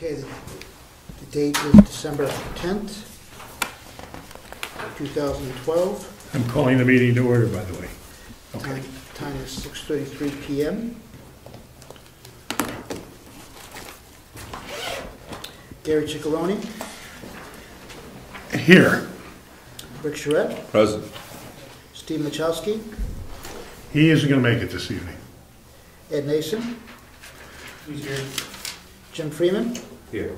Okay, the date is December 10th, 2012. I'm calling the meeting to order, by the way. Okay. Time is 6:33 p.m. Gary Ciccarone, Here. Rick Charette, Present. Steve Machowski, He isn't going to make it this evening. Ed Nason, Who's here? Jim Freeman, Here.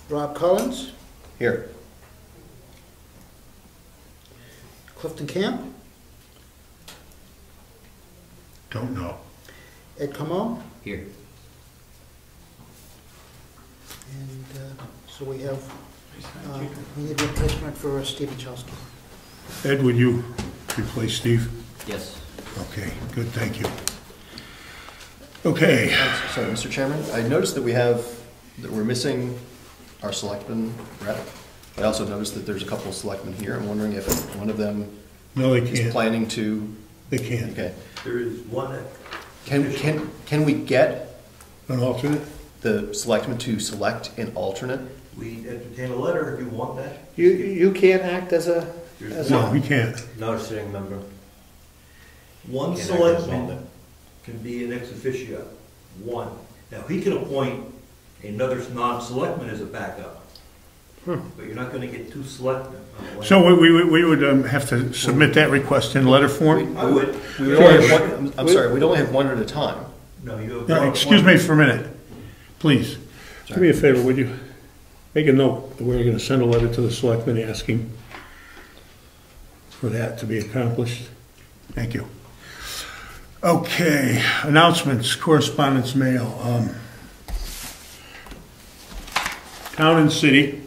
Rob Collins, Here. Clifton Camp, Don't know. Ed Comeau, Here. and so we have, we need a replacement for Steve Machowski. Ed, would you replace Steve? Yes. Okay, good, thank you. Okay. Sorry, Mr. Chairman, I noticed that we're missing our selectman rep. I also noticed that there's a couple of selectmen here. I'm wondering if one of them No, they is can't. planning to. They can't. Okay. There is one that Can we get An alternate? the selectman to select an alternate? we entertain a letter if you want that. You can't act as a, No, we can't. not a sitting member. One Can't act as selectman alternate. can be an ex officio, one. Now, he can appoint another non-selectman as a backup. But you're not gonna get two selectmen. So we would have to submit that request in letter form? I would. We would only have one, I'm sorry, we'd only have one at a time. No, you have. No, one- excuse me for a minute, please. Do me a favor, would you? Make a note that we're going to send a letter to the selectmen asking for that to be accomplished. Thank you. Okay, announcements, correspondence, mail. Town and city,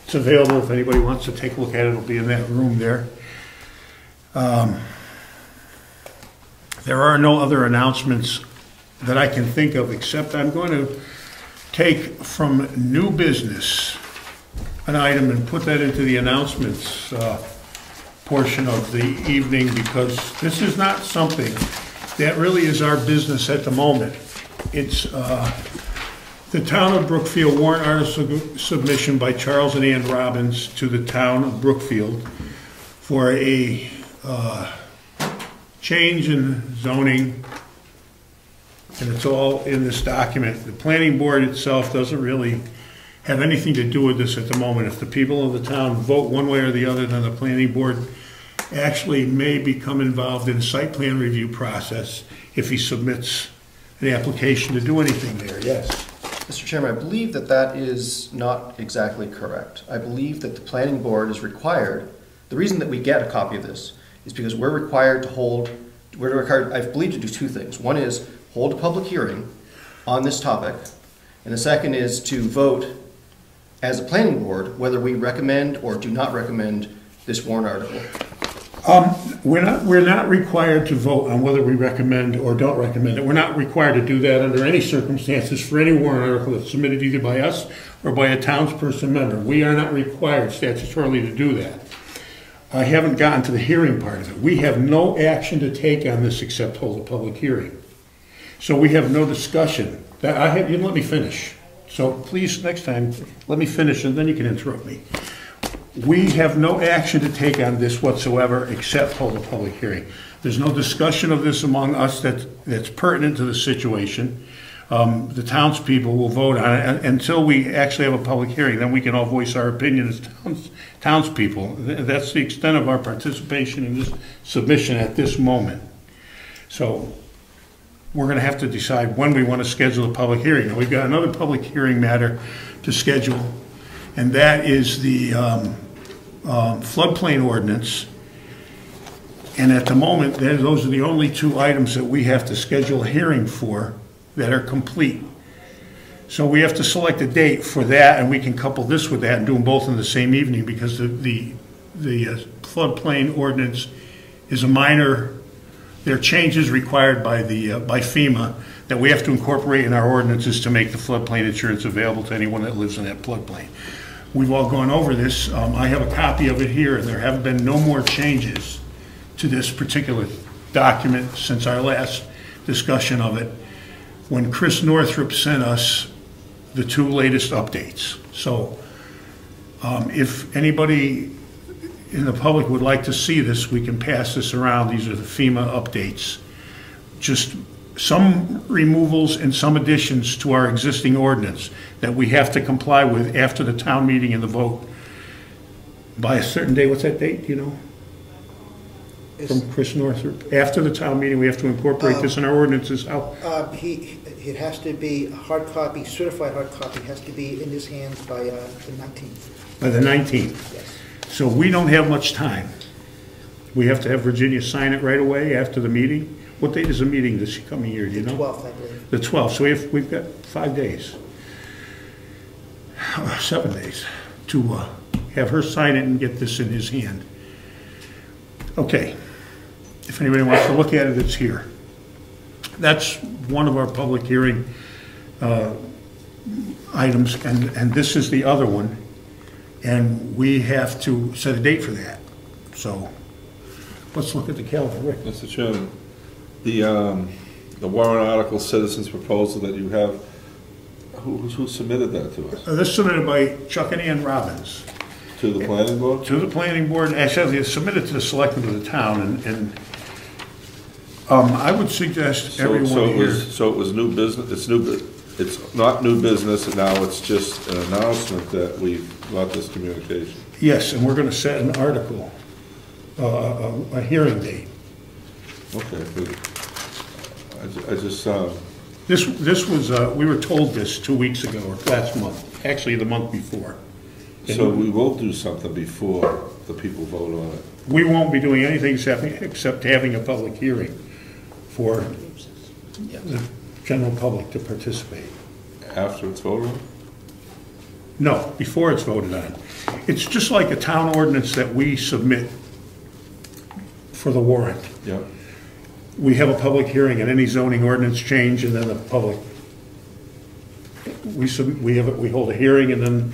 it's available if anybody wants to take a look at it. It'll be in that room there. There are no other announcements that I can think of, except I'm going to take from new business an item and put that into the announcements portion of the evening, because this is not something that really is our business at the moment. It's the Town of Brookfield Warrant Article submission by Charles and Ann Robbins to the Town of Brookfield for a change in zoning, and it's all in this document. The planning board itself doesn't really have anything to do with this at the moment. If the people of the town vote one way or the other, then the planning board actually may become involved in the site plan review process if he submits an application to do anything there. Yes. Mr. Chairman, I believe that that is not exactly correct. I believe that the planning board is required, the reason that we get a copy of this is because we're required, I believe, to do two things. One is hold a public hearing on this topic, and the second is to vote as a planning board whether we recommend or do not recommend this warrant article. We're not required to vote on whether we recommend or don't recommend it. We're not required to do that under any circumstances for any warrant article that's submitted either by us or by a townsperson member. We are not required statutorily to do that. I haven't gotten to the hearing part of it. We have no action to take on this except hold a public hearing. So we have no discussion. You let me finish. So please, next time, let me finish and then you can interrupt me. We have no action to take on this whatsoever except hold a public hearing. There's no discussion of this among us that's pertinent to the situation. The townspeople will vote on it until we actually have a public hearing. Then we can all voice our opinion as townspeople. That's the extent of our participation in this submission at this moment. So we're going to have to decide when we want to schedule a public hearing. Now, we've got another public hearing matter to schedule, and that is the floodplain ordinance. And at the moment, those are the only two items that we have to schedule a hearing for that are complete. So we have to select a date for that, and we can couple this with that and do them both in the same evening, because the floodplain ordinance is a minor. There are changes required by FEMA that we have to incorporate in our ordinances to make the floodplain insurance available to anyone that lives in that floodplain. We've all gone over this. I have a copy of it here, and there have been no more changes to this particular document since our last discussion of it. When Chris Northrup sent us the two latest updates. So if anybody in the public would like to see this, we can pass this around. These are the FEMA updates. Just some removals and some additions to our existing ordinance that we have to comply with after the town meeting and the vote by a certain day. What's that date, do you know? From Chris Northrop. After the town meeting, we have to incorporate this in our ordinances. How? It has to be a hard copy, certified hard copy, has to be in his hands by the 19th. By the 19th. Yes. So we don't have much time. We have to have Virginia sign it right away after the meeting. What date is the meeting this coming year, do you know? 12th, I believe. The 12th, so we've got 5 days, 7 days, to have her sign it and get this in his hand. Okay, if anybody wants to look at it, it's here. That's one of our public hearing items, and this is the other one, and we have to set a date for that. So let's look at the calendar, Rick. Mr. Chairman, the warrant article citizens proposal that you have, who submitted that to us? This is submitted by Chuck and Ann Robbins. To the planning board? To the planning board, actually it's submitted to the selectmen of the town, and I would suggest everyone here. So it was new business, it's not new business, and now it's just an announcement that we've got this communication. Yes, and we're gonna set an article, a hearing date. Okay, good. I just, This was, we were told this 2 weeks ago, or last month, actually the month before. so we will do something before the people vote on it. We won't be doing anything except having a public hearing for the general public to participate. After it's voted on? No, before it's voted on. It's just like a town ordinance that we submit for the warrant. Yeah. We have a public hearing and any zoning ordinance change, and then the public, we hold a hearing, and then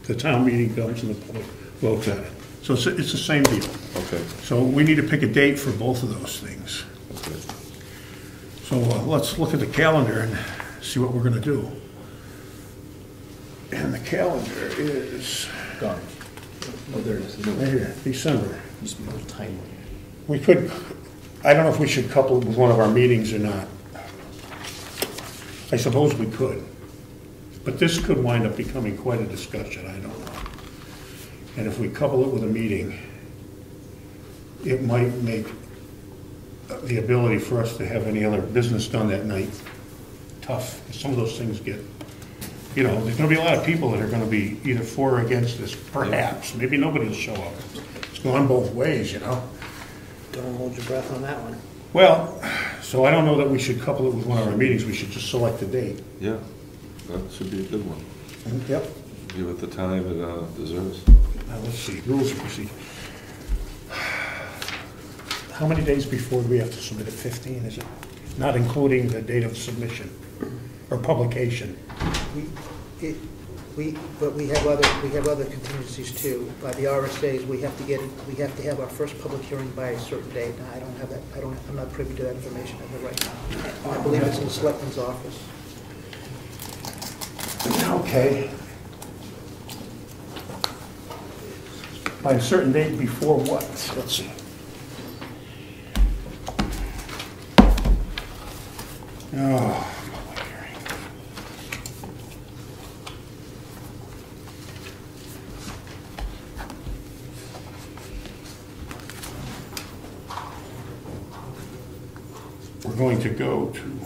the town meeting comes and the public votes on it. So it's the same deal. Okay. So we need to pick a date for both of those things. Okay. So let's look at the calendar and see what we're gonna do. And the calendar is Gone. Oh, there it is. right here, December. Used to be a little tiny. We could, I don't know if we should couple it with one of our meetings or not. I suppose we could. But this could wind up becoming quite a discussion, I don't know. And if we couple it with a meeting, it might make the ability for us to have any other business done that night tough. Some of those things get, you know, there's gonna be a lot of people that are gonna be either for or against this, perhaps. Maybe nobody will show up. It's gone both ways, you know? Don't hold your breath on that one. Well, so I don't know that we should couple it with one of our meetings. We should just select a date. Yeah, that should be a good one. Yep. Give it the time it deserves. Now, let's see, rules of procedure. How many days before do we have to submit it? 15, is it? Not including the date of submission or publication. But we have other contingencies too. By the RSAs, we have to have our first public hearing by a certain date. Now, I don't have that, I'm not privy to that information as of right now. I believe it's in the selectman's office. Okay. By a certain date before what? Let's see. Oh, public hearing. We're going to go to,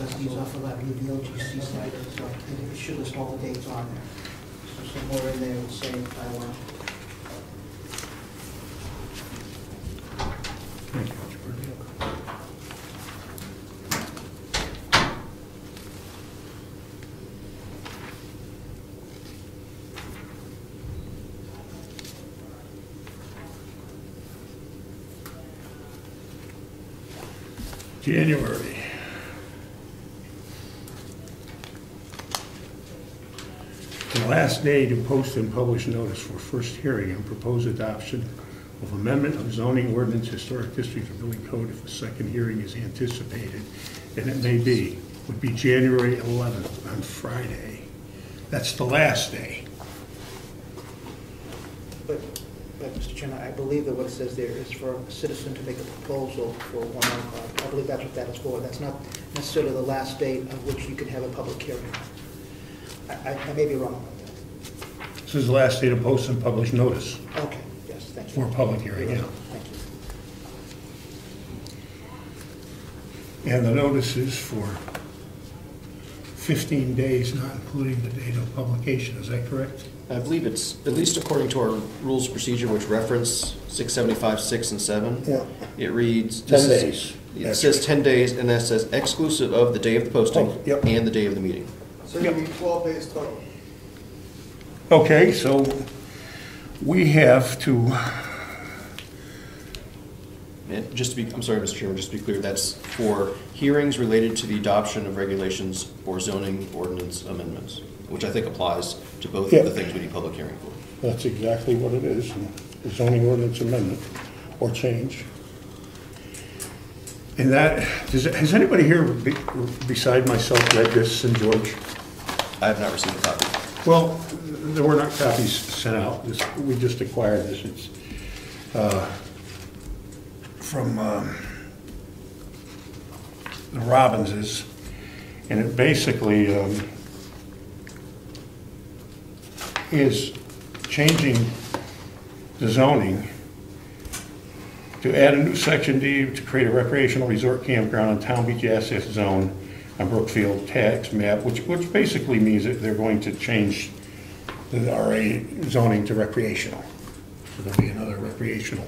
because these are for the VLGC site, so I think it should list all the dates on there. So somewhere in there it'll say, Thank you, George. January. The last day to post and publish notice for first hearing and proposed adoption of amendment of zoning ordinance, historic district or building code if a second hearing is anticipated, and it may be, would be January 11th on Friday. That's the last day. but Mr. Chairman, I believe that what it says there is for a citizen to make a proposal for a warrant article. I believe that's what that is for. That's not necessarily the last date of which you can have a public hearing. I may be wrong about that. This is the last day to post and publish notice Okay, yes, thank you. for a public hearing, yeah. Thank you. And the notice is for 15 days, not including the date of publication, is that correct? I believe it's, at least according to our rules of procedure, which reference 675, 6, and 7. Yeah. It reads. 10 days. It says 10 days, and that says exclusive of the day of the posting Oh, yep. and the day of the meeting. So you need 12 days total. Okay, so we have to, And just to be, I'm sorry, Mr. Chairman, just to be clear, that's for hearings related to the adoption of regulations or zoning ordinance amendments, which I think applies to both Yeah. of the things we need public hearing for. that's exactly what it is, a zoning ordinance amendment or change. And that, has anybody here beside myself read this, and George? I have not received a copy. Well, there were not copies sent out. We just acquired this. It's from the Robbinses, and it basically is changing the zoning to add a new section D to create a recreational resort campground on Town Beach Access Zone on Brookfield tax map, which basically means that they're going to change the RA zoning to recreational. So there'll be another recreational.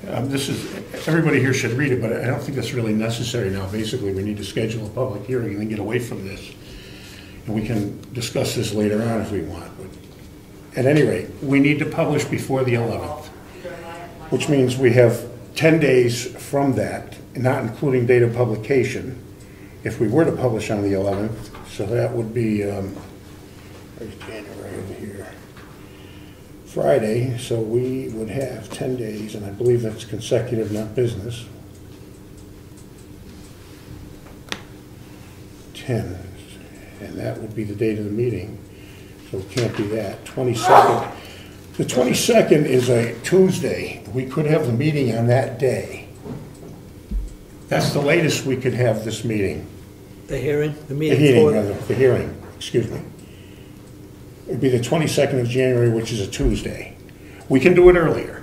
This is, everybody here should read it, but I don't think that's really necessary now. Basically, we need to schedule a public hearing and then get away from this. And we can discuss this later on if we want. But at any rate, we need to publish before the 11th, which means we have 10 days from that, not including date of publication, if we were to publish on the 11th. So that would be, where's January over here? Friday, so we would have 10 days, and I believe that's consecutive, not business. 10, and that would be the date of the meeting, so it can't be that. 22nd. The 22nd is a Tuesday. We could have the meeting on that day. That's the latest we could have this meeting. The hearing, the The meeting hearing, for rather, the hearing, excuse me. It'd be the 22nd of January, which is a Tuesday. We can do it earlier.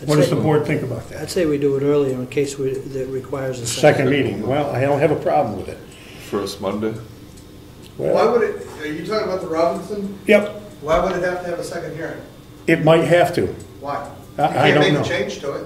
What does the board think about I'd that? say we do it earlier in case that requires a Second meeting, well, I don't have a problem with it. First Monday? Why Well, would it, are you talking about the Robinson? yep, Why would it have to have a second hearing? it might have to. Why? I You don't can't know. make a change to it.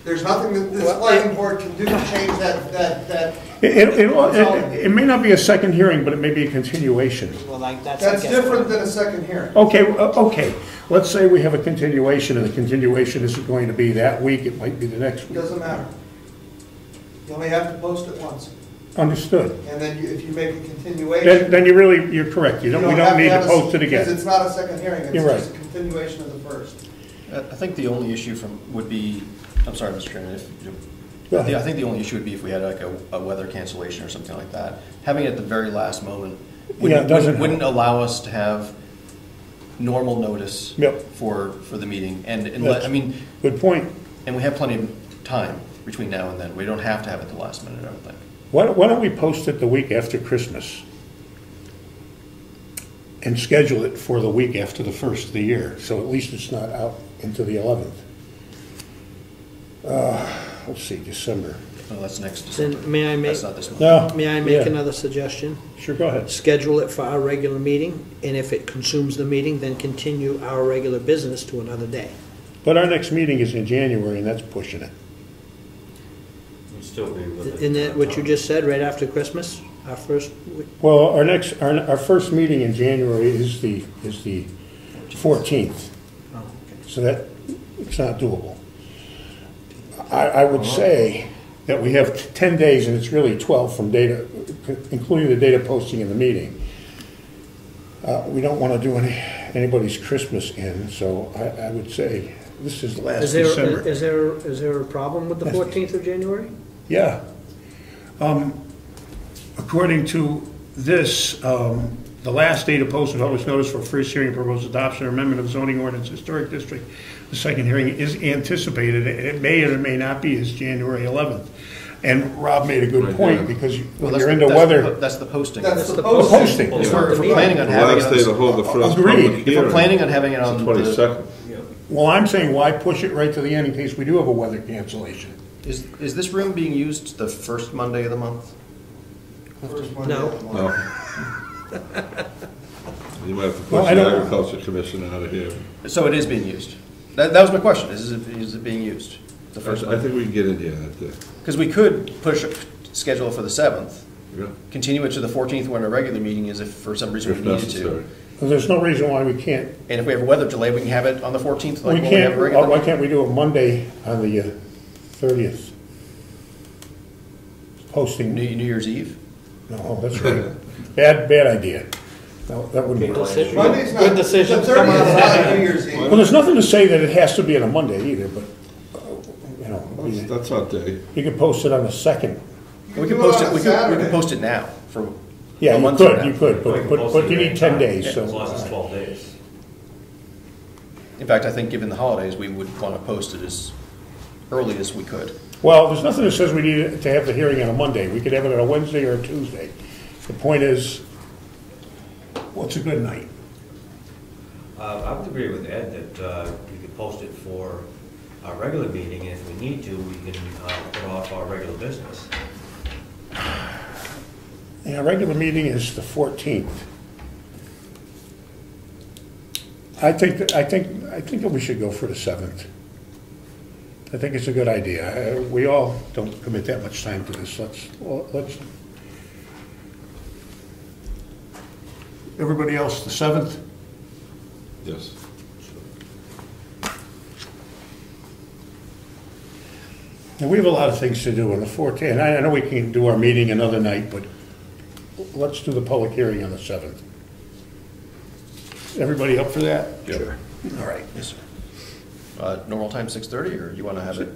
There's nothing that this planning board can do to change that. It may not be a second hearing, but it may be a continuation. Well, like, that's. That's different than a second hearing. Okay, let's say we have a continuation, and the continuation isn't going to be that week, it might be the next week. Doesn't matter. You only have to post it once. Understood. And then if you make a continuation. Then you're correct, we don't need to post it Because again. it's not a second hearing, it's You're right. just a continuation of the first. I think the only issue would be, I'm sorry, Mr. Chairman, Go ahead. I think the only issue would be if we had like a weather cancellation or something like that. Having it at the very last moment Yeah, it doesn't wouldn't help. allow us to have normal notice Yep. for the meeting. And That's- I mean, Good point. and we have plenty of time between now and then. We don't have to have it the last minute, I don't think. Why don't we post it the week after Christmas? And schedule it for the week after the first of the year, so at least it's not out into the 11th. let's see, December. Oh, that's next December. Then may I make, That's not this month. No. may I make yeah. another suggestion? Sure, go ahead. Schedule it for our regular meeting, and if it consumes the meeting, then continue our regular business to another day. But our next meeting is in January, and that's pushing it. It'd still be within. Isn't that what you just said, right after Christmas? Our first, Well, our first meeting in January is the 14th, oh, okay. so that, it's not doable. I would say that we have 10 days, and it's really 12 from data, including the data posting in the meeting. We don't want to do anybody's Christmas in, so I would say this is last December. Is there a problem with the 14th of January? Yeah. According to this, the last day to post a public notice for first hearing, proposed adoption or amendment of zoning ordinance historic district, the second hearing is anticipated, and it may or may not be, is January 11th. And Rob made a good Right, point, yeah. because Well, when you're into weather, That's the posting. That's the posting. posting. If we're planning on The having last day to it hold the first Agreed. public If hearing. if we're planning on having it on the, 22nd. well, I'm saying why push it right to the end in case we do have a weather cancellation? is this room being used the first Monday of the month? First Monday No. of the month. No. You might have to Well, push I the don't- agriculture commission out of here. So it is being used. That was my question, is it being used? The first I Monday? think we can get in here that day. Because we could schedule it for the 7th, Yeah. continue it to the 14th when our regular meeting is if for some reason If we needed necessary. to. Well, there's no reason why we can't. And if we have a weather delay, we can have it on the 14th We like when we have can't. a regular Why meeting. can't we do it Monday on the 30th? Posting. New Year's Eve? No, that's right. Bad idea. No, that wouldn't Good work. decision. Monday's not, Good the decision. 30th is not New Year's Eve. Well, there's nothing to say that it has to be on a Monday either, but, you know, That's our day. you could post it on the 2nd. We do can post on it, a we Saturday. can post it now for Yeah, a you month from could, now. you could, but you need 10 days, As long as so. it's 12 days. In fact, I think given the holidays, we would want to post it as early as we could. Well, there's nothing that says we need to have the hearing on a Monday. We could have it on a Wednesday or a Tuesday. The point is, what's a good night? I would agree with Ed that you could post it for our regular meeting, and if we need to, we can put off our regular business. Yeah, our regular meeting is the 14th. I think that we should go for the 7th. I think it's a good idea. We all don't commit that much time to this. Let's. Everybody else, the 7th? Yes. And we have a lot of things to do on the 14th. And I know we can do our meeting another night, but let's do the public hearing on the 7th. Everybody up for that? Sure. All right. Yes, sir. Normal time 6:30, or you want to have it?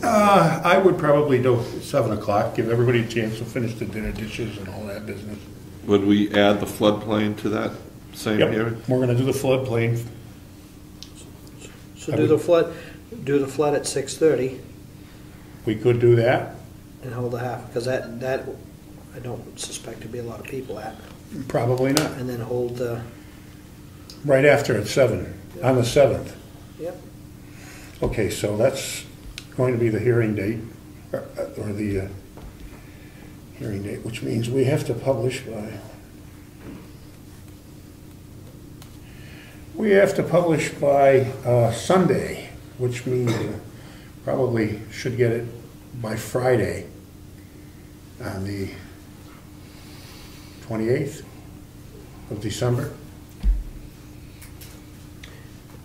I would probably do 7 o'clock, give everybody a chance to finish the dinner dishes and all that business. Would we add the floodplain to that same Yep, hearing? we're gonna do the floodplain. So do the flood at 6:30 We could do that, and hold a half, because that I don't suspect to be a lot of people at. probably not. And then hold the, Right after at 7, on the 7th. yep. Okay, so that's going to be the hearing date, or the hearing date, which means we have to publish by, Sunday, which means we probably should get it by Friday on the 28th of December.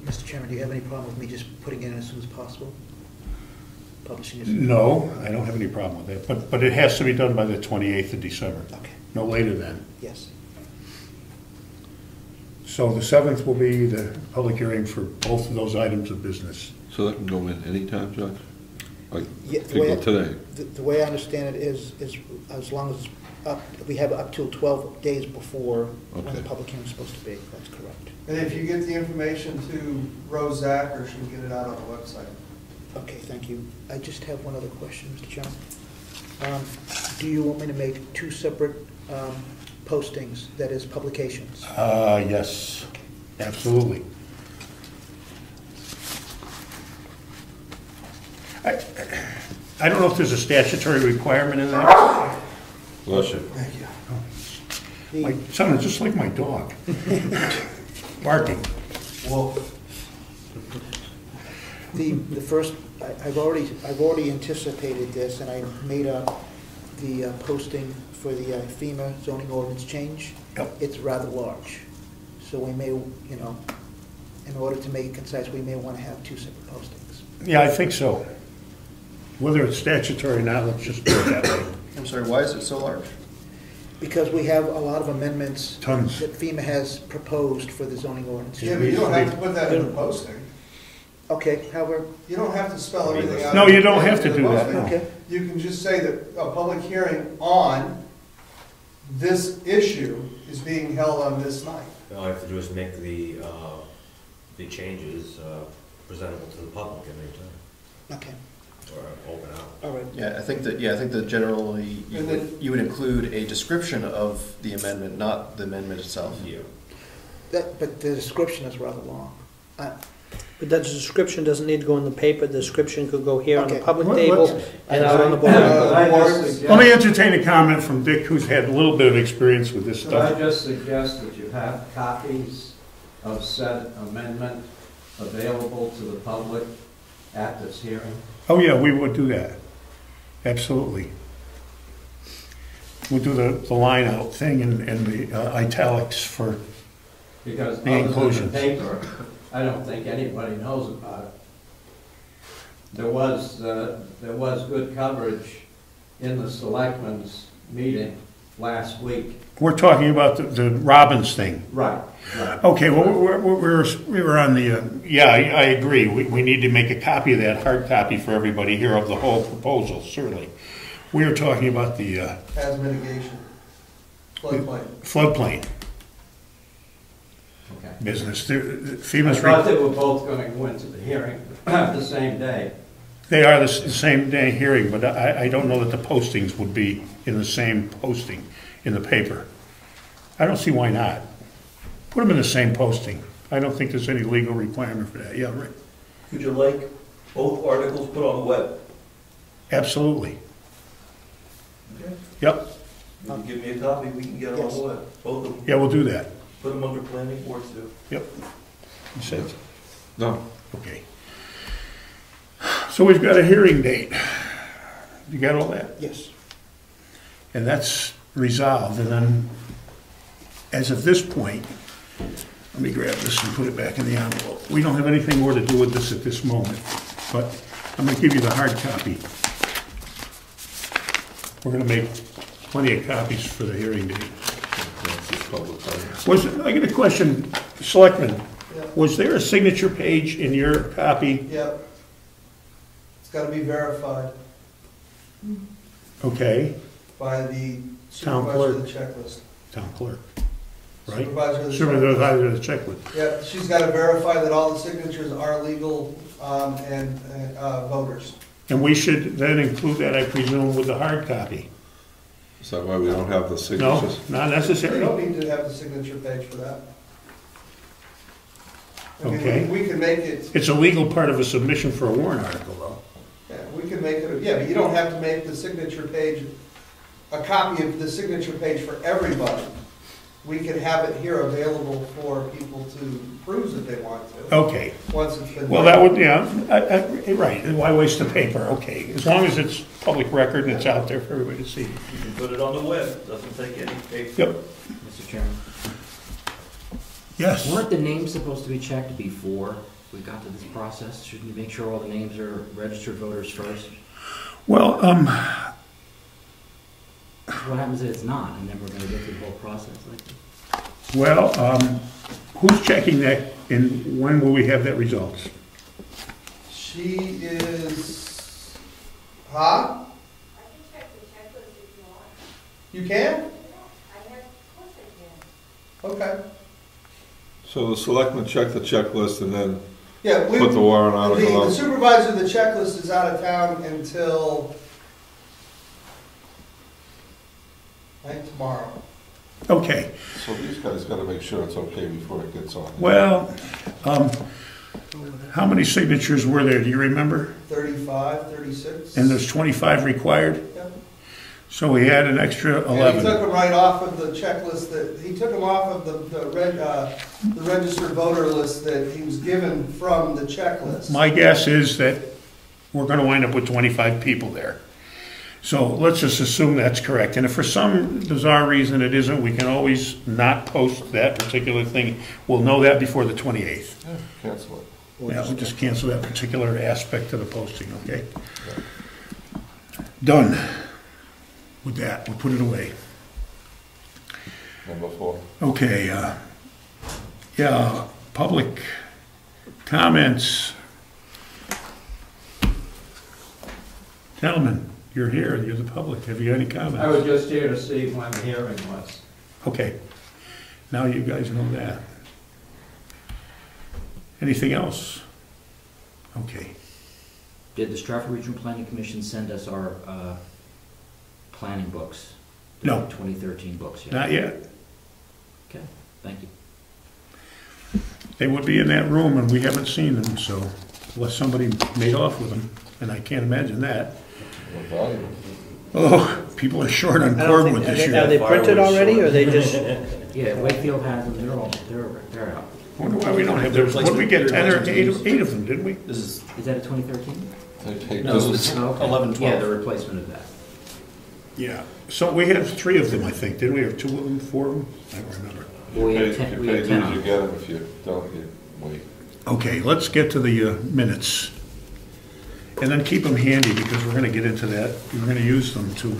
Mr. Chairman, do you have any problem with me just putting it in as soon as possible? Publishing it? No, I don't have any problem with that, but it has to be done by the 28th of December, Okay, no later than. yes. So the 7th will be the public hearing for both of those items of business. So that can go in anytime, Judge? Like, Yeah, could go today? The way I understand it is as long as we have up till 12 days before when the Okay. public hearing is supposed to be. That's correct. And if you get the information to Rose Zacher, she'll get it out on the website. Okay, thank you. I just have one other question, Mr. Chairman. Do you want me to make two separate postings, that is, publications? Yes, absolutely. I don't know if there's a statutory requirement in that. Bless you. My son is just like my dog. Barking. Well, The first, I've already anticipated this, and I made up the posting for the FEMA zoning ordinance change. Yep. It's rather large, so we may, in order to make it concise, we may want to have two separate postings. Yeah, I think so. Whether it's statutory or not, let's just do it that way. I'm sorry, why is it so large? Because we have a lot of amendments Tons. that FEMA has proposed for the zoning ordinance. yeah, but you don't have to put that in the posting. Okay, however, You don't have to spell everything out. No, you don't have to in the do that, posting. no. okay, You can just say that a public hearing on this issue is being held on this night. All I have to do is make the changes presentable to the public at any time, okay, or open out. all right. Yeah, I think that generally And then- you would include a description of the amendment, not the amendment itself. Yeah. But the description is rather long. But that description doesn't need to go in the paper, the description could go here on the Okay. public What- table what's- and out on the Could board. I just boards. suggest- Let me entertain a comment from Dick, who's had a little bit of experience with this Could I stuff. just suggest that you have copies of said amendment available to the public at this hearing? Oh, yeah, we would do that. Absolutely. We'll do the line out thing and the italics for, Because The other than inclusions. the paper, I don't think anybody knows about it. There was good coverage in the selectmen's meeting last week. we're talking about the Robbins thing. Right. Okay, well, we were on the, yeah, I agree. We need to make a copy of that, hard copy for everybody here of the whole proposal, certainly. We are talking about the As mitigation, floodplain. floodplain Okay. business. I FEMA's, thought they were both going to go into the hearing the same day. they are the same day hearing, but I don't know that the postings would be in the same posting in the paper. I don't see why not. Put them in the same posting. I don't think there's any legal requirement for that. Yeah, right. Would you like both articles put on the web? Absolutely. Okay. Yep. You can give me a copy, we can get it on the web, both of them. Yeah, we'll do that. Put them under planning board too. Yep. You said, No, okay. So we've got a hearing date. You got all that? Yes. And that's resolved, and then, as of this point, let me grab this and put it back in the envelope. We don't have anything more to do with this at this moment, but I'm gonna give you the hard copy. We're gonna make plenty of copies for the hearing date. that's just public comment. I get a question, Selectman, Yeah. was there a signature page in your copy? Yep. It's gotta be verified Okay, by the Town supervisor of the checklist. town clerk, right? Supervisor of the checklist. Supervisor of the checklist. Yeah, she's gotta verify that all the signatures are legal, and voters. And we should then include that, I presume, with the hard copy? Is that why we don't have the No, signatures? not You necessary. don't need to have the signature page for that. I mean, Okay. we can make it, It's a legal part of a submission for a warrant article, though. yeah, we can make it, yeah, but you don't have to make the signature page, a copy of the signature page for everybody. We can have it here available for people to peruse if they want to, Okay, once it's been. well, that would, yeah, right, why waste the paper? Okay, as long as it's public record and it's out there for everybody to see. You can put it on the web, doesn't take any paper. Yep, Mr. Chairman, yes. weren't the names supposed to be checked before we got to this process? Shouldn't you make sure all the names are registered voters first? Well, What happens if it's not, and then we're gonna go through the whole process like this? well, who's checking that, and when will we have that results? She is, huh? I can check the checklist if you want. You can? I have, of course I can. Okay. So the selectmen check the checklist and then Yeah, we, put the warrant article the out? supervisor of the checklist is out of town until, I think tomorrow. Okay, So these guys gotta make sure it's okay before it gets on. well, How many signatures were there, do you remember? 35, 36. And there's 25 required? Yep. So we had an extra And he 11. took them right off of the checklist he took them off of the registered voter list that he was given from the checklist. My guess is that we're going to wind up with 25 people there. So let's just assume that's correct. And if for some bizarre reason it isn't, we can always not post that particular thing. We'll know that before the 28th. Yeah, cancel it. Yeah, we'll just cancel that particular aspect of the posting, okay? Done with that. We'll put it away. Number 4. Okay, yeah, public comments. Gentlemen, you're here, you're the public. Have you got any comments? I was just here to see when the hearing was. Okay, now you guys know that. Anything else? Okay. Did the Stratford Regional Planning Commission send us our planning books? No. 2013 books yet? Not yet. Okay, thank you. They would be in that room and we haven't seen them, so unless somebody made off with them, and I can't imagine that. Oh, people are short on cordwood this year. Are they printed already, or they just? Yeah, Wakefield has them, they're out. I wonder why we don't have those. What did we get, 10 or 8 of them, didn't we? Is that a 2013? No, it's Okay. 11, 12. Yeah, the replacement of that. Yeah. So we had 3 of them, I think, didn't we? Or 2 of them, 4 of them? I don't remember. Well, we If had you 10, pay we had dues, 10 you on. get them. If you don't, you wait. Okay, let's get to the minutes. And then keep them handy because we're going to get into that. We're going to use them to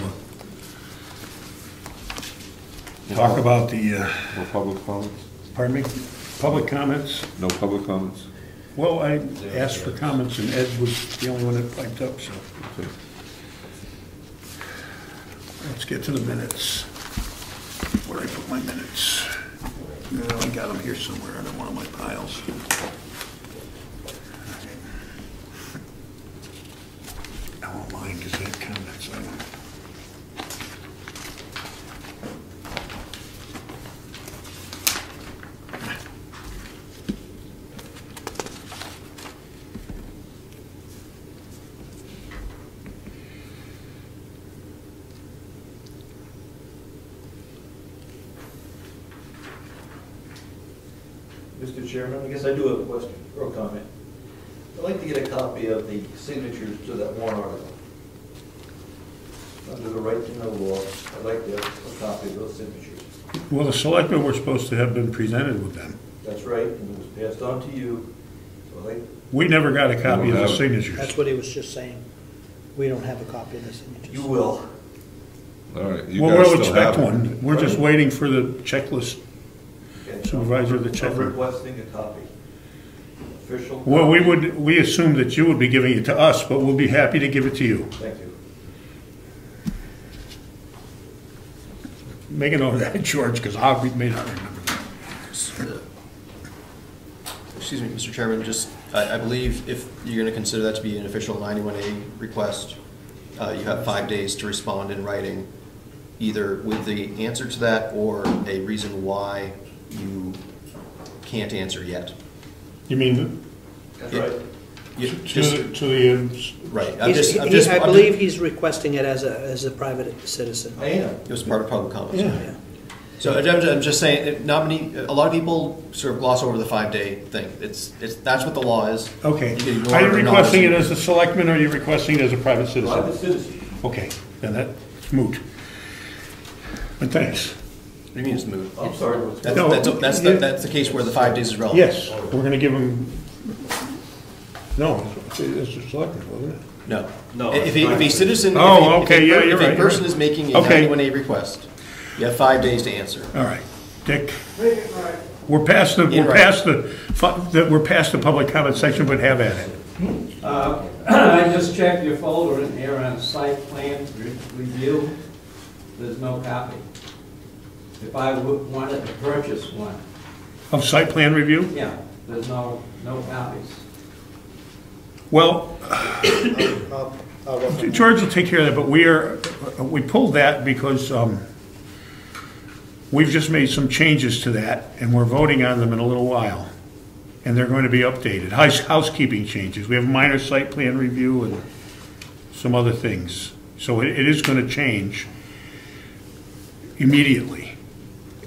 talk about the, No public comments? pardon me, public comments. No public comments? Well, I asked for comments and Ed was the only one that piped up, so. Okay. Let's get to the minutes. Where did I put my minutes? No, I got them here somewhere in one of my piles. I won't mind because they had comments on them. Mr. Chairman, I guess I do have a question or a comment. I'd like to get a copy of the signatures to that warrant article. Under the right to know law, I'd like to have a copy of those signatures. Well, the selectmen were supposed to have been presented with them. That's right, and it was passed on to you. So I'd like, We never got a copy of the have- signatures. That's what he was just saying. We don't have a copy of the signatures. you will. All right, you Well, guys we'll still have expect it. one. We're just waiting for the checklist. Okay, Supervisor of the I'm checker. requesting a copy. Official. Well, copy. we assumed that you would be giving it to us, but we'll be happy to give it to you. Thank you. Make a note of that, George, because I may not remember that. Excuse me, Mr. Chairman, just, I believe if you're going to consider that to be an official 91A request, you have 5 days to respond in writing, either with the answer to that or a reason why you can't answer yet. You mean That's right. You- to just- the, Right. I believe he's requesting it as a private citizen. I am. It was part of public comments. Yeah. So I'm just saying, a lot of people sort of gloss over the 5-day thing. That's what the law is. okay. You can ignore Are you it or not. requesting it as a selectman or are you requesting it as a private Private citizen? citizen. Okay, then that's moot. But thanks. What do you mean it's moot? I'm sorry. what's- No, That's the case where the 5 days is relevant. Yes, we're going to give him, no, it's a selectman, wasn't it? No. No, If it's a not. citizen, Oh, okay, yeah, you're right, if a person you're is making a Okay. 91A request, you have 5 days to answer. All right, Dick. We're past the public comment section, but have at it. I just checked your folder in here on site plan review. There's no copy. If I wanted to purchase one, Of site plan review? yeah, there's no copies. Well, I'll work on that. George will take care of that, but we pulled that because we've just made some changes to that, and we're voting on them in a little while. and they're going to be updated. Housekeeping changes. We have minor site plan review and some other things. So it is going to change immediately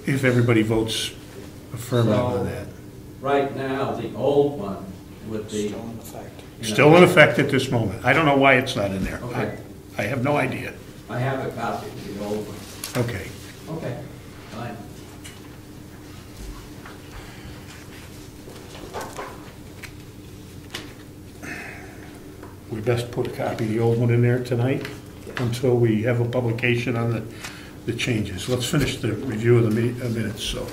if everybody votes affirmative on that. Right now, the old one would be. Still in effect. Still in effect at this moment. I don't know why it's not in there. Okay. I have no idea. I have a copy of the old one. Okay. Okay, fine. We best put a copy of the old one in there tonight until we have a publication on the changes. Let's finish the review of the minutes, so.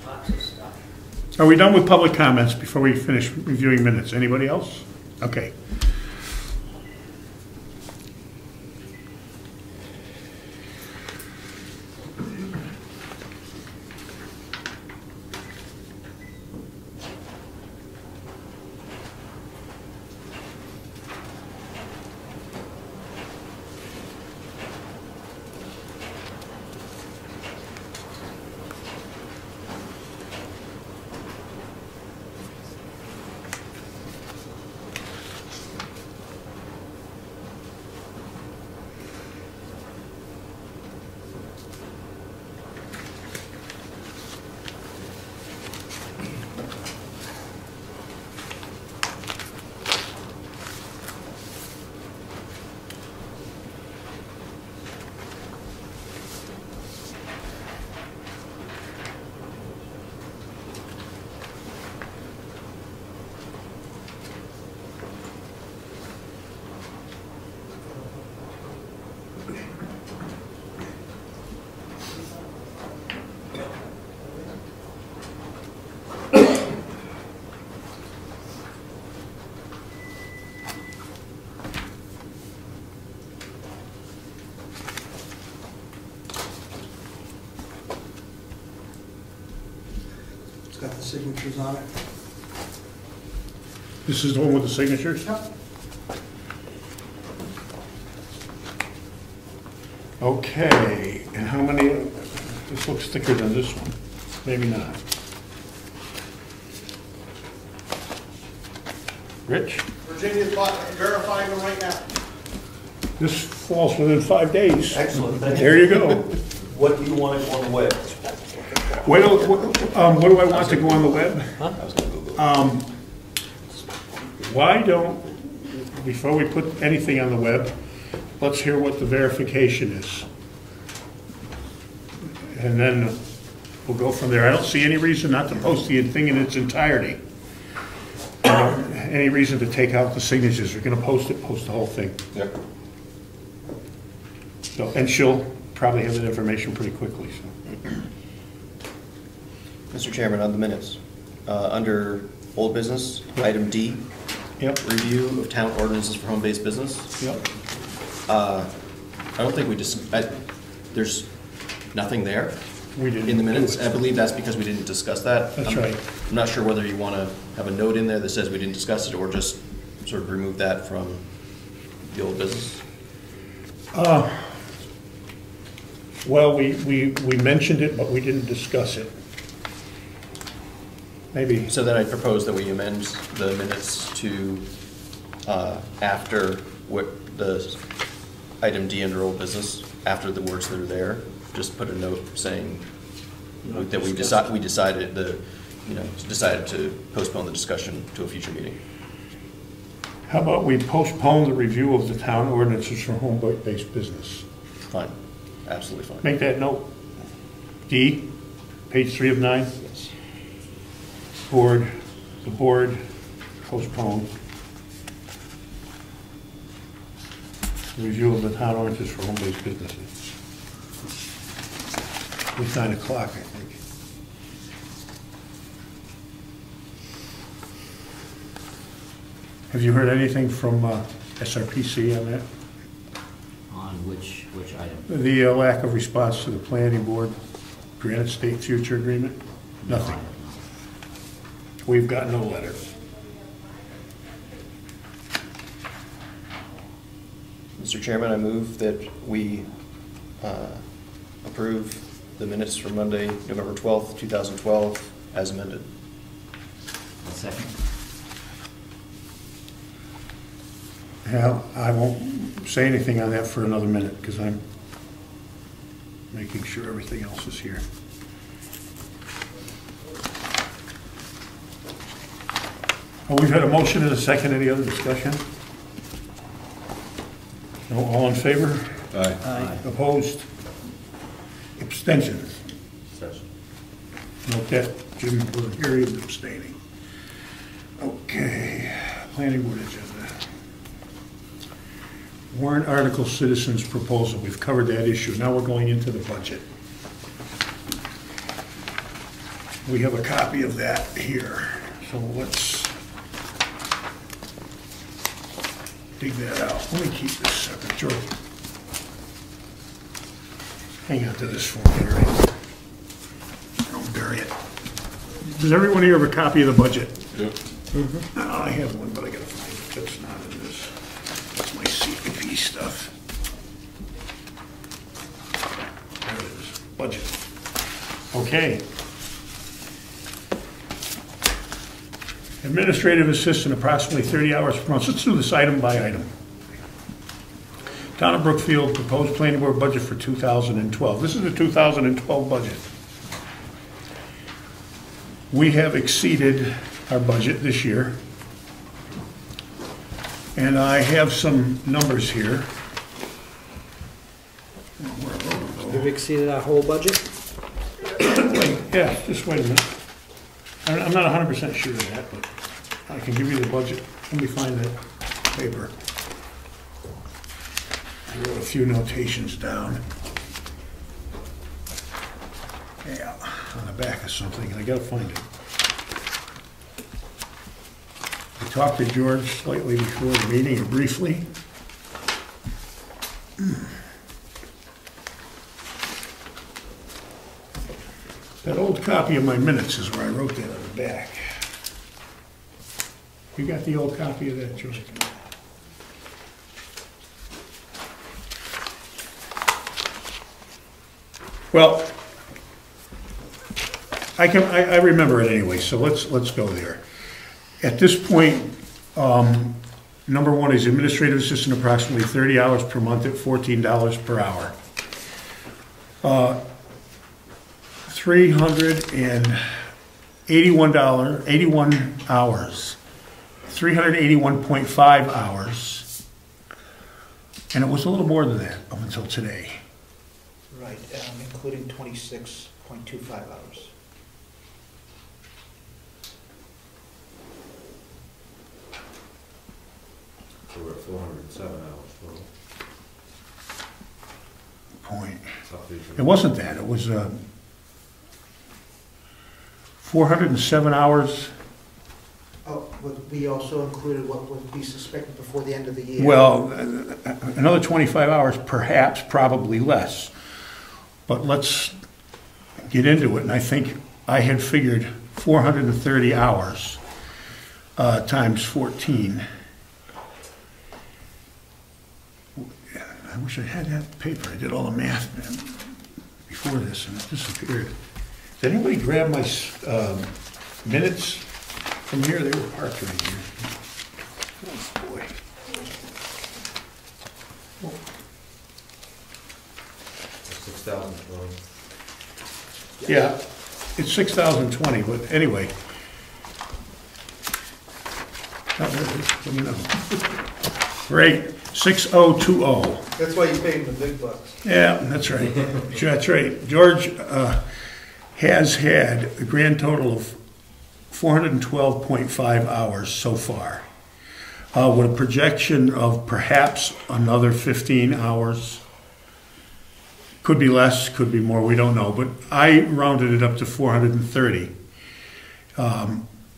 Lots of stuff. Are we done with public comments before we finish reviewing minutes? Anybody else? Okay. It's got the signatures on it. This is the one with the signatures? Yep. Okay, and how many, this looks thicker than this one. Maybe not. Rich? Virginia's verifying them right now. This falls within 5 days. Excellent, thank you. There you go. What do you want on the web? What do I want to go on the web? Why don't, before we put anything on the web, let's hear what the verification is. And then we'll go from there. I don't see any reason not to post the thing in its entirety. Any reason to take out the signatures. We're going to post it, post the whole thing. Yep. So, and she'll probably have that information pretty quickly. So. Mr. Chairman, on the minutes, under old business, item D, Yep. review of town ordinances for home-based business. Yep. I don't think we just, there's nothing there We didn't in the minutes. do it. I believe that's because we didn't discuss that. That's right. I'm not sure whether you want to have a note in there that says we didn't discuss it, or just sort of remove that from the old business. Well, we mentioned it, but we didn't discuss it. Maybe. So then I propose that we amend the minutes to, after what the item D under old business, after the words that are there, just put a note saying that we decided to postpone the discussion to a future meeting. How about we postpone the review of the town ordinances for home-based business? Fine, absolutely fine. Make that note. D, page 3 of 9. Yes. The board postponed the review of the town ordinances for home-based businesses. It's 9 o'clock, I think. Have you heard anything from SRPC on that? On which item? The lack of response to the planning board, Granite State Future Agreement? Nothing. No, I have not. We've got no letter. Mr. Chairman, I move that we approve the minutes for Monday, November 12th, 2012, as amended. Second. Yeah, I won't say anything on that for another minute, because I'm making sure everything else is here. Oh, we've had a motion and a second. Any other discussion? No, all in favor? Aye. Aye. Opposed? Abstentions? Session. Note that Jim was here, he was abstaining. Okay, planning board agenda. Warrant article citizens proposal, we've covered that issue. Now we're going into the budget. We have a copy of that here, so let's dig that out. Let me keep this separate. George, hang on to this for me, right? Don't bury it. Does everyone here have a copy of the budget? Yep. Oh, I have one, but I gotta find it. That's not in this. That's my CPP stuff. There it is. Budget. Okay. Administrative assistant, approximately 30 hours per month. Let's do this item by item. Town of Brookfield, proposed planning board budget for 2012. This is the 2012 budget. We have exceeded our budget this year. And I have some numbers here. We've exceeded our whole budget? Wait, yeah, just wait a minute. I'm not 100% sure of that, but I can give you the budget. Let me find that paper. I wrote a few notations down. Yeah, on the back of something, and I gotta find it. I talked to George slightly before the meeting, or briefly. That old copy of my minutes is where I wrote that on the back. You got the old copy of that, George? Well, I remember it anyway, so let's go there. At this point, number one is administrative assistant, approximately 30 hours per month at $14 per hour. 381 hours, 381.5 hours, and it was a little more than that up until today. Right, including 26.25 hours. So we're at 407 hours total. Point. Roughly. It wasn't that, it was 407 hours. Oh, but we also included what would be suspected before the end of the year. Well, another 25 hours, perhaps, probably less. But let's get into it, and I think I had figured 430 hours times 14. I wish I had that paper. I did all the math before this, and it disappeared. Did anybody grab my minutes from here? They were parked right here. Oh, boy. Oh. 6,020. Yeah, it's 6,020, but anyway. Oh, there it is. Let me know. Great, 6020. That's why you paid the big bucks. Yeah, that's right. That's right. George has had a grand total of 412.5 hours so far, with a projection of perhaps another 15 hours. Could be less, could be more, we don't know, but I rounded it up to 430.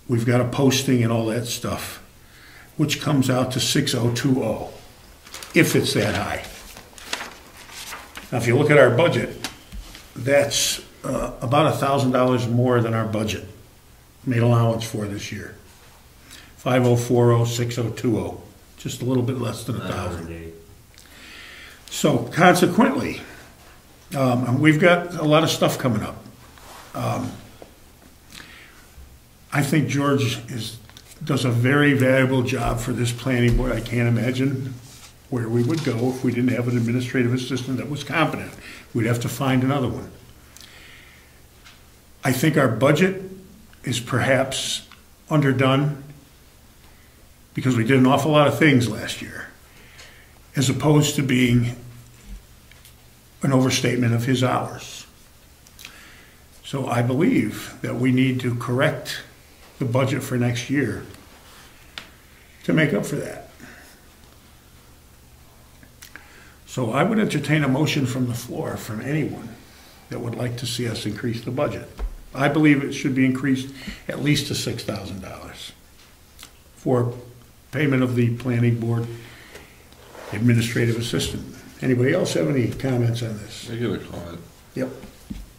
We've got a posting and all that stuff, which comes out to 6020, if it's that high. Now, if you look at our budget, that's about $1,000 more than our budget made allowance for this year. 5040, 6020, just a little bit less than 1,000. So consequently, we've got a lot of stuff coming up. I think George does a very valuable job for this planning board. I can't imagine where we would go if we didn't have an administrative assistant that was competent. We'd have to find another one. I think our budget is perhaps underdone because we did an awful lot of things last year, as opposed to being an overstatement of his hours. So I believe that we need to correct the budget for next year to make up for that. So I would entertain a motion from the floor from anyone that would like to see us increase the budget. I believe it should be increased at least to $6,000 for payment of the planning board administrative assistant. Anybody else have any comments on this? I get a comment. Yep.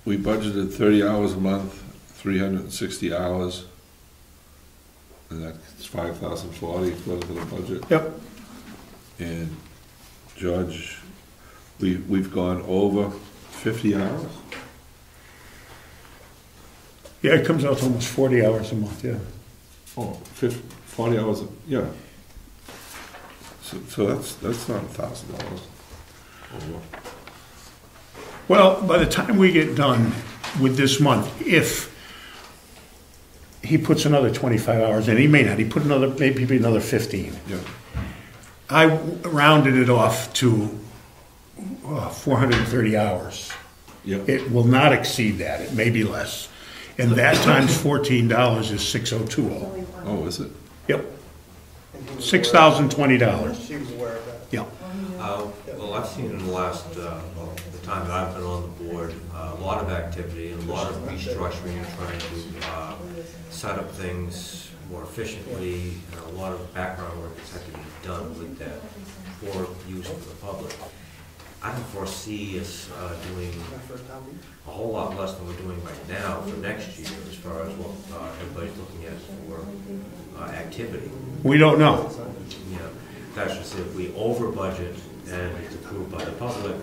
We budgeted 30 hours a month, 360 hours, and that's 5,040 according to the budget. Yep. And Judge, we've gone over 50 hours. Yeah, it comes out to almost 40 hours a month, yeah. Oh, 40 hours, yeah. So that's not $1,000 over. Well, by the time we get done with this month, if he puts another 25 hours in, he may not, he put another, maybe another 15. Yeah. I rounded it off to 430 hours. Yep. It will not exceed that, it may be less. And that times $14 is $6,020. Oh, is it? Yep. $6,020. She was aware of that. Yep. Well, I've seen in the last, the time that I've been on the board, a lot of activity and a lot of restructuring and trying to set up things more efficiently, and a lot of background work that's had to be done with that for use of the public. I don't foresee us doing a whole lot less than we're doing right now for next year as far as what everybody's looking at for activity. We don't know. Yeah, that's just if we over budget and it's approved by the public.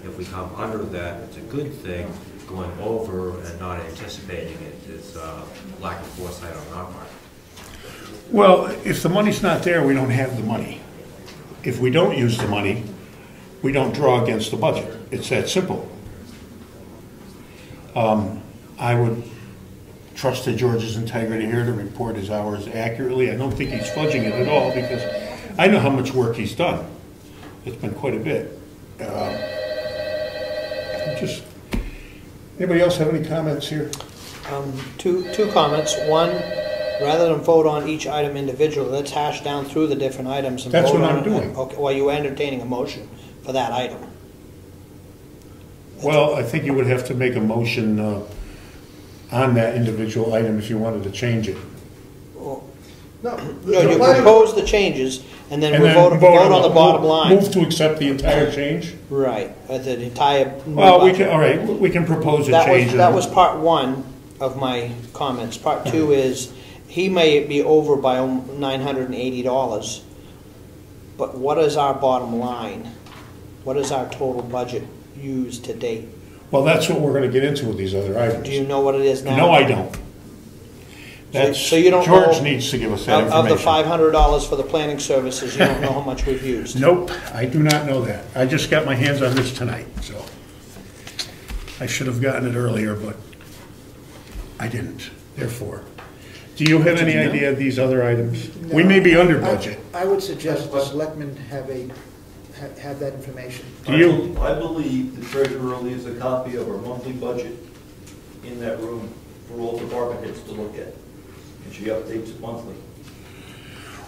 If we come under that, it's a good thing. Going over and not anticipating it is lack of foresight on our part. Well, if the money's not there, we don't have the money. If we don't use the money, we don't draw against the budget. It's that simple. I would trust to George's integrity here to report his hours accurately. I don't think he's fudging it at all because I know how much work he's done. It's been quite a bit. Anybody else have any comments here? Two comments. One, rather than vote on each item individually, let's hash down through the different items and That's vote what on I'm doing. Okay, well, you were entertaining a motion for that item. Well, I think you would have to make a motion on that individual item if you wanted to change it. No, No, you propose the changes, and then we vote on the bottom line. Move to accept the entire change? Right, the entire. Well, all right, we can propose a change. That was part one of my comments. Part two is, he may be over by $980, but what is our bottom line? What is our total budget used to date? Well, that's what we're going to get into with these other items. Do you know what it is now? No, I don't. So you don't George know, needs to give us that of information. the $500 for the planning services, you don't know how much we've used? Nope, I do not know that. I just got my hands on this tonight, so I should have gotten it earlier, but I didn't. Therefore, do you have any idea of these other items? We may be under budget. I would suggest the selectmen have that information. Do you? I believe the treasurer leaves a copy of our monthly budget in that room for all department heads to look at. And she updates it monthly.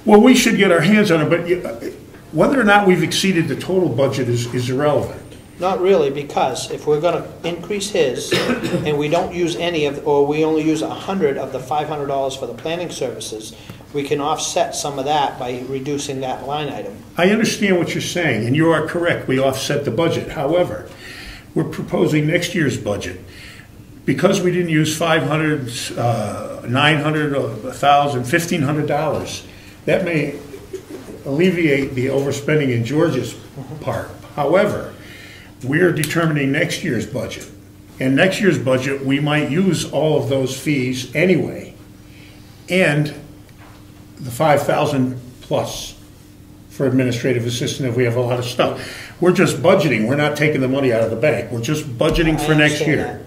Well, we should get our hands on it, but whether or not we've exceeded the total budget is irrelevant. Not really, because if we're going to increase his, and we don't use any of, or we only use 100 of the $500 for the planning services, we can offset some of that by reducing that line item. I understand what you're saying, and you are correct. We offset the budget. However, we're proposing next year's budget. Because we didn't use $500, $900, $1,000, $1,500, that may alleviate the overspending in George's part. However, we're determining next year's budget. And next year's budget, we might use all of those fees anyway. and the 5,000 plus for administrative assistant if we have a lot of stuff. We're just budgeting, we're not taking the money out of the bank, we're just budgeting for I next understand year.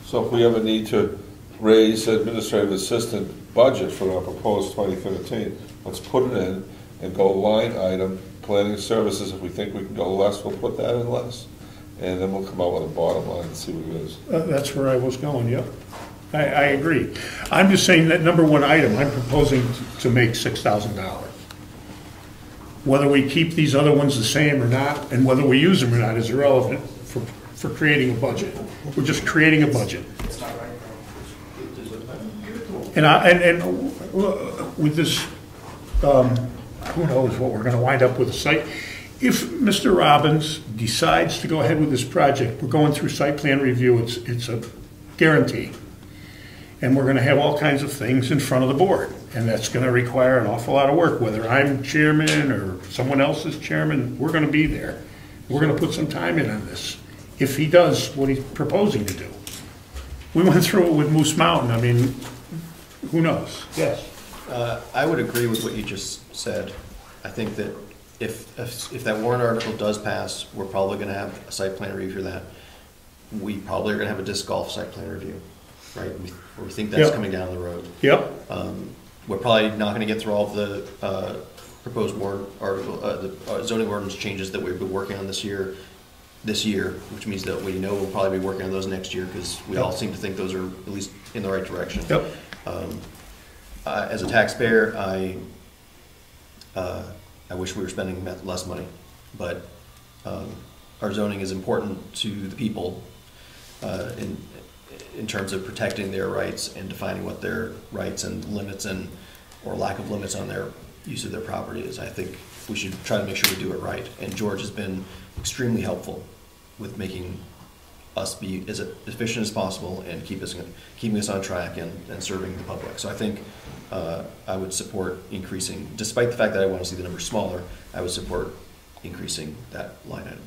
So if we ever need to raise administrative assistant budget for our proposed 2013, let's put it in and go line item, planning services. If we think we can go less, we'll put that in less. And then we'll come out with a bottom line and see what it is. That's where I was going, yep. I agree. I'm just saying that number one item, I'm proposing to make $6,000. Whether we keep these other ones the same or not, and whether we use them or not is irrelevant for creating a budget. We're just creating a budget. And with this, who knows what we're going to wind up with a site. If Mr. Robbins decides to go ahead with this project, we're going through site plan review, it's a guarantee. And we're going to have all kinds of things in front of the board. And that's going to require an awful lot of work, whether I'm chairman or someone else is chairman, we're going to be there. We're going to put some time in on this, if he does what he's proposing to do. We went through it with Moose Mountain, I mean, who knows? Yes. I would agree with what you just said. I think that if that warrant article does pass, we're probably going to have a site plan review for that. We probably are going to have a disc golf site plan review, right? We think that's coming down the road. Yep. We're probably not going to get through all of the proposed warrant article, the zoning ordinance changes that we've been working on this year, which means that we know we'll probably be working on those next year because we all seem to think those are at least in the right direction. Yep. As a taxpayer, I wish we were spending less money, but our zoning is important to the people in terms of protecting their rights and defining what their rights and limits or lack of limits on their use of their property is. I think we should try to make sure we do it right. And George has been extremely helpful with making us be as efficient as possible and keeping us on track and serving the public. So I think I would support increasing, despite the fact that I want to see the number smaller, I would support increasing that line item.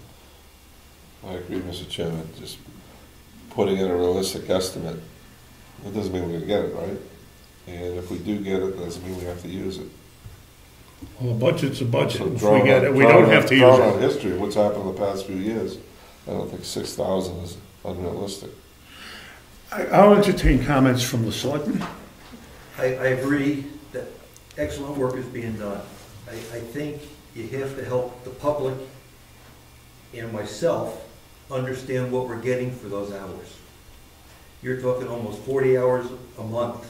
I agree, Mr. Chairman. Just putting in a realistic estimate, that doesn't mean we're going to get it, right? And if we do get it, that doesn't mean we have to use it. Well, a budget's a budget. So If we get it, we don't have to use drawing on it. history of what's happened in the past few years, I don't think 6,000 is unrealistic. I'll entertain comments from the selectmen. I agree that excellent work is being done. I think you have to help the public and myself understand what we're getting for those hours. You're talking almost 40 hours a month.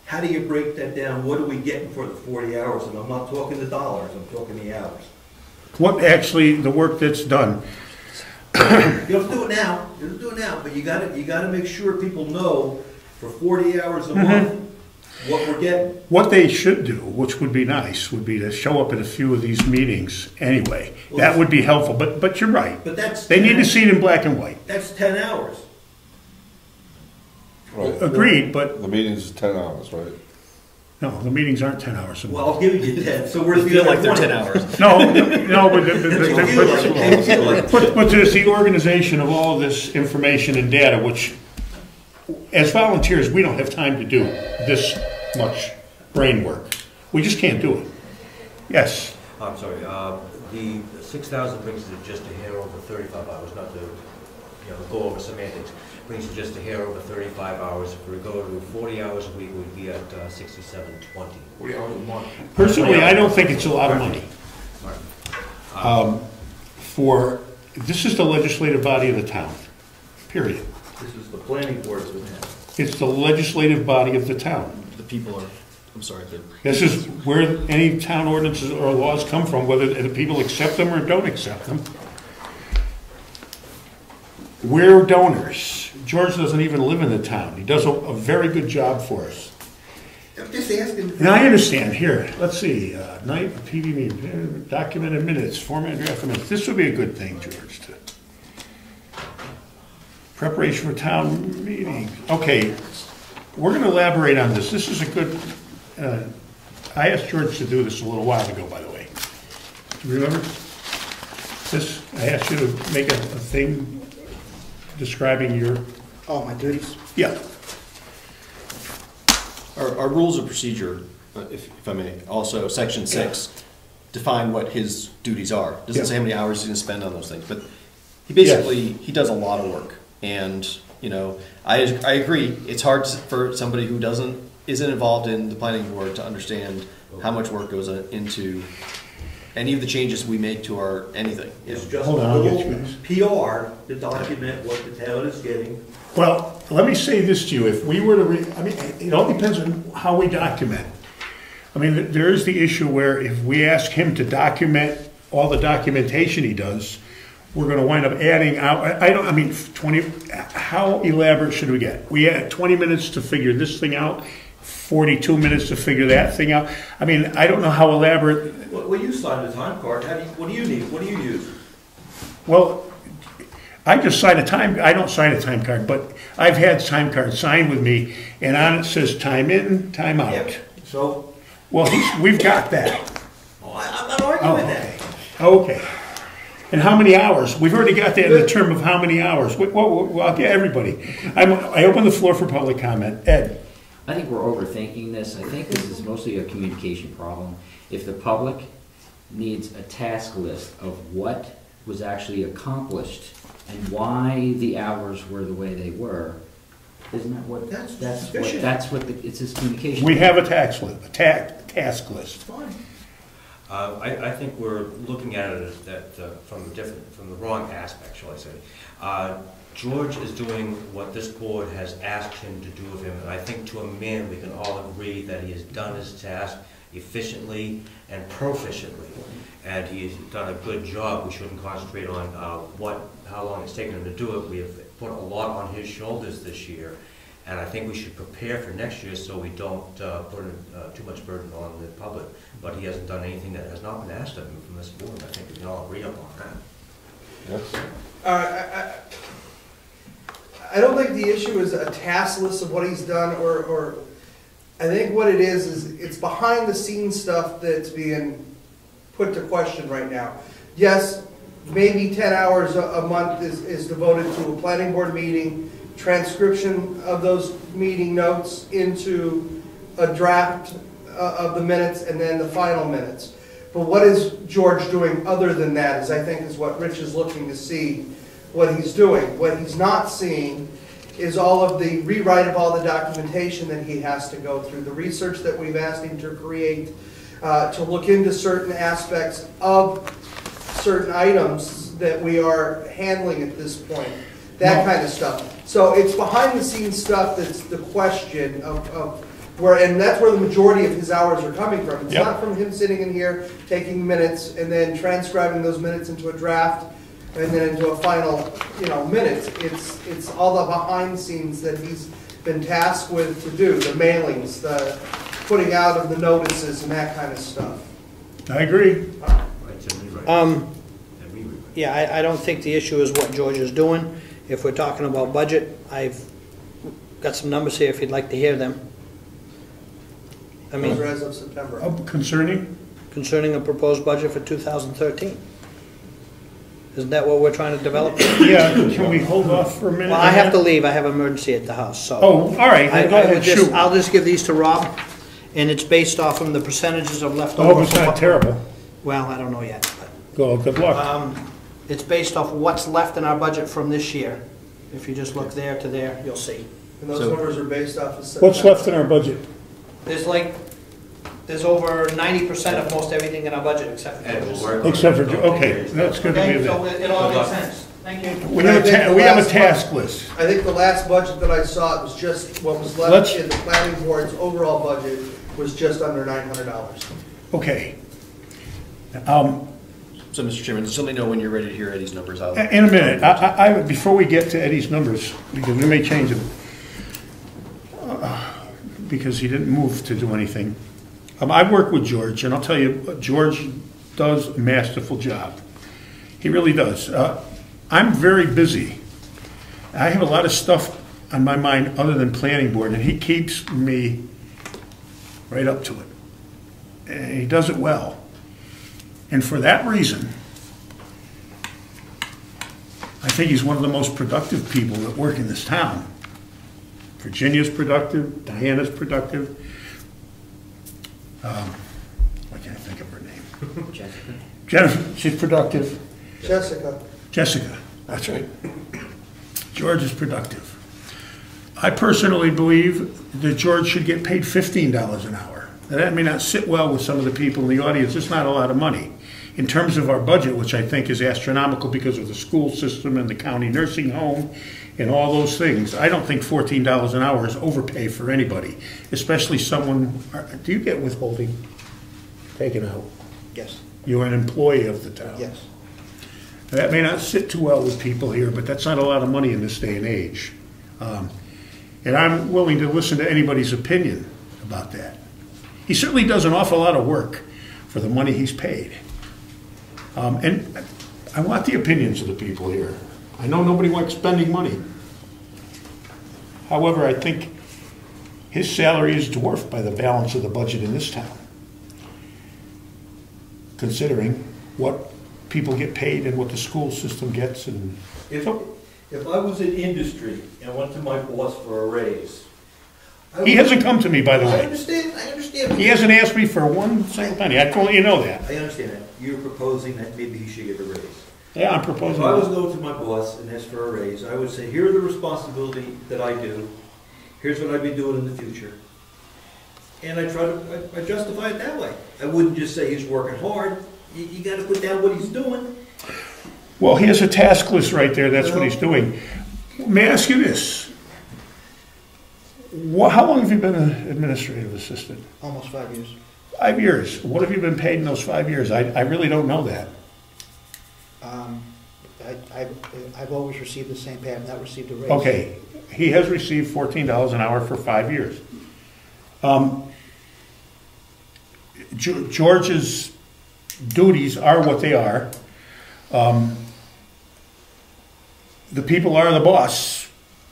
How do you break that down? What are we getting for the 40 hours? And I'm not talking the dollars, I'm talking the hours. What actually, the work that's done. You don't do it now, but you gotta make sure people know for 40 hours a month what we're getting. What they should do, which would be nice, would be to show up at a few of these meetings anyway. That would be helpful, but you're right. But that's They need to see it in black and white. That's 10 hours. Right. Agreed, but The meeting's is 10 hours, right? no, the meetings aren't 10 hours a month. Well, I'll give you 10, so we're I feel like they're 10 hours. No, but there's the organization of all this information and data, which, as volunteers, we don't have time to do this much brain work. We just can't do it. Yes. I'm sorry, the 6,000 brings it just a hair over 35 hours, not to go over semantics. Brings it just a hair over 35 hours. If we go to 40 hours a week, we'd be at 67.20. 40 hours a month. Personally, I don't think it's a lot of money. This is the legislative body of the town, period. This is the planning board's with that. It's the legislative body of the town. The people are, I'm sorry, This is where any town ordinances or laws come from, whether the people accept them or don't accept them. We're donors. George doesn't even live in the town. He does a very good job for us. I'm just asking. And I understand. Here, let's see. Night TV meeting, documented minutes, format draft minutes. This would be a good thing, George. Preparation for town meeting. Okay, we're going to elaborate on this. This is a good. I asked George to do this a little while ago, by the way. Do you remember this? I asked you to make a thing describing your. Oh, my duties? Yeah. Our rules of procedure, if I may, also section 6, define what his duties are. Doesn't say how many hours he's going to spend on those things, but he basically he does a lot of work. And I agree. It's hard for somebody who isn't involved in the planning board to understand how much work goes into any of the changes we make to our anything. It's just Hold a on, I'll get little you PR to document what the town is getting. Well, let me say this to you, if we were to, it all depends on how we document. There is the issue where if we ask him to document all the documentation he does, we're gonna wind up adding out, 20, how elaborate should we get? We had 20 minutes to figure this thing out, 42 minutes to figure that thing out. I don't know how elaborate. Well, you signed a time card. What do you need? What do you use? Well, I just sign a time, I don't sign a time card, but I've had time cards signed with me, and on it says time in, time out. Yeah. So? Well, we've got that. Oh, I'm not arguing that. Okay. And how many hours? We've already got that in the term of how many hours. Well, I'll get everybody. I open the floor for public comment. Ed? I think we're overthinking this. I think this is mostly a communication problem. If the public needs a task list of what was actually accomplished and why the hours were the way they were, isn't that what? It's his communication. We have a task list. Fine. I think we're looking at it as that from the wrong aspect, shall I say. George is doing what this board has asked him to do of him, and I think to a man we can all agree that he has done his task efficiently and proficiently, and he's done a good job. We shouldn't concentrate on how long it's taken him to do it. We have put a lot on his shoulders this year, and I think we should prepare for next year so we don't put too much burden on the public. But he hasn't done anything that has not been asked of him from this board. I think we can all agree upon that. Yes. I don't think the issue is a task list of what he's done, or I think what it is it's behind the scenes stuff that's being put to question right now. Yes, maybe 10 hours a month is devoted to a planning board meeting, transcription of those meeting notes into a draft of the minutes, and then the final minutes. But what is George doing other than that is what Rich is looking to see what he's doing. What he's not seeing is all of the rewrite of all the documentation that he has to go through, the research that we've asked him to create, to look into certain aspects of certain items that we are handling at this point, that kind of stuff. So it's behind the scenes stuff that's the question of where, and that's where the majority of his hours are coming from. It's not from him sitting in here taking minutes and then transcribing those minutes into a draft and then into a final, minutes. It's all the behind the scenes that he's been tasked with to do, the mailings, the putting out of the notices and that kind of stuff. I agree. Yeah, I don't think the issue is what George is doing. If we're talking about budget, I've got some numbers here if you'd like to hear them. Those are as of September. Concerning a proposed budget for 2013. Isn't that what we're trying to develop? Yeah, can we hold off for a minute? Well, I have to leave. I have an emergency at the house, so. Oh, all right. I'll just give these to Rob, and it's based off from the percentages of leftover. Oh, it's not terrible. Well, I don't know yet. Good luck. It's based off what's left in our budget from this year. If you just look there to there, you'll see. And those numbers are based off of September. What's left in our budget? There's over 90% of most everything in our budget except for George's. Okay, that's good to Okay, hear so that. it all makes sense. Thank you. We have a task list. I think the last budget that I saw, it was just what was left in the planning board's overall budget was just under $900. Okay. So, Mr. Chairman, just let me know when you're ready to hear Eddie's numbers. In a minute. Before we get to Eddie's numbers, because we may change them, because he didn't move to do anything. I work with George, and I'll tell you, George does a masterful job. He really does. I'm very busy. I have a lot of stuff on my mind other than planning board, and he keeps me right up to it. And he does it well. And for that reason, I think he's one of the most productive people that work in this town. Virginia's productive, Diana's productive. I can't think of her name. Jessica? Jennifer, she's productive. Jessica, That's right. George is productive. I personally believe that George should get paid $15 an hour. Now, that may not sit well with some of the people in the audience. It's not a lot of money. In terms of our budget, which I think is astronomical because of the school system and the county nursing home and all those things, I don't think $14 an hour is overpay for anybody, especially someone, do you get withholding taken out? Yes, You're an employee of the town. yes. That may not sit too well with people here, but that's not a lot of money in this day and age. And I'm willing to listen to anybody's opinion about that. He certainly does an awful lot of work for the money he's paid. And I want the opinions of the people here. I know nobody likes spending money. However, I think his salary is dwarfed by the balance of the budget in this town, considering what people get paid and what the school system gets. And If I was in industry and went to my boss for a raise. he hasn't come to me, by the I way. understand. He hasn't asked me for one single penny. I told you know that. I understand that. You're proposing that maybe he should get a raise. Yeah, I'm If proposing. I was going to my boss and asked for a raise, I would say, here are the responsibility that I do. Here's what I'd be doing in the future. And I justify it that way. I wouldn't just say he's working hard. You gotta put down what he's doing. Well, he has a task list right there. That's what he's doing. May I ask you this? How long have you been an administrative assistant? Almost 5 years. 5 years. What have you been paid in those 5 years? I really don't know that. I've always received the same pay. I've not received a raise. Okay, he has received $14 an hour for 5 years. George's duties are what they are. The people are the boss,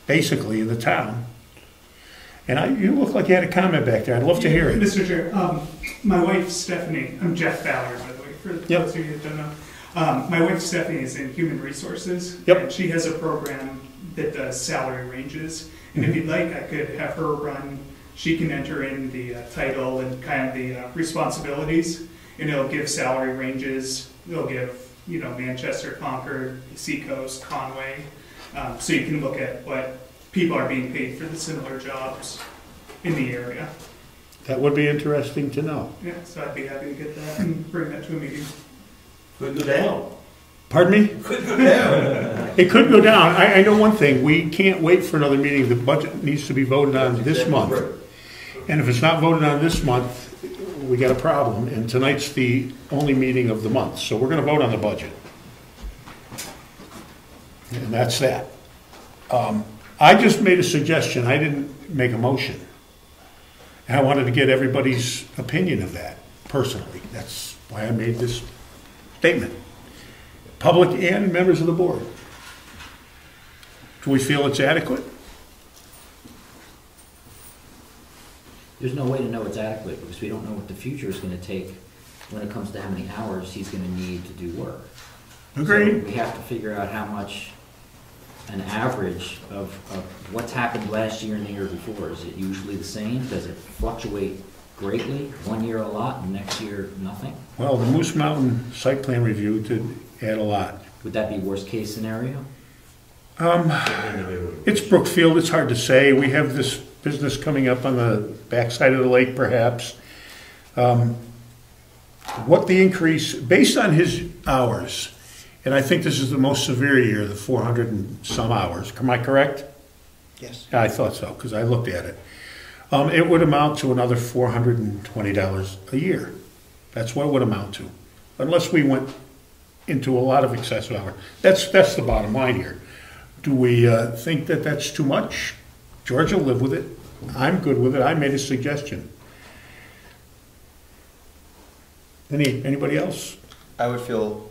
basically, of the town. And you look like you had a comment back there. I'd love to hear it. Mr. Chair, my wife Stephanie, I'm Jeff Ballard, by the way, for those of you who don't know. My wife Stephanie is in Human Resources, and she has a program that does salary ranges. And if you'd like, I could have her run. She can enter in the title and kind of the responsibilities, and it'll give salary ranges. It'll give, Manchester, Concord, Seacoast, Conway. So you can look at what people are being paid for the similar jobs in the area. That would be interesting to know. Yeah, so I'd be happy to get that and bring that to a meeting. Could go down. Pardon me? Could go down. It could go down. I know one thing. We can't wait for another meeting. The budget needs to be voted on this month. And if it's not voted on this month, we got a problem. And tonight's the only meeting of the month. So we're going to vote on the budget. And that's that. I just made a suggestion. I didn't make a motion. And I wanted to get everybody's opinion of that, personally. That's why I made this statement. Public and members of the board. Do we feel it's adequate? There's no way to know it's adequate because we don't know what the future is going to take when it comes to how many hours he's going to need to do work. Agreed. So we have to figure out how much an average of what's happened last year and the year before. Is it usually the same? Does it fluctuate greatly? One year a lot and next year nothing? Well, the Moose Mountain site plan review did add a lot. Would that be worst case scenario? It's Brookfield. It's hard to say. We have this business coming up on the backside of the lake, perhaps. What the increase, based on his hours, and I think this is the most severe year, the 400 and some hours. Am I correct? Yes. I thought so, because I looked at it. It would amount to another $420 a year. That's what it would amount to, unless we went into a lot of excessive hours. That's the bottom line here. Do we think that that's too much? George will live with it. I'm good with it. I made a suggestion. Anybody else? I would feel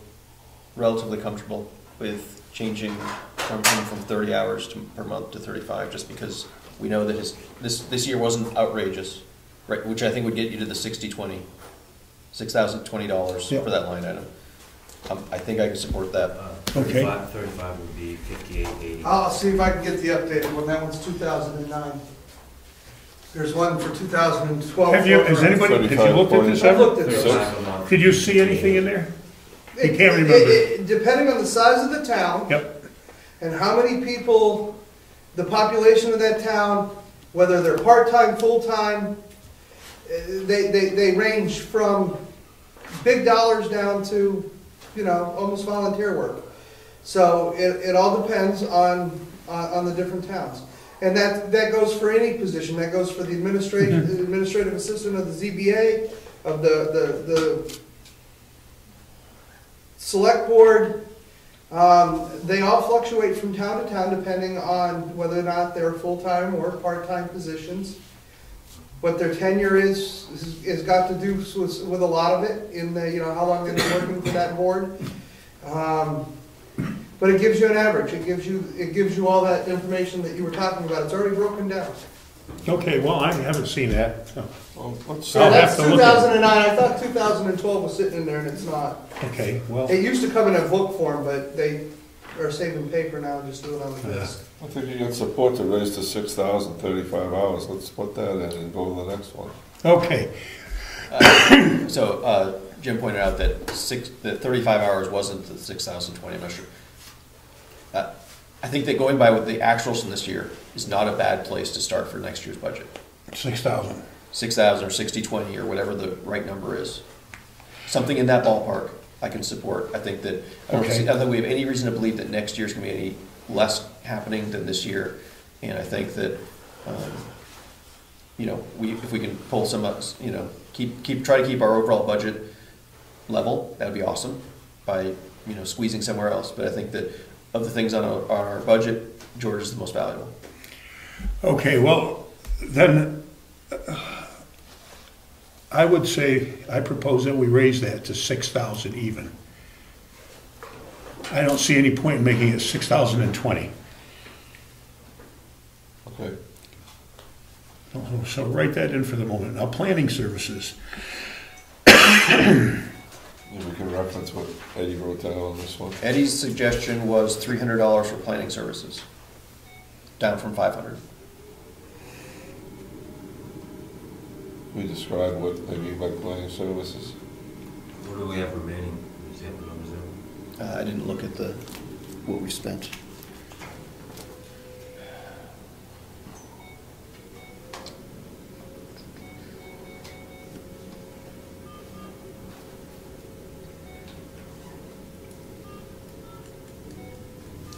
relatively comfortable with changing from 30 hours per month to 35, just because we know that this year wasn't outrageous, right? Which I think would get you to the $6,020 for that line item. I think I can support that. Okay. 35 would be 5880. I'll see if I can get the updated one. That one's 2009. There's one for 2012. Has anybody, have you looked at this I've ever? looked at this. 35 a month. Did you see anything in there? You can't remember. Depending on the size of the town. Yep. And how many people, the population of that town, whether they're part-time, full-time, they range from big dollars down to, almost volunteer work. So it all depends on the different towns. And that goes for any position. That goes for the administrative assistant of the ZBA, of the select board. They all fluctuate from town to town depending on whether or not they're full-time or part-time positions. What their tenure is got to do with a lot of it in the, how long they've been working for that board. But it gives you an average. It gives you all that information that you were talking about. It's already broken down. Okay, well, I haven't seen that, so. Well, let's So I'll that's have to look at it. 2009. I thought 2012 was sitting in there, and it's not. Okay, well, It used to come in a book form, but they are saving paper now and just do it on the desk. I think you got support to raise to 6,035 hours. Let's put that in and go to the next one. okay. So Jim pointed out that 35 hours wasn't the 6,020. I'm not sure. I think that going by with the actuals from this year is not a bad place to start for next year's budget. 6,000. 6,000 or 60/20 or whatever the right number is. Something in that ballpark I can support. I think that I don't think we have any reason to believe that next year's going to be any less happening than this year. And I think that if we can pull some, try to keep our overall budget level, that would be awesome by squeezing somewhere else. But I think that of the things on our budget, George is the most valuable. Okay, well, then I would say, I propose that we raise that to 6,000 even. I don't see any point in making it 6,020. Okay. So write that in for the moment. Now, planning services. We can reference what Eddie wrote down on this one. Eddie's suggestion was $300 for planning services, down from $500. We describe what they mean by planning services. What do we have remaining? Is that the numbers there? I didn't look at what we spent.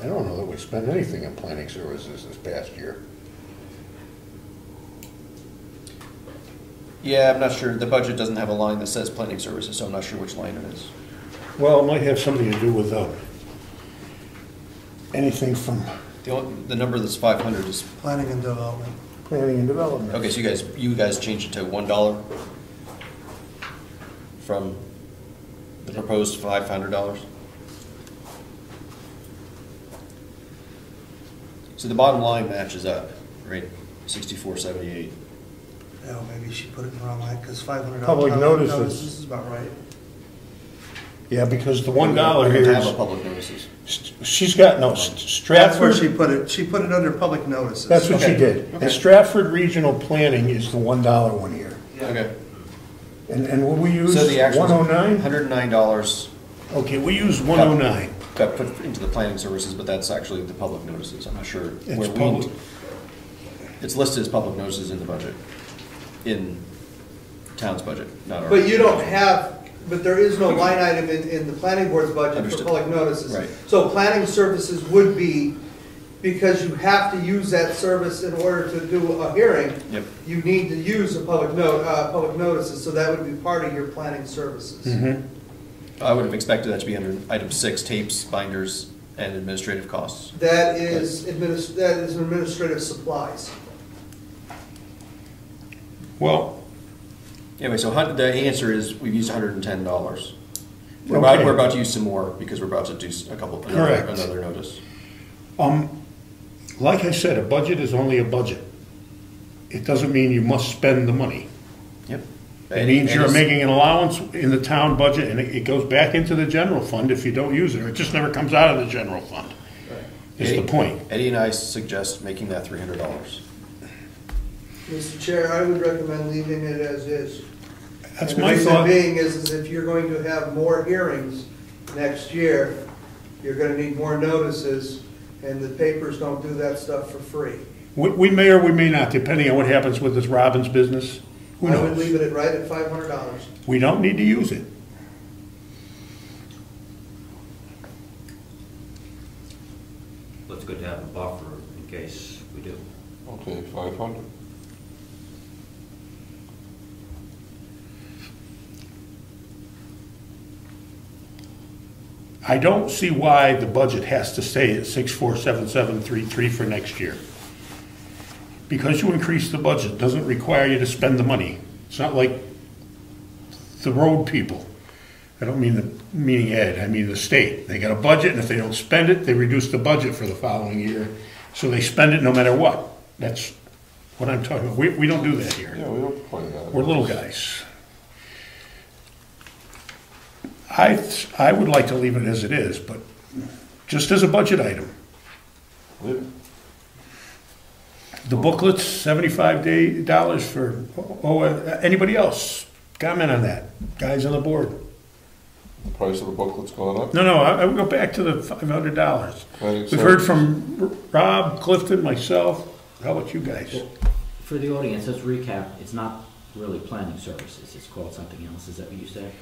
I don't know that we spent anything in planning services this past year. Yeah, I'm not sure. The budget doesn't have a line that says planning services, so I'm not sure which line it is. Well, it might have something to do with anything from The number that's 500 is Planning and development. planning and development. okay. So you guys changed it to $1 from the proposed $500. So the bottom line matches up, right? 64.78. Yeah, maybe she put it in the wrong line, because $500. Public notices. This is about right. Yeah, because the $1 We here don't have a is, public notices. she's got, no, That's where she Stratford, put it. She put it under public notices. that's what she Okay. did. Okay. And Stratford Regional Planning is the $1 one here. Okay. And what we use, So the actual 109? $109 Okay, we use 109. got put into the planning services, but that's actually the public notices. I'm not sure It's where public. It's listed as public notices in the budget, in town's budget, not our. But you don't have, but there is no line item in the planning board's budget for Understood. public notices. Right. So planning services would be, because you have to use that service in order to do a hearing. Yep. You need to use the public notices, so that would be part of your planning services. Mhm. I would have expected that to be under item 6, tapes, binders, and administrative costs. That is administrative supplies. Well, Anyway, so the answer is we've used $110. We're Okay. about to use some more because we're about to do Correct. another notice. like I said, a budget is only a budget. It doesn't mean you must spend the money. Yep. It means you're making an allowance in the town budget, and it goes back into the general fund if you don't use it, or it just never comes out of the general fund. Is the point. Eddie and I suggest making that $300. Mr. Chair, I would recommend leaving it as is. That's And my the thought. reason being is if you're going to have more hearings next year, you're gonna need more notices, and the papers don't do that stuff for free. We may or we may not, depending on what happens with this Robbins business. Who I would knows? leave it at right at $500. We don't need to use it. Well, it's good to have a buffer in case we do. Okay, 500. I don't see why the budget has to stay at 647733 for next year. Because you increase the budget doesn't require you to spend the money. It's not like the road people. I don't meaning Ed, I mean the state. They got a budget, and if they don't spend it, they reduce the budget for the following year. So they spend it no matter what. That's what I'm talking about. We don't do that here. Yeah, we don't play that. We're little guys. I would like to leave it as it is, but just as a budget item. Leave it. The booklet's $75 for, anybody else? Comment on that, guys on the board. The price of the booklet's gone up. No, I would go back to the $500. We've heard from Rob, Clifton, myself. How about you guys? For the audience, let's recap. It's not really planning services. It's called something else. Is that what you said?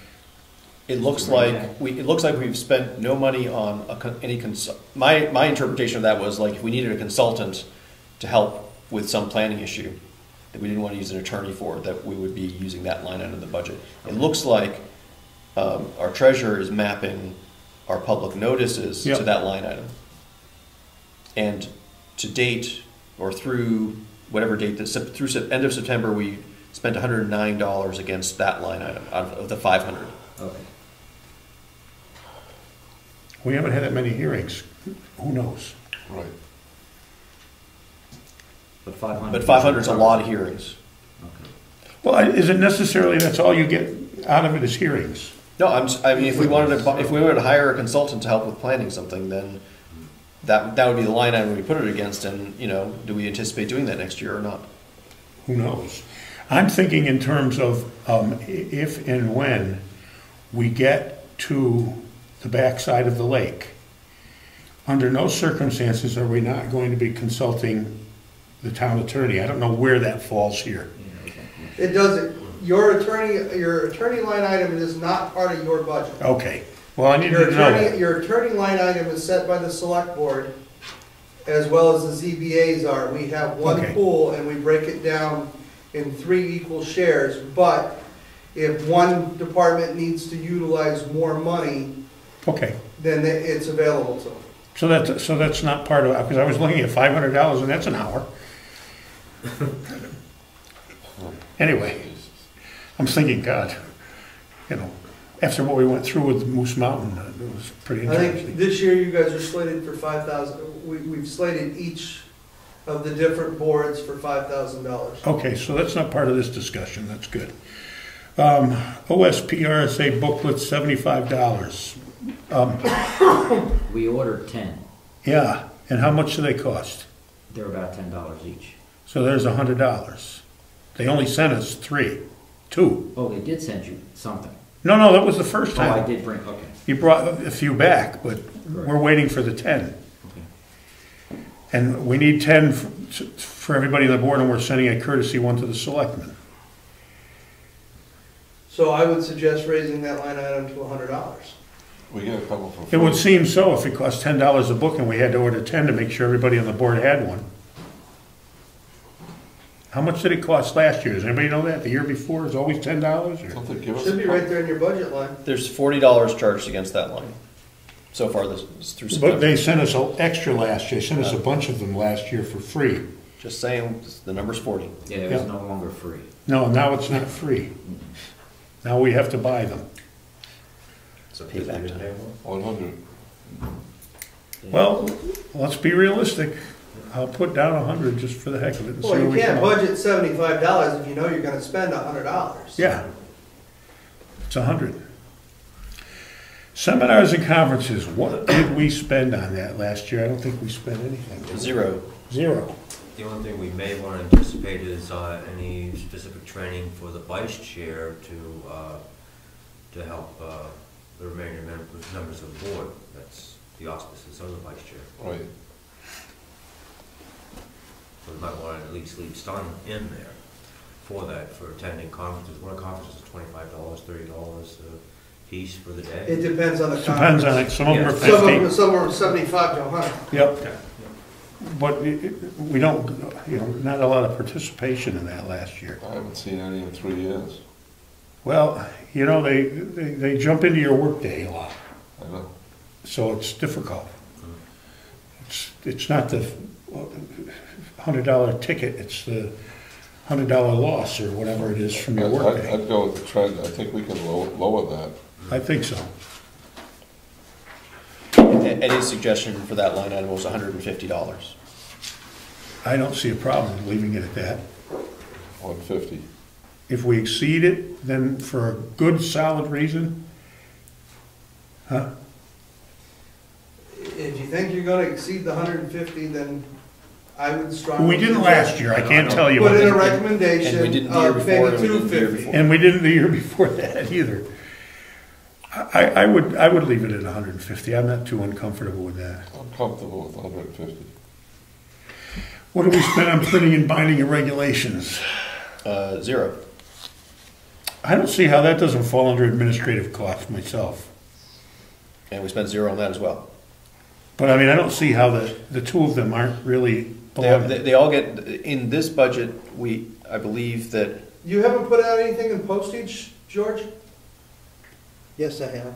It looks like we've spent no money on any my interpretation of that was like if we needed a consultant to help with some planning issue that we didn't want to use an attorney for, that we would be using that line item of the budget. It looks like our treasurer is mapping our public notices to that line item. And to date, or through whatever date, through end of September, we spent $109 against that line item out of the 500. Okay. We haven't had that many hearings. Who knows? Right. But 500. But 500 is a lot of hearings. Okay. Well, is it necessarily that's all you get out of it is hearings? No, I mean, if we wanted to hire a consultant to help with planning something, then that would be the line item we put it against. And do we anticipate doing that next year or not? Who knows? I'm thinking in terms of if and when we get to the backside of the lake. Under no circumstances are we not going to be consulting the town attorney. I don't know where that falls here. It doesn't. Your attorney line item is not part of your budget. Okay. Well, I need to know that. Your attorney line item is set by the select board, as well as the ZBAs are. We have one pool, and we break it down in 3 equal shares. But if one department needs to utilize more money, then it's available to them. So that's not part of it, because I was looking at $500 and that's an hour. Anyway, I'm thinking, God, after what we went through with Moose Mountain, it was pretty interesting. I think this year you guys are slated for $5,000. We've slated each of the different boards for $5,000. Okay, so that's not part of this discussion. That's good. OSPRSA booklet, $75. We ordered 10. Yeah, and how much do they cost? They're about $10 each. So there's $100. They only sent us 2. Oh, they did send you something. No, that was the first time. Oh, I did bring, okay. You brought a few back, but we're waiting for the 10. Okay. And we need 10 for everybody on the board, and we're sending a courtesy one to the selectmen. So I would suggest raising that line item to $100. We get a couple for It free. would seem so if it cost $10 a book and we had to order 10 to make sure everybody on the board had one. How much did it cost last year? Does anybody know that? The year before is always $10? Or? Don't they give us Should a be right there in your budget line. There's $40 charged against that line. So far, this is through September. But they sent us an extra last year. They sent us a bunch of them last year for free. Just saying, the number's 40. Yeah, it was no longer free. No, now it's not free. Now we have to buy them. So payback time. 100. Well, let's be realistic. I'll put down 100 just for the heck of it and see Well, where you we can't come out. budget $75 if you know you're gonna spend $100. Yeah. It's 100. Seminars and conferences, what did we spend on that last year? I don't think we spent anything. did we? Zero. Zero. The only thing we may want to anticipate is any specific training for the vice chair to help the remaining members of the board. That's the auspices of the vice chair. Right. So we might want to at least leave some in there for that, for attending conferences. One conference is $25, $30 a piece for the day. It depends on the Depends on conference. it. Some of them are Yeah. 50. Some are 75 to 100. Yep. But we don't, not a lot of participation in that last year. I haven't seen any in 3 years. Well, they jump into your workday a lot, I know. so it's difficult. It's not the $100 ticket, it's the $100 loss or whatever it is from your workday. I'd go with the trend. I think we can lower that. I think so. Eddie's suggestion for that line item was $150. I don't see a problem leaving it at that. 150. If we exceed it, then for a good, solid reason, huh? If you think you're gonna exceed the 150, then I would strongly. We didn't last year, I can't tell you. Put in a what- recommendation And we didn't the year of before, maybe and we didn't the year 250. before. And we didn't the year before that either. I would leave it at 150. I'm not too uncomfortable with that. I'm comfortable with 150. What do we spend on printing and binding and regulations? Zero. I don't see how that doesn't fall under administrative costs myself. And we spent zero on that as well. But I mean, I don't see how the two of them aren't really belong. They all get, in this budget, I believe that, You haven't put out anything in postage, George? Yes, I have.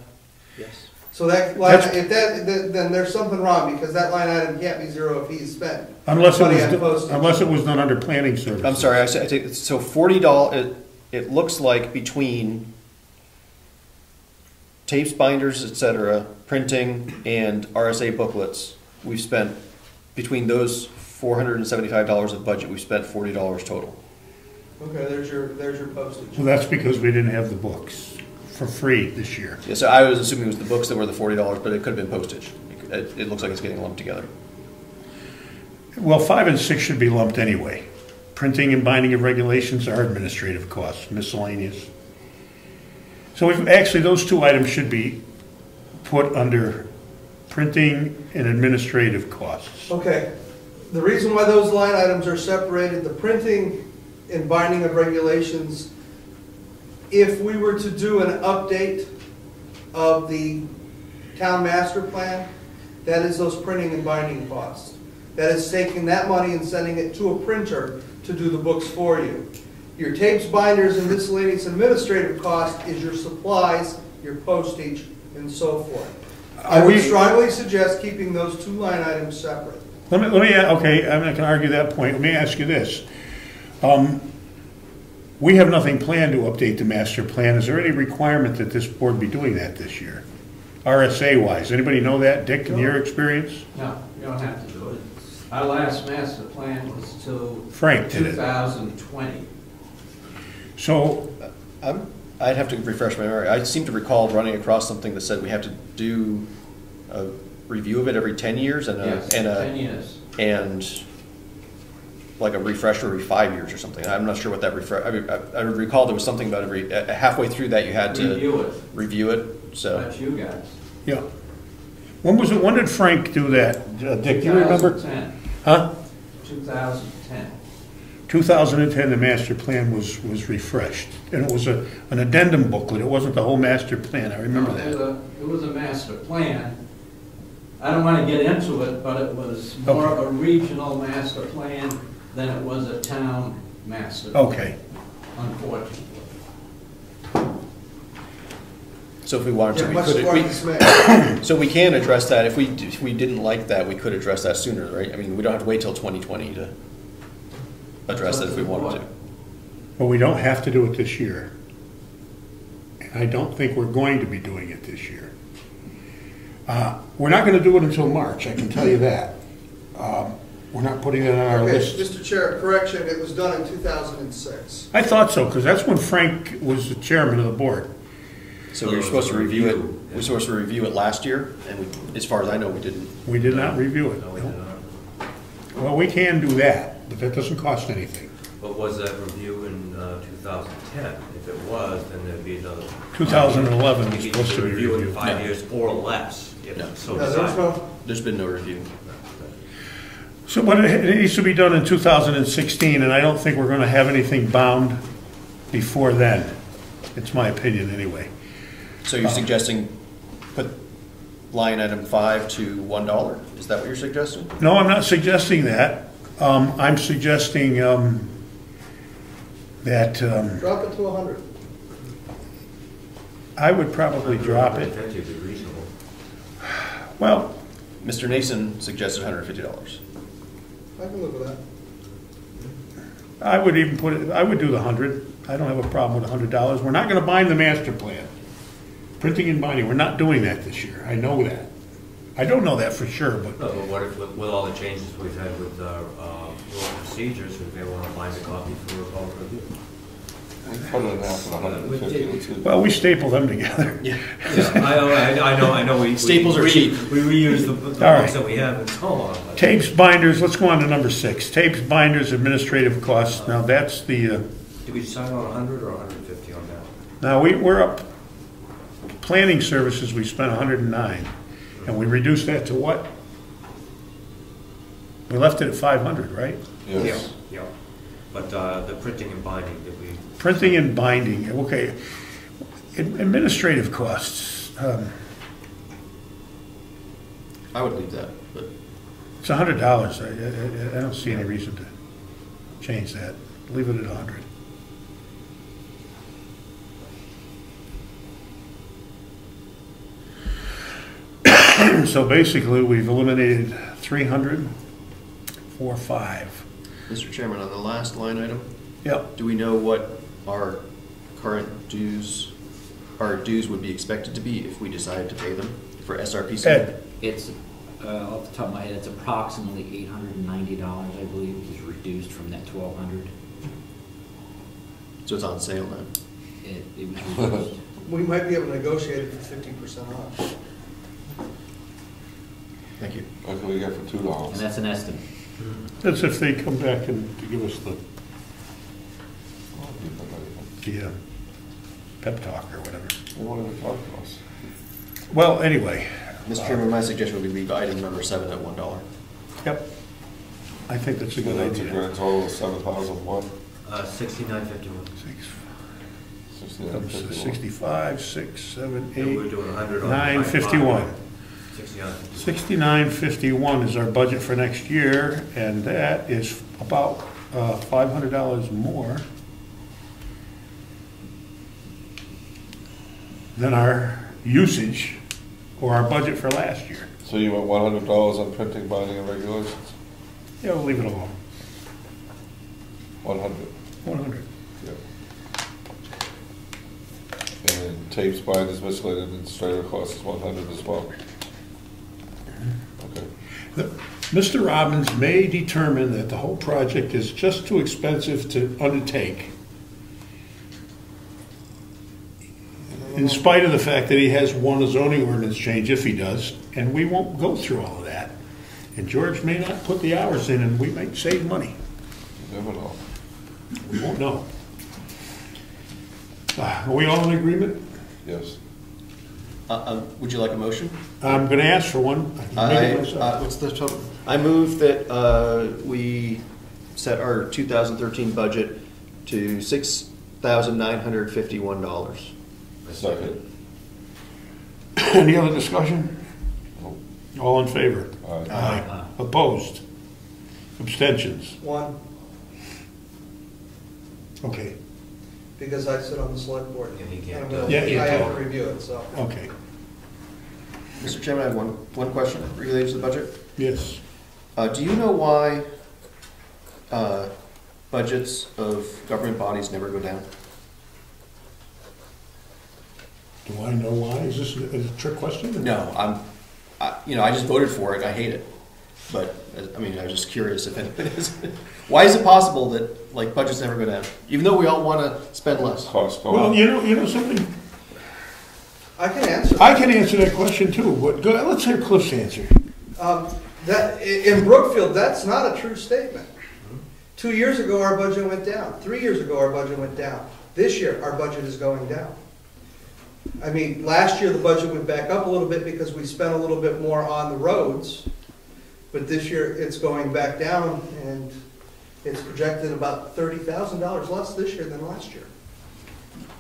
Yes. So that line, then there's something wrong, because that line item can't be zero if he's spent Unless money on postage. it was done under planning services. I'm sorry, I take, so $40, it looks like between tapes, binders, et cetera, printing, and RSA booklets, we've spent, between those $475 of budget, we've spent $40 total. Okay, there's your postage. Well, that's because we didn't have the books for free this year. Yeah, so I was assuming it was the books that were the $40, but it could have been postage. It looks like it's getting lumped together. Well, 5 and 6 should be lumped anyway. Printing and binding of regulations are administrative costs, miscellaneous. So actually, those two items should be put under printing and administrative costs. Okay, the reason why those line items are separated, the printing and binding of regulations, if we were to do an update of the town master plan, that is those printing and binding costs. That is taking that money and sending it to a printer to do the books for you. Your tapes, binders, and miscellaneous administrative cost is your supplies, your postage, and so forth. I would strongly suggest keeping those two line items separate. Okay, I'm not going to argue that point. Let me ask you this. We have nothing planned to update the master plan. Is there any requirement that this board be doing that this year? RSA-wise, anybody know that, Dick, in your experience? No, you don't have to do it. Our last master plan was till Frank did it. 2020. So, I'd have to refresh my memory. I seem to recall running across something that said we have to do a review of it every 10 years and Yes, 10 years. And like a refresher every 5 years or something. I'm not sure what that refresh. I mean, I recall there was something about halfway through that you had to review it. So That's you guys. yeah. When was it? When did Frank do that? Dick, do you remember? 2010. Huh? 2010. 2010, the master plan was refreshed, and it was an addendum booklet. It wasn't the whole master plan. I remember that. It was a master plan. I don't want to get into it, but it was more of a regional master plan than it was a town master plan. Okay. Unfortunately. So if we wanted to, Yeah, we much could. more dismay. So we can address that. If we didn't like that, we could address that sooner, right? I mean, we don't have to wait till 2020 to address that if we wanted to. But we don't have to do it this year. And I don't think we're going to be doing it this year. We're not going to do it until March, I can tell you that. We're not putting it on our Okay, list. Mr. Chair, correction, it was done in 2006. I thought so, because that's when Frank was the chairman of the board. So we were supposed to review it, we were supposed to review it last year, and we, as far as I know, we didn't. We did not review it. No, we did not. Well, we can do that, but that doesn't cost anything. But was that review in 2010? If it was, then there'd be another. 2011 We was need supposed to be review it in reviewed. 5 No. years or less, if No. so No, there's decided. no, There's been no review. So, but it needs to be done in 2016, and I don't think we're gonna have anything bound before then. It's my opinion, anyway. So you're suggesting put line item 5 to $1? Is that what you're suggesting? No, I'm not suggesting that. I'm suggesting that drop it to 100. I would probably drop it. 150 would be reasonable. Well, Mr. Nason suggested $150. I can live with that. I would even put it, I would do the 100. I don't have a problem with $100. We're not gonna bind the master plan. Printing and binding, we're not doing that this year. I know that. I don't know that for sure, but No, but what if, with all the changes we've had with our procedures, if they want to find a copy for a public review? We put it in half of 150. Let's see. well, we staple them together. Yeah. I know. Staples are cheap. We reuse the All books right. that we have and so on. Tapes, binders, let's go on to number 6. Tapes, binders, administrative costs. Now, that's the, Did we decide on 100 or 150 on that? now we're up, planning services, we spent 109. And we reduced that to what? We left it at 500, right? Yes. Yeah. But the printing and binding, did we? Printing and binding, okay. Administrative costs, I would leave that, but it's $100. I don't see any reason to change that. Leave it at 100. So basically, we've eliminated 300, 4, 5. Mr. Chairman, on the last line item, Yep. do we know what our current dues would be expected to be if we decided to pay them for SRPC? Ed, It's, off the top of my head, it's approximately $890, I believe, is reduced from that $1,200. So it's on sale now. It was reduced. We might be able to negotiate it for 50% off. Thank you. What can we get for And $2? that's an estimate. that's if they come back and to give us the pep talk or whatever. They won't even talk to us. Well, anyway. Mr. Chairman, my suggestion would be leave item number 7 at $1. Yep. I think that's a So good that's a idea. grand total of 7,001. 6951. 69.51. 65, 6, 7, And we're 8, doing 100 on 951. 6951. 6951 is our budget for next year, and that is about $500 more than our usage or our budget for last year. So you went $100 on printing, binding, and regulations? Yeah, we'll leave it alone. 100. 100. Yep. And tapes, binders, miscellaneous administrative costs is 100 as well. Okay. Mr. Robbins may determine that the whole project is just too expensive to undertake, in spite of the fact that he has won a zoning ordinance change, if he does, and we won't go through all of that. And George may not put the hours in, and we might save money. You never know. We won't know. Are we all in agreement? Yes. Would you like a motion? I'm going to ask for one. I can make it myself. What's the total? I move that we set our 2013 budget to $6,951. Second. Any other discussion? No. All in favor? Aye. Aye. Opposed? Abstentions? 1, Okay, because I sit on the select board. Yeah, he can't And do it. Yeah, I have yeah. to review it, so. okay, Mr. Chairman, I have one question related to the budget. yes. Do you know why budgets of government bodies never go down? Do I know why? Is this a trick question? No, I just voted for it. I hate it. But, I mean, I was just curious if it is. Why is it possible that, like, budgets never go down? Even though we all want to spend less. Costs go Well, up. you know something? I can answer. I can answer that question too, but let's hear Cliff's answer. In Brookfield, that's not a true statement. 2 years ago, our budget went down. 3 years ago, our budget went down. This year, our budget is going down. I mean, last year, the budget went back up a little bit because we spent a little bit more on the roads. But this year, it's going back down, and it's projected about $30,000 less this year than last year.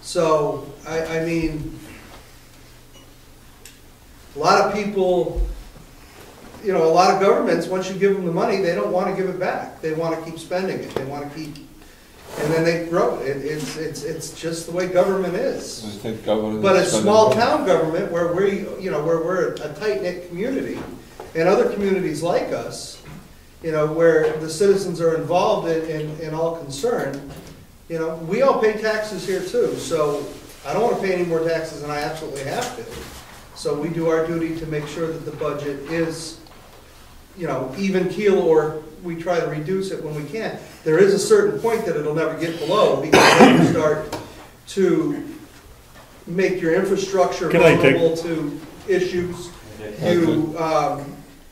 So, I mean, a lot of people, you know, a lot of governments, once you give them the money, they don't want to give it back. They want to keep spending it. They want to keep, and then they grow it. It's just the way government is. I think government. But a small town government where we're a tight-knit community, and other communities like us, you know, where the citizens are involved in all concern, you know, we all pay taxes here too. So I don't want to pay any more taxes than I absolutely have to. So we do our duty to make sure that the budget is, you know, even keel, or we try to reduce it when we can. There is a certain point that it'll never get below, because then you start to make your infrastructure vulnerable to issues.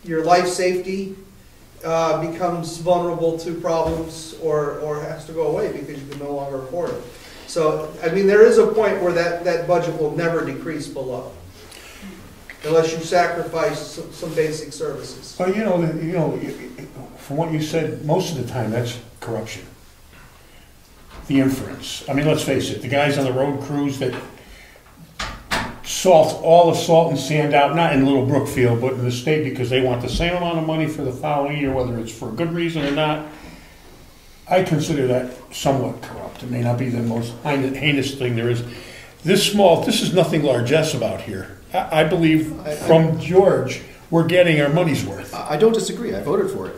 Your life safety becomes vulnerable to problems, or has to go away because you can no longer afford it. So, I mean, there is a point where that budget will never decrease below, unless you sacrifice some basic services. Well, you know, from what you said, most of the time, that's corruption. The inference. I mean, let's face it, the guys on the road crews that salt all the salt and sand out, not in Little Brookfield, but in the state, because they want the same amount of money for the following year, whether it's for a good reason or not. I consider that somewhat corrupt. It may not be the most heinous thing there is. This is nothing largesse about here. I believe from George, we're getting our money's worth. I don't disagree. I voted for it.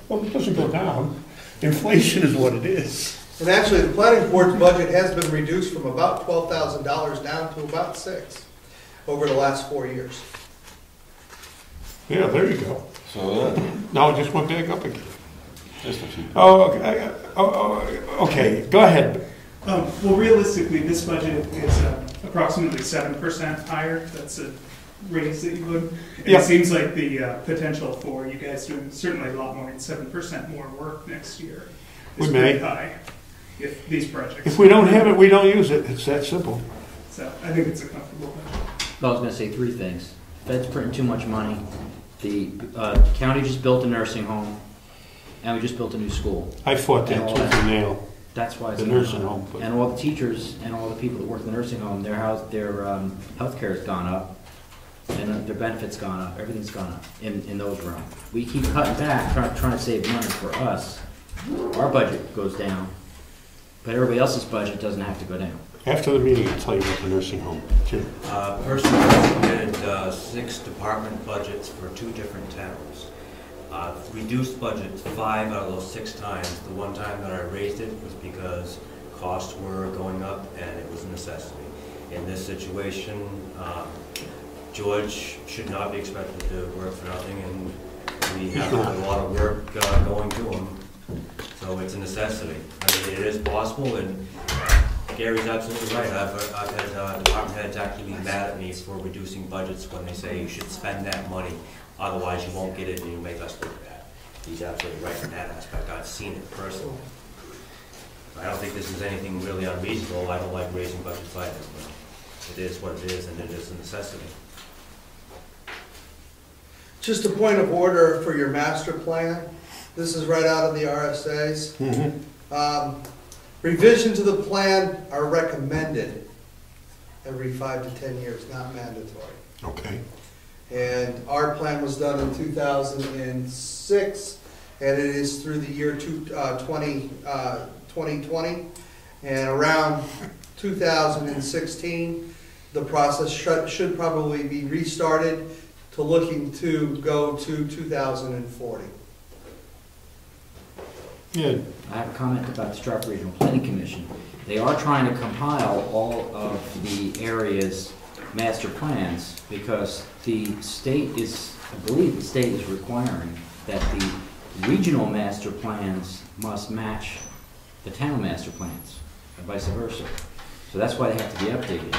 Well, it doesn't go down. Inflation is what it is. And actually, the planning board's budget has been reduced from about $12,000 down to about $6,000 over the last 4 years. Yeah, there you go. So now it just went back up again. just a few. Okay. Go ahead. Well, realistically, this budget is approximately 7% higher. That's a raise that you would. It seems like the potential for you guys doing certainly a lot more than 7% more work next year is pretty high. If these projects. If we don't have it, we don't use it. It's that simple. So I think it's a comfortable budget. Well, I was going to say three things. Fed's printing too much money. The county just built a nursing home, and we just built a new school. I fought that tooth and nail. That's why it's the nursing home. And all the teachers and all the people that work in the nursing home, their health care has gone up, and their benefits gone up. Everything's gone up in those realms. We keep cutting back, trying to save money for us. Our budget goes down, but everybody else's budget doesn't have to go down. After the meeting, I'll tell you about the nursing home, too. Personally, I submitted 6 department budgets for 2 different towns. Reduced budgets 5 out of those 6 times. The one time that I raised it was because costs were going up and it was a necessity. In this situation, George should not be expected to work for nothing, and we have a lot of work going to him. So it's a necessity. I mean, it is possible, and Gary's absolutely right. I've had department heads actually be mad at me for reducing budgets when they say you should spend that money, otherwise you won't get it and you make us look bad. He's absolutely right in that aspect. I've seen it personally. I don't think this is anything really unreasonable. I don't like raising budgets either, but it is what it is, and it is a necessity. Just a point of order for your master plan. This is right out of the RSAs. Mm-hmm. Revision to the plan are recommended every 5 to 10 years, not mandatory. Okay. And our plan was done in 2006, and it is through the year 2020. And around 2016, the process should probably be restarted to looking to go to 2040. Yeah. I have a comment about the Stratford Regional Planning Commission. They are trying to compile all of the area's master plans because the state is, I believe the state is requiring that the regional master plans must match the town master plans, and vice versa. So that's why they have to be updated.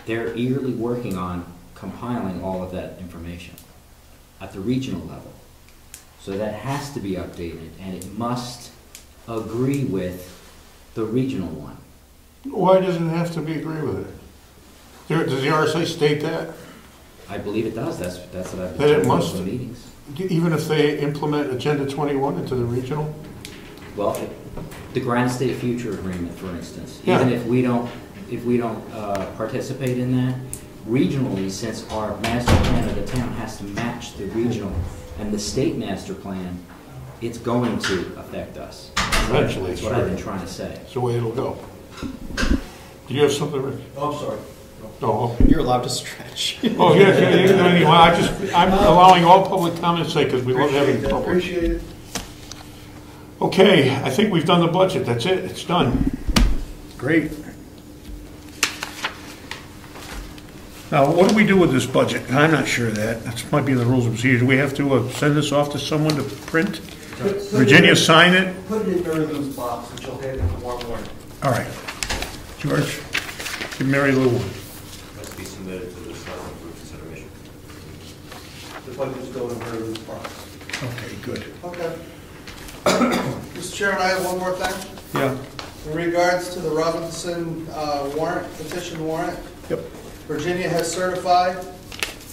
They're eagerly working on compiling all of that information at the regional level. So that has to be updated, and it must agree with the regional one. Why doesn't it have to be agree with it? Does the RSA state that? I believe it does. That's what I've That it been told must? in the meetings. Even if they implement Agenda 21 into the regional? Well, the Granite State Future Agreement, for instance, Yeah. even if we don't participate in that, regionally, since our master plan of the town has to match the regional and the state master plan, it's going to affect us. Eventually, That's what I've been trying to say. That's the way it'll go. Do you have something, Rick? Oh, I'm sorry. Oh, okay. You're allowed to stretch. Oh, yeah, I'm allowing all public comments because we love having public. Appreciate it. Okay, I think we've done the budget. That's it. It's done. Great. Now, what do we do with this budget? I'm not sure of that. That might be in the rules of procedure. We have to send this off to someone to print? Virginia sign it? Put it in Mary Lou's box, which you'll have it tomorrow morning. All right. George, give Mary Lou one. Must be submitted to the settlement for consideration. The budget's going in Mary Lou's box. Okay, good. Okay. Mr. Chairman, I have one more thing. Yeah. In regards to the Robinson warrant, petition warrant, Yep. Virginia has certified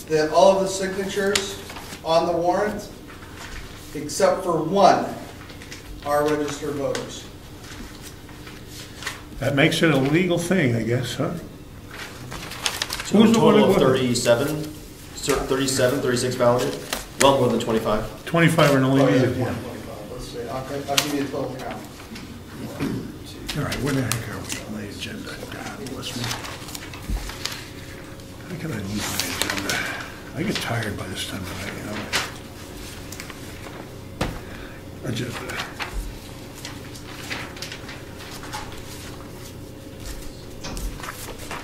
that all of the signatures on the warrant, except for one, are registered voters. That makes it a legal thing, I guess, huh? So Who's a the one total that of won? 36 validated? Well more than 25. 25 are only needed. Yeah, 125. Let's see, I'll give you a total count. All right, where the heck are we on the agenda? God bless me. How can I lose my agenda? I get tired by this time of night, you know. Agenda.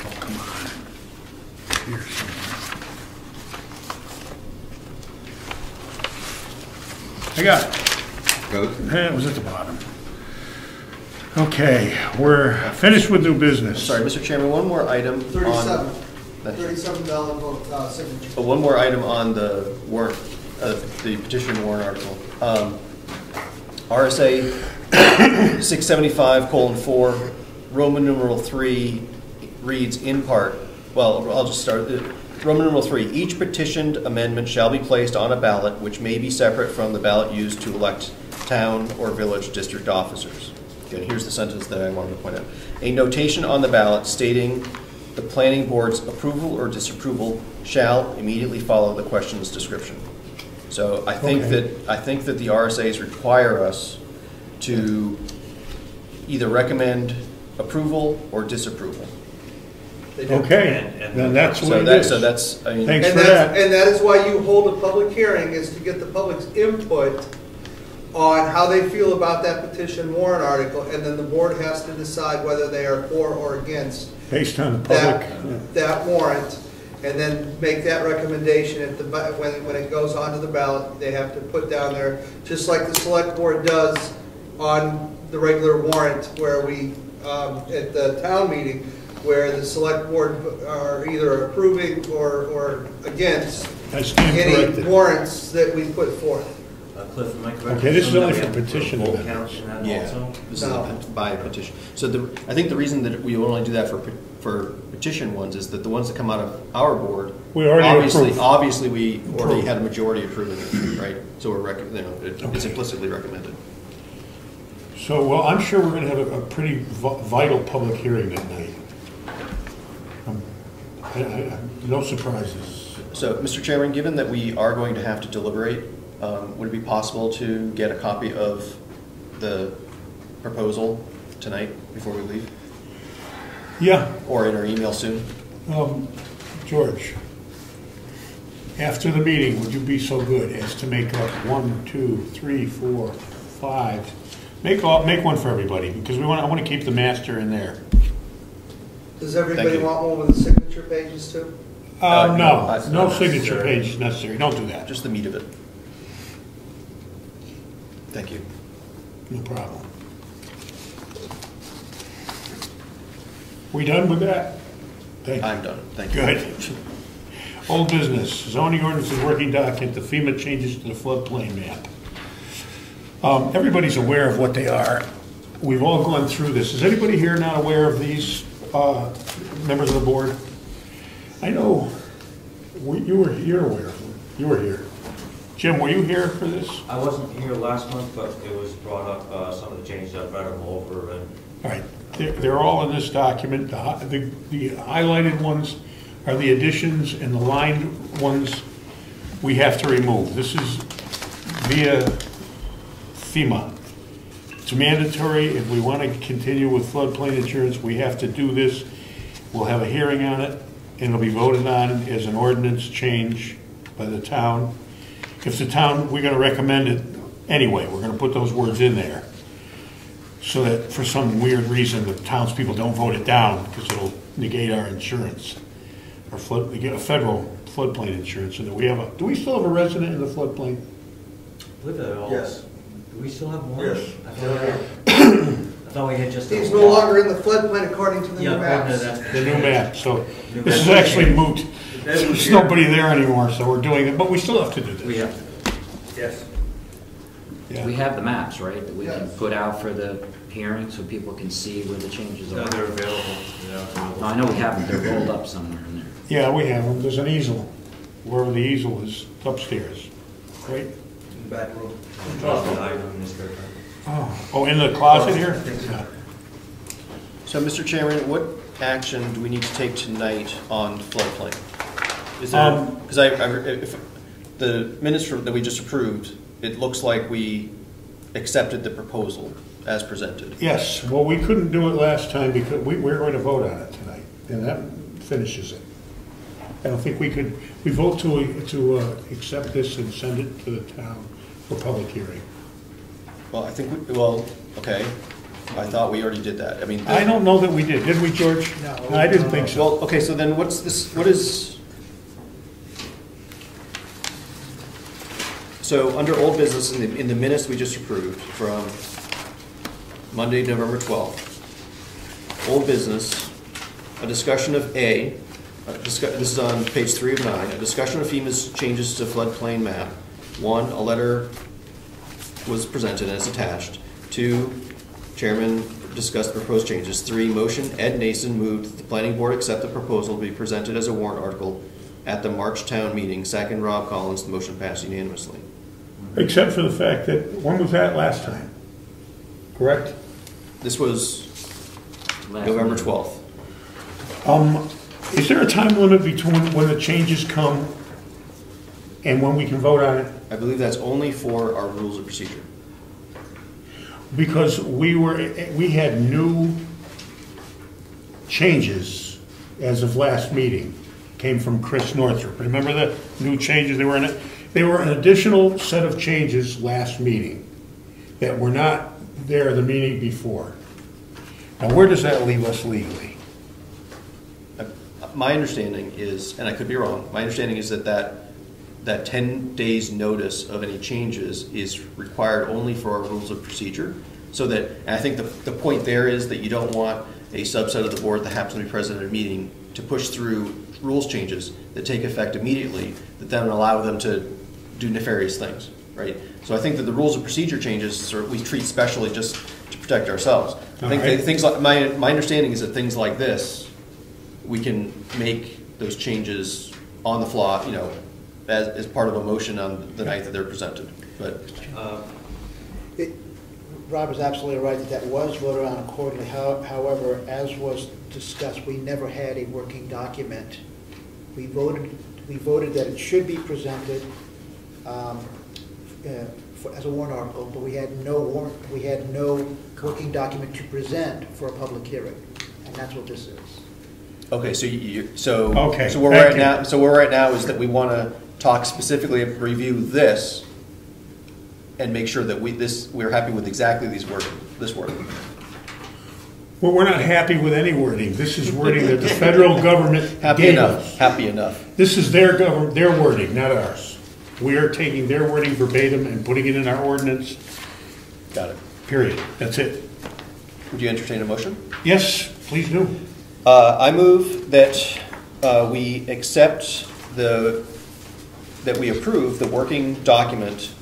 Oh, come on. Here somewhere. I got it. Got it? It was at the bottom. Okay, we're finished with new business. Sorry, Mr. Chairman, one more item 37. on... $37 vote signature. But one more item on the warrant, the petition warrant article. RSA 675:4, Roman numeral 3 reads in part, well, I'll just start. Roman numeral 3, each petitioned amendment shall be placed on a ballot which may be separate from the ballot used to elect town or village district officers. Again, here's the sentence that I wanted to point out. A notation on the ballot stating the planning board's approval or disapproval shall immediately follow the question's description. So I think that the RSAs require us to either recommend approval or disapproval. They do. Okay, And- then that's So what it is. that's, I mean, Thanks And for that. that is why you hold a public hearing, is to get the public's input on how they feel about that petition warrant article, and then the board has to decide whether they are for or against Based on the public. that warrant, and then make that recommendation at the, when it goes onto the ballot. They have to put down there, just like the select board does on the regular warrant, where we, at the town meeting, where the select board are either approving or against I stand any corrected. warrants that we put forth. Cliff, am I correct? Okay, this is only Some for of them petition vote amendments. count in that yeah, also? this No. is by petition. So I think the reason that we only do that for petition ones is that the ones that come out of our board, We already approved. obviously we already had a majority approving it, right? So we're it's implicitly recommended. So, well, I'm sure we're going to have a pretty vital public hearing that night. No surprises. So, Mr. Chairman, given that we are going to have to deliberate, would it be possible to get a copy of the proposal tonight before we leave? Yeah, Or in our email soon? George, after the meeting, would you be so good as to make up 1, 2, 3, 4, 5? Make one for everybody, because I want to keep the master in there. Does everybody Thank you. want one with the signature pages too? No not signature page is necessary. Don't do that. Just the meat of it. Thank you. No problem. We done with that? Thank you. I'm done. Thank you. Good. Old business, zoning ordinance and working document, the FEMA changes to the floodplain map. Everybody's aware of what they are. We've all gone through this. Is anybody here not aware of these, members of the board? I know you're aware of them. You were here. Jim, were you here for this? I wasn't here last month, but it was brought up, some of the changes, I've read them over, and All right, they're all in this document. The highlighted ones are the additions, and the lined ones we have to remove. This is via FEMA. It's mandatory. If we want to continue with floodplain insurance, we have to do this. We'll have a hearing on it, and it'll be voted on as an ordinance change by the town. If the town, we're going to recommend it anyway. We're going to put those words in there so that for some weird reason the townspeople don't vote it down because it'll negate our insurance, our federal floodplain insurance. And that we have a, do we still have a resident in the floodplain? with it all. Yes. Do we still have one? Yes. I thought we had just. He's no longer in the floodplain according to the new maps. The new map, so this is actually moot. There's nobody there anymore, so we're doing it, but we still have to do this. We have to. Yes. Yeah. We have the maps, right, that we can Yes. put out for the hearing so people can see where the changes No, are. they're available. No, I know we have them, they're rolled up somewhere in there. Yeah, we have them. There's an easel. Wherever the easel is, upstairs. Right? In the back room. Oh, in the closet here? Yeah. So, Mr. Chairman, what action do we need to take tonight on floodplain? Is there, because if the minutes that we just approved, it looks like we accepted the proposal as presented. Yes, well, we couldn't do it last time because we're going to vote on it tonight, and that finishes it. I don't think we could, we vote to accept this and send it to the town for public hearing. Well, I think, okay. I thought we already did that. I mean. I don't know that we did we, George? No. I didn't think so. Well, okay, so then what's this, what is, so under old business in the minutes we just approved from Monday, November 12th, old business, a discussion of this is on page 3 of 9, a discussion of FEMA's changes to floodplain map. 1, a letter was presented as attached. 2, Chairman discussed proposed changes. 3, motion, Ed Nason moved that the planning board accept the proposal to be presented as a warrant article at the March town meeting. 2nd, Rob Collins, the motion passed unanimously. Except for the fact that, when was that last time? Correct? This was November 12th. Is there a time limit between when the changes come and when we can vote on it? I believe that's only for our rules of procedure. Because we had new changes as of last meeting, came from Chris Northrup. Remember the new changes? They were an additional set of changes last meeting that were not there the meeting before. Now, where does that leave us legally? My understanding is, and I could be wrong, my understanding is that 10 days notice of any changes is required only for our rules of procedure. So that, and I think the point there is that you don't want a subset of the board that happens to be present at a meeting to push through rules changes that take effect immediately, that then allow them to do nefarious things, right? So I think that the rules of procedure changes we treat specially just to protect ourselves. I think that things like, my understanding is that things like this, we can make those changes on the fly, you know, as part of a motion on the night that they're presented. But Rob is absolutely right that was voted on accordingly. However, as was discussed, we never had a working document. We voted that it should be presented as a warrant article, but we had no working document to present for a public hearing, and that's what this is. okay, so where we're right now is that we want to talk specifically, review this, and make sure that we're happy with exactly this wording. Well, we're not happy with any wording. This is wording that the federal government gave us. Happy enough. This is their wording, not ours. We are taking their wording verbatim and putting it in our ordinance, Got it. period. That's it. Would you entertain a motion? Yes, please do. I move that we accept that we approve the working document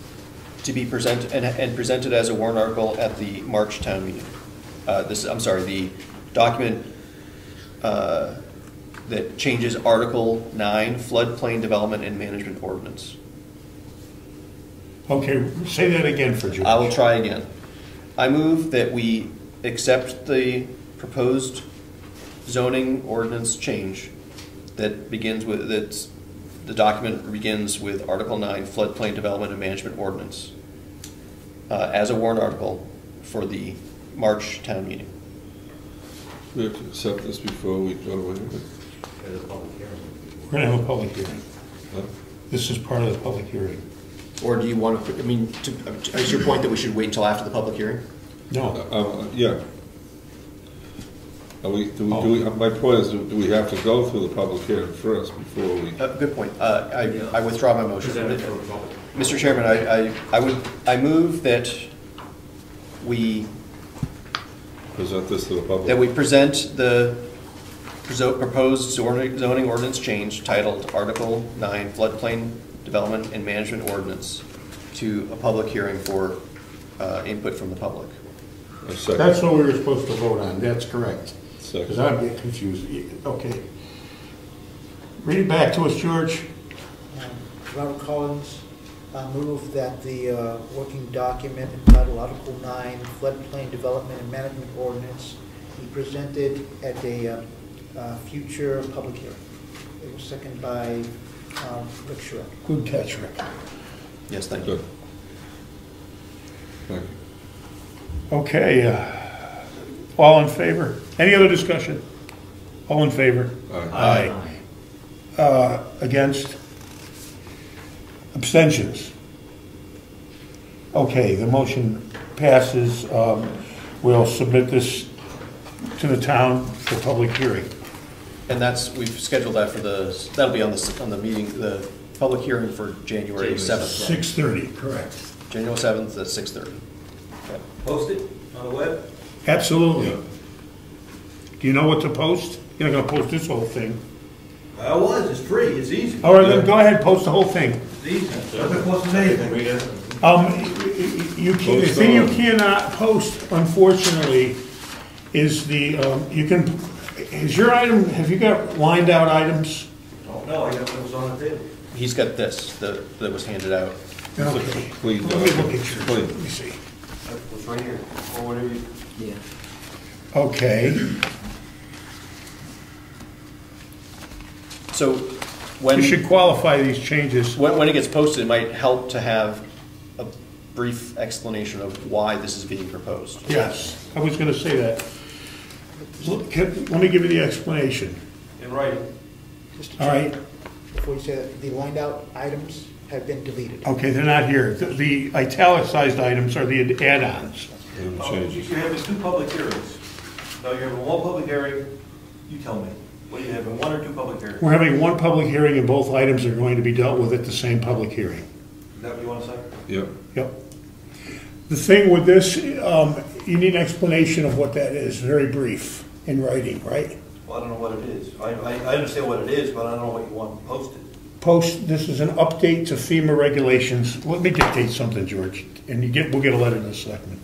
to be presented and presented as a warrant article at the March town meeting. The document that changes Article 9, Floodplain Development and Management Ordinance. Okay, say that again for George. I will try again. I move that we accept the proposed zoning ordinance change that begins with, the document begins with Article 9, Floodplain Development and Management Ordinance, as a warrant article for the March town meeting. We have to accept this before we go away with it. There's a public hearing. We're going to have a public hearing. Huh? This is part of the public hearing. Or do you want to, is your point that we should wait until after the public hearing? No. Yeah. My point is, do we have to go through the public hearing first before we? Good point. I withdraw my motion. Present it for the public. Mr. Chairman, I move that we Present this to the public. present the proposed zoning ordinance change titled Article 9 Floodplain Development and Management Ordinance to a public hearing for input from the public. A second. That's what we were supposed to vote on. That's correct. Second. Because I'm getting confused. Okay. Read it back to us, George. Robert Collins, move that the working document entitled Article 9, Floodplain Development and Management Ordinance be presented at a future public hearing. It was seconded by Rick Schreck. Good catch, Rick. Yes, thank you. Good. Thank you. Okay. All in favor? Any other discussion? All in favor? Aye. Against? Abstentions? Okay, the motion passes. We'll submit this to the town for public hearing. And we've scheduled that for that'll be on the meeting, the public hearing for January 7th. 6:30, correct. January 7th at 6:30. Okay. Post it on the web? Absolutely. Do you know what to post? You're not gonna post this whole thing. I was, it's free, it's easy. All right, then go ahead, post the whole thing. It's easy. I've been posting anything. The thing you cannot post, unfortunately, is is your item, have you got lined out items? Oh, no, I got what was on the table. He's got this that was handed out. Okay. Please, Let me look at yours. please. Let me see. It's right here, or whatever you. Yeah. Okay. So You should qualify these changes. when it gets posted, it might help to have a brief explanation of why this is being proposed. Yes, I was gonna say that. Let me give you the explanation. In writing. Mr. All right. Chairman, before you say that, the lined out items have been deleted. Okay, they're not here. The italicized items are the add-ons. And You changes. have two public hearings. Now, you're having one public hearing, you tell me. What, are you having one or two public hearings? We're having one public hearing and both items are going to be dealt with at the same public hearing. Is that what you want to say? Yep. Yep. The thing with this, you need an explanation of what that is, very brief, in writing, right? Well, I don't know what it is. I understand what it is, but I don't know what you want posted. This is an update to FEMA regulations. Let me dictate something, George, and we'll get a letter to the selectmen.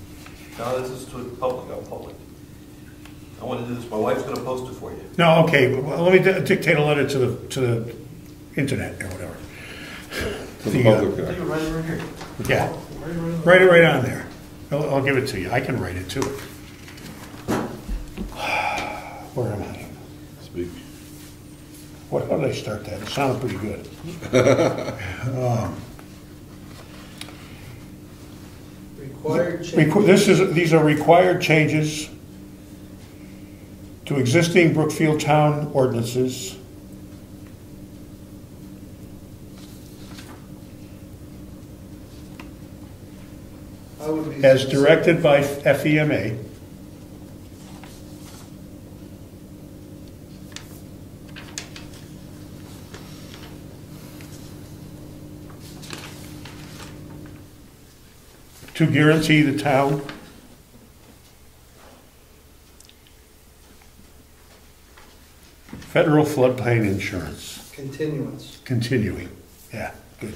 No, this is to the public, I'm public. I want to do this, my wife's going to post it for you. No, okay, well, let me dictate a letter to the internet or whatever. To the public. I think you're right here. Yeah, write it right on there. I'll give it to you. I can write it too. Where am I? Speak. How did I start that? It sounded pretty good. Required change. These are required changes to existing Brookfield Town ordinances as directed by FEMA. to guarantee the town federal floodplain insurance. Continuance. Continuing, yeah, good.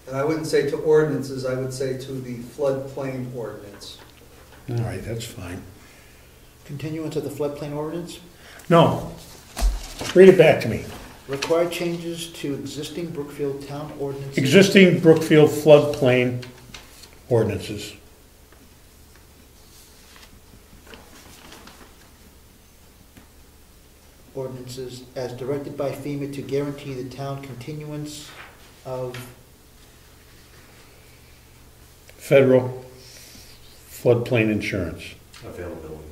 And I wouldn't say to ordinances, I would say to the floodplain ordinance. All right, that's fine. Continuance of the floodplain ordinance. No, read it back to me. Required changes to existing Brookfield town ordinances. Existing Brookfield floodplain ordinances. Ordinances as directed by FEMA to guarantee the town continuance of Federal floodplain insurance. Availability.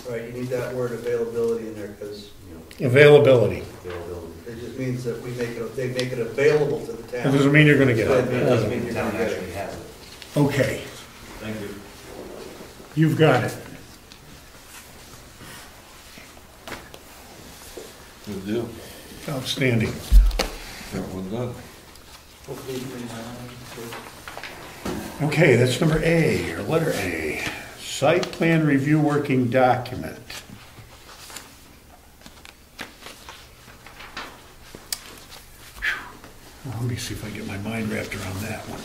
Right, you need that word availability in there, because Availability. Availability. it just means that they make it available to the That town. doesn't mean you're gonna get It it. doesn't mean you're gonna get it. has it. Okay, Thank you. you've got it. Good deal. Outstanding. Got one done. hopefully bring my own. Okay, that's number A, or letter A. Site plan review working document. Well, let me see if I get my mind wrapped around that one.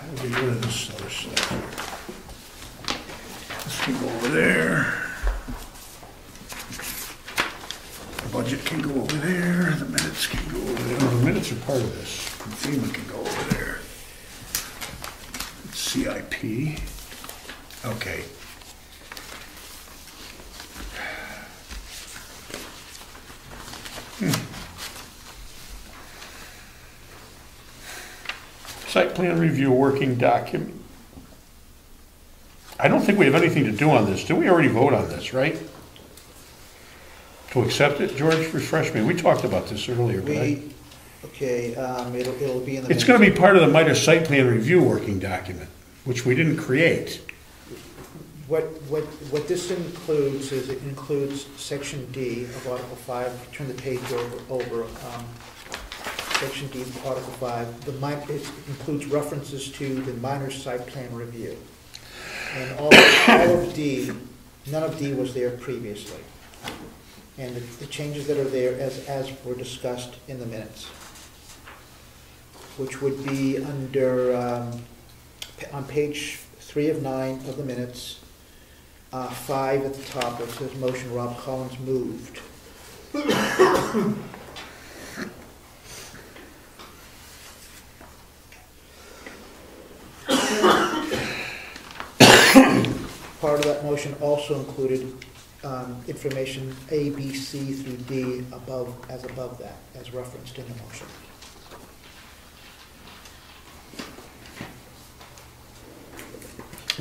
I'll get rid of this other stuff here. This can go over there. The budget can go over there, the minutes can go over there. Oh, the minutes are part of this. FEMA can go over there. CIP. Okay. Site plan review working document. I don't think we have anything to do on this. Did we already vote on this, right? To accept it? George, refresh me. We talked about this earlier, but It'll be in the. it's gonna be part of the MITRE site plan review working document, which we didn't create. What this includes is, it includes section D of Article 5, turn the page over, section D of Article 5. It includes references to the minor site plan review. And all of D, none of D was there previously. And the changes that are there as were discussed in the minutes, which would be under, on page 3 of 9 of the minutes, 5 at the top, it says motion Rob Collins moved. Part of that motion also included information A, B, C through D above that, as referenced in the motion.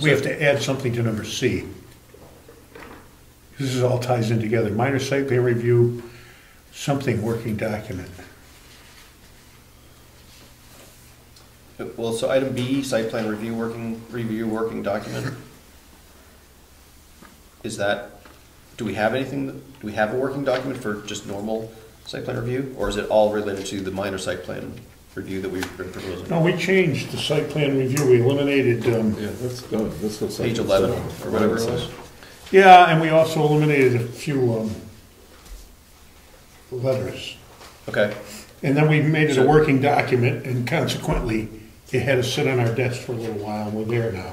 We have to add something to number C. This is all ties in together. Minor site plan review, something working document. Well, so item B, site plan review working document. Is that, do we have anything, do we have a working document for just normal site plan review? Or is it all related to the minor site plan review that we've been proposing? No, we changed the site plan review. We eliminated, Yeah, that's done. That's what's. Page 11 or whatever it was? yeah, and we also eliminated a few letters. Okay, And then we made it a working document, and consequently, it had to sit on our desk for a little while, and we're there now.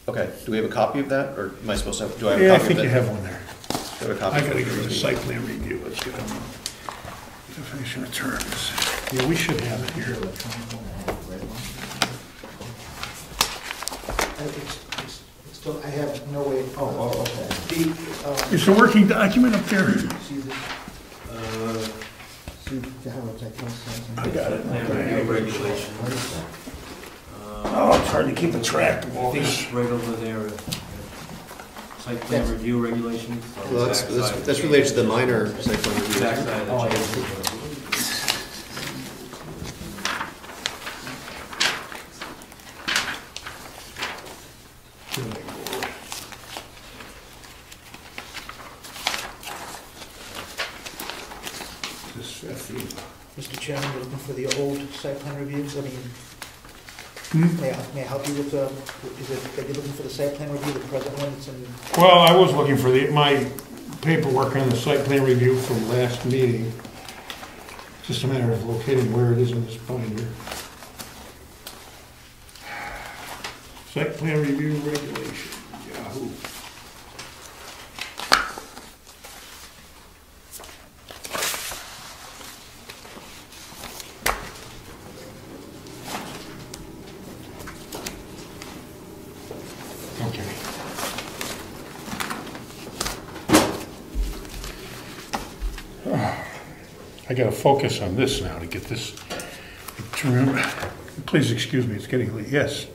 okay. Do we have a copy of that, or am I supposed to have, do I have a Yeah, I copy of think that? you have one there. Do I have a copy I of gotta it? get rid of the site plan review. Let's get them. Definition of terms. Yeah, we should have it here. I have no way. Okay. Is the working document up there? I got it. Plan review regulations. Oh, it's hard to keep a track of all I think this. it's right over there. Site plan review regulations. on the Well, back side. that's related to the minor site plan review. Back side of the change. this FE. Mr. Chairman, you're looking for the old site plan reviews? I mean, may I help you with, is it, that you're looking for the site plan review, the present one that's in? Well, I was looking for my paperwork on the site plan review from last meeting. Just a matter of locating where it is in this binder. Site plan review regulation, Yahoo. Okay. I gotta focus on this now to get this to remember. Please excuse me, it's getting late. Yes.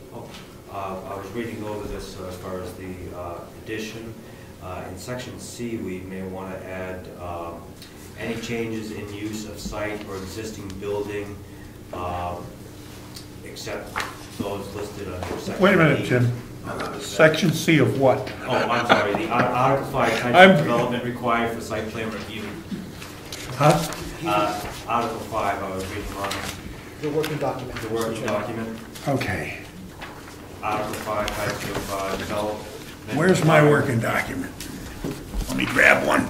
I was reading over this as far as the addition. In section C, we may want to add any changes in use of site or existing building, except those listed under section Wait a minute, E. Jim. Section C of what? Oh, I'm sorry, the Article 5 types of development required for site plan review. Huh? Article 5, I was reading on The working document. the working document. Okay. Article 5 types of development. Where's my working document? Let me grab one.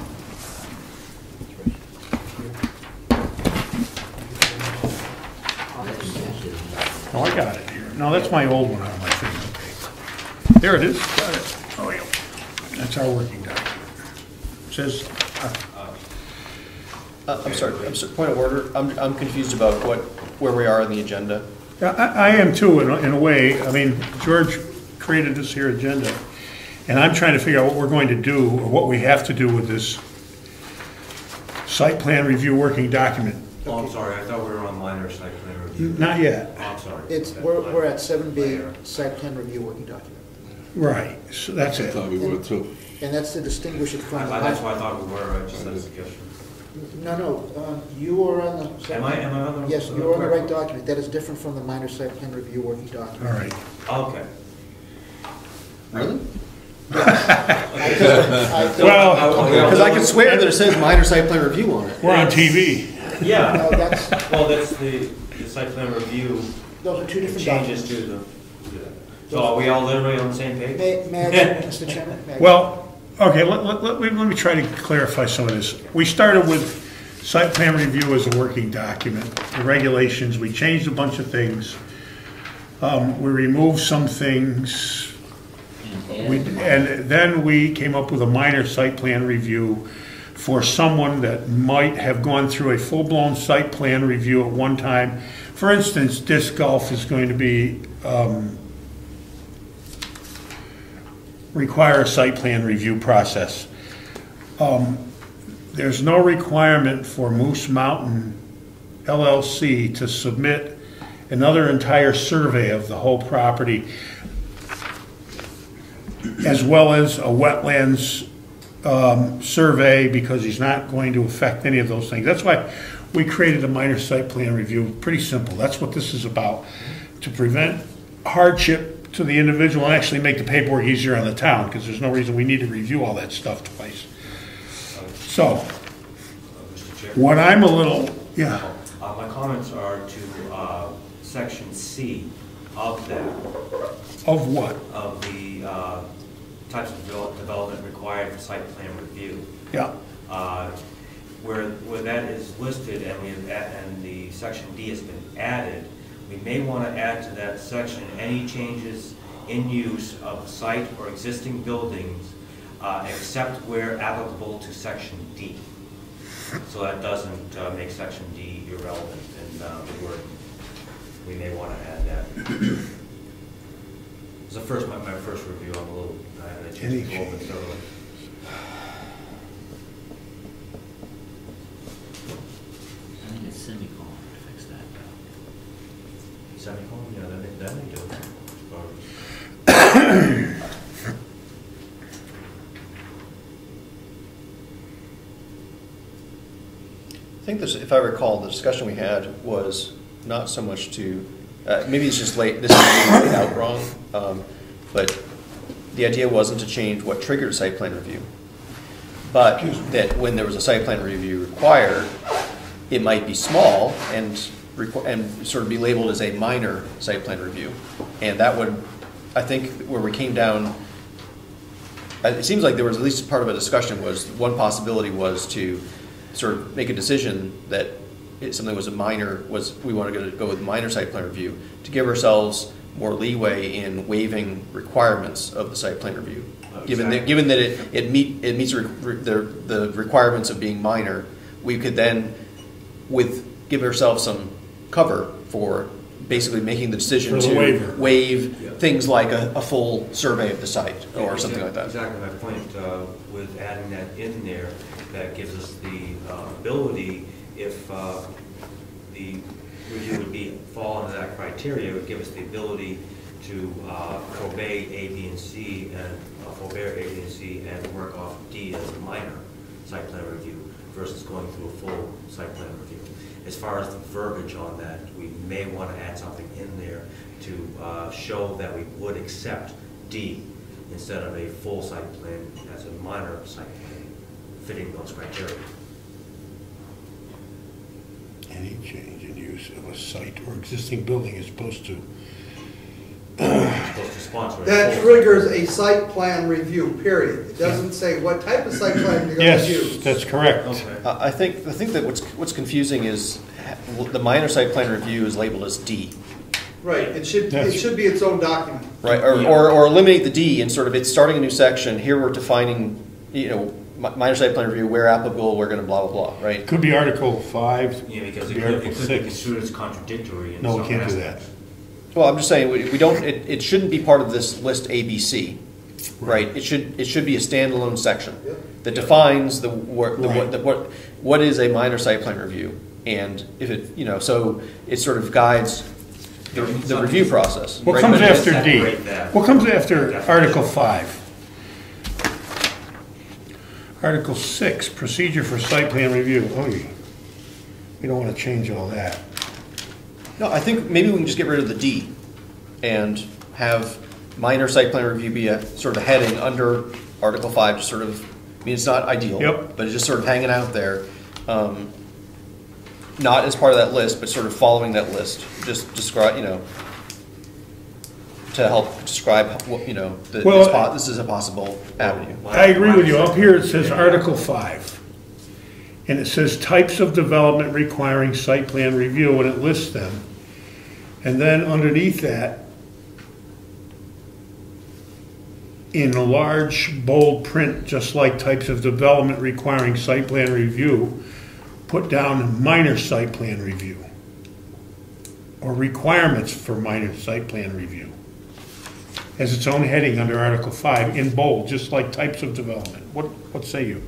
Oh, I got it here. No, that's my old one on my thing. Okay. There it is. Got it. Oh, yeah. That's our working document. It says, I'm sorry, point of order. I'm confused about where we are on the agenda. I am too, in a way. I mean, George created this here agenda, and I'm trying to figure out what we're going to do, or what we have to do with this site plan review working document. Oh, I'm sorry, I thought we were on minor site plan review. Not yet. Oh, I'm sorry. We're at 7B, site plan review working document. Right, so that's I it. thought we were too. And that's to distinguish it from the. That's why I thought we were, I just had a suggestion. No, you are on the. Am I on the? Yes, you're on the right document. That is different from the minor site plan review working document. All right. Okay. Really? Well, Because I can swear that it says minor site plan review on it. we're on TV. Yeah, No, that's, well, that's the site plan review those are two different changes documents. to the, so are we all literally on the same page? May I, Mr. Chairman? May I- Well, okay, let me try to clarify some of this. We started with site plan review as a working document, the regulations, we changed a bunch of things. We removed some things, and then we came up with a minor site plan review for someone that might have gone through a full-blown site plan review at one time. For instance, disc golf is going to be, require a site plan review process. There's no requirement for Moose Mountain LLC to submit another entire survey of the whole property, as well as a wetlands survey, because he's not going to affect any of those things. That's why we created a minor site plan review. Pretty simple. That's what this is about, to prevent hardship to the individual and actually make the paperwork easier on the town, because there's no reason we need to review all that stuff twice. So, Mr. Chair? what I'm a little, yeah. My comments are to section C of that, Of what? of the types of development required for site plan review. Yeah. Where that is listed and the section D has been added, we may want to add to that section any changes in use of site or existing buildings, except where applicable to section D. So that doesn't make section D irrelevant in the word. We may want to add that. It's my first review. I'm a little, I had a chance to go over it thoroughly. I think it's semicolon to fix that. Semicolon, yeah, that may do it. I think this, if I recall, the discussion we had was not so much to, maybe it's just late, this is laid out wrong, but the idea wasn't to change what triggered site plan review, but that when there was a site plan review required, it might be small and sort of be labeled as a minor site plan review. And that would, I think, where we came down, it seems like there was at least part of a discussion was, one possibility was to sort of make a decision that something was a minor, we wanted to go with minor site plan review to give ourselves more leeway in waiving requirements of the site plan review. Given that it meets the requirements of being minor, we could then give ourselves some cover for basically making the decision to waive things like a full survey of the site or something like that. Exactly my point. With adding that in there, that gives us the ability, if the review would fall under that criteria, it would give us the ability to obey A, B, and C, and forbear A, B, and C, and work off D as a minor site plan review versus going through a full site plan review. As far as the verbiage on that, we may want to add something in there to show that we would accept D instead of a full site plan as a minor site plan fitting those criteria. Any change in use of a site or existing building is supposed to sponsor that triggers a site plan review, period. It doesn't say what type of site plan you're going to use. Yes, that's correct. Okay. I think that what's confusing is the minor site plan review is labeled as D. Right, it should be its own document. Right, or eliminate the D and sort of it's starting a new section. Here we're defining, minor site plan review, where applicable, we're going to blah, blah, blah, right? Could be Article 5. Yeah, because it be could Article be 6. construed as contradictory. No, we can't do that. Well, I'm just saying we don't. It shouldn't be part of this list ABC, right? It should be a standalone section that defines what is a minor site plan review, and if it so it sort of guides the review process. What comes after D? What comes after Article 5? Article 6, procedure for site plan review. Oh, we don't want to change all that. No, I think maybe we can just get rid of the D and have minor site plan review be a sort of heading under Article 5, just sort of, it's not ideal, but it's just sort of hanging out there. Not as part of that list, but sort of following that list. Just describe, to help describe what, this is a possible avenue. I agree with you. Up here it says Article 5. And it says types of development requiring site plan review, and it lists them. And then underneath that, in large, bold print, just like types of development requiring site plan review, put down minor site plan review, or requirements for minor site plan review, as its own heading under Article 5, in bold, just like types of development. What say you?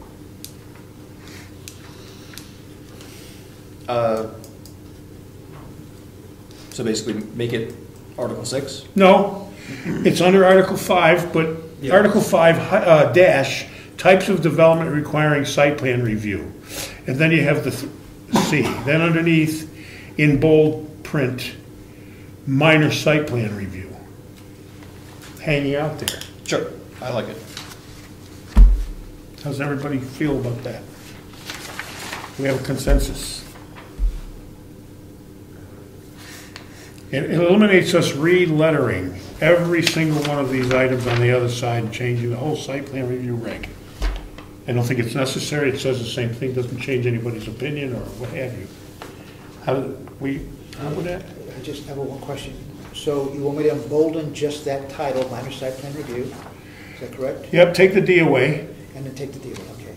So basically make it Article 6? No, it's under Article 5, but Article 5 dash, types of development requiring site plan review. And then you have the C. Then underneath, in bold print, minor site plan review. Hanging out there. Sure, I like it. How's everybody feel about that? We have a consensus. It eliminates us re-lettering every single one of these items on the other side and changing the whole site plan review reg. I don't think it's necessary. It says the same thing, doesn't change anybody's opinion or what have you. How would that? I just have one question. So you want me to embolden just that title, minor site plan review? Is that correct? Yep, take the D away. And then take the D away, okay.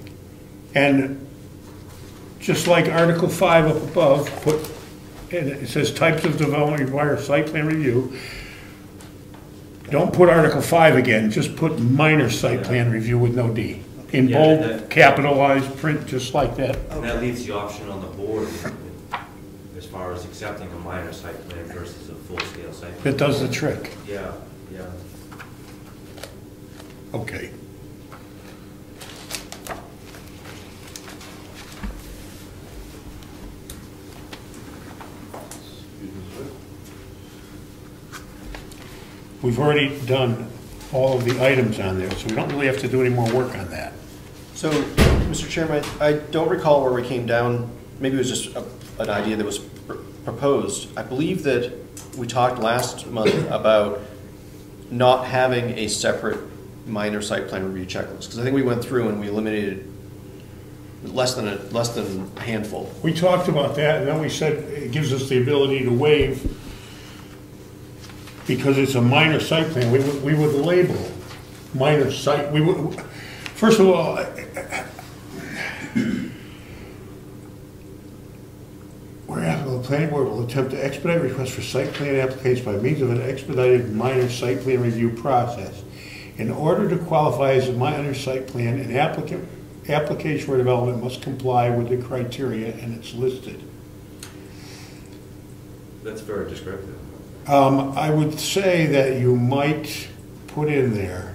And just like Article 5 up above, and it says types of development require site plan review. Don't put Article 5 again, just put minor site plan review with no D. In bold, capitalized print, just like that. And that leaves the option on the board as far as accepting a minor site plan versus a full-scale site plan. It does the trick. Yeah. Okay. We've already done all of the items on there, so we don't really have to do any more work on that. So, Mr. Chairman, I don't recall where we came down maybe it was just an idea that was proposed. I believe that we talked last month about not having a separate minor site plan review checklist, because I think we went through and we eliminated less than a handful. We talked about that, and then we said it gives us the ability to waive, because it's a minor site plan. We would label minor site. We would, first of all, where applicable, the planning board will attempt to expedite requests for site plan applications by means of an expedited minor site plan review process. In order to qualify as a minor site plan, an application for development must comply with the criteria, and it's listed. That's very descriptive. I would say that you might put in there,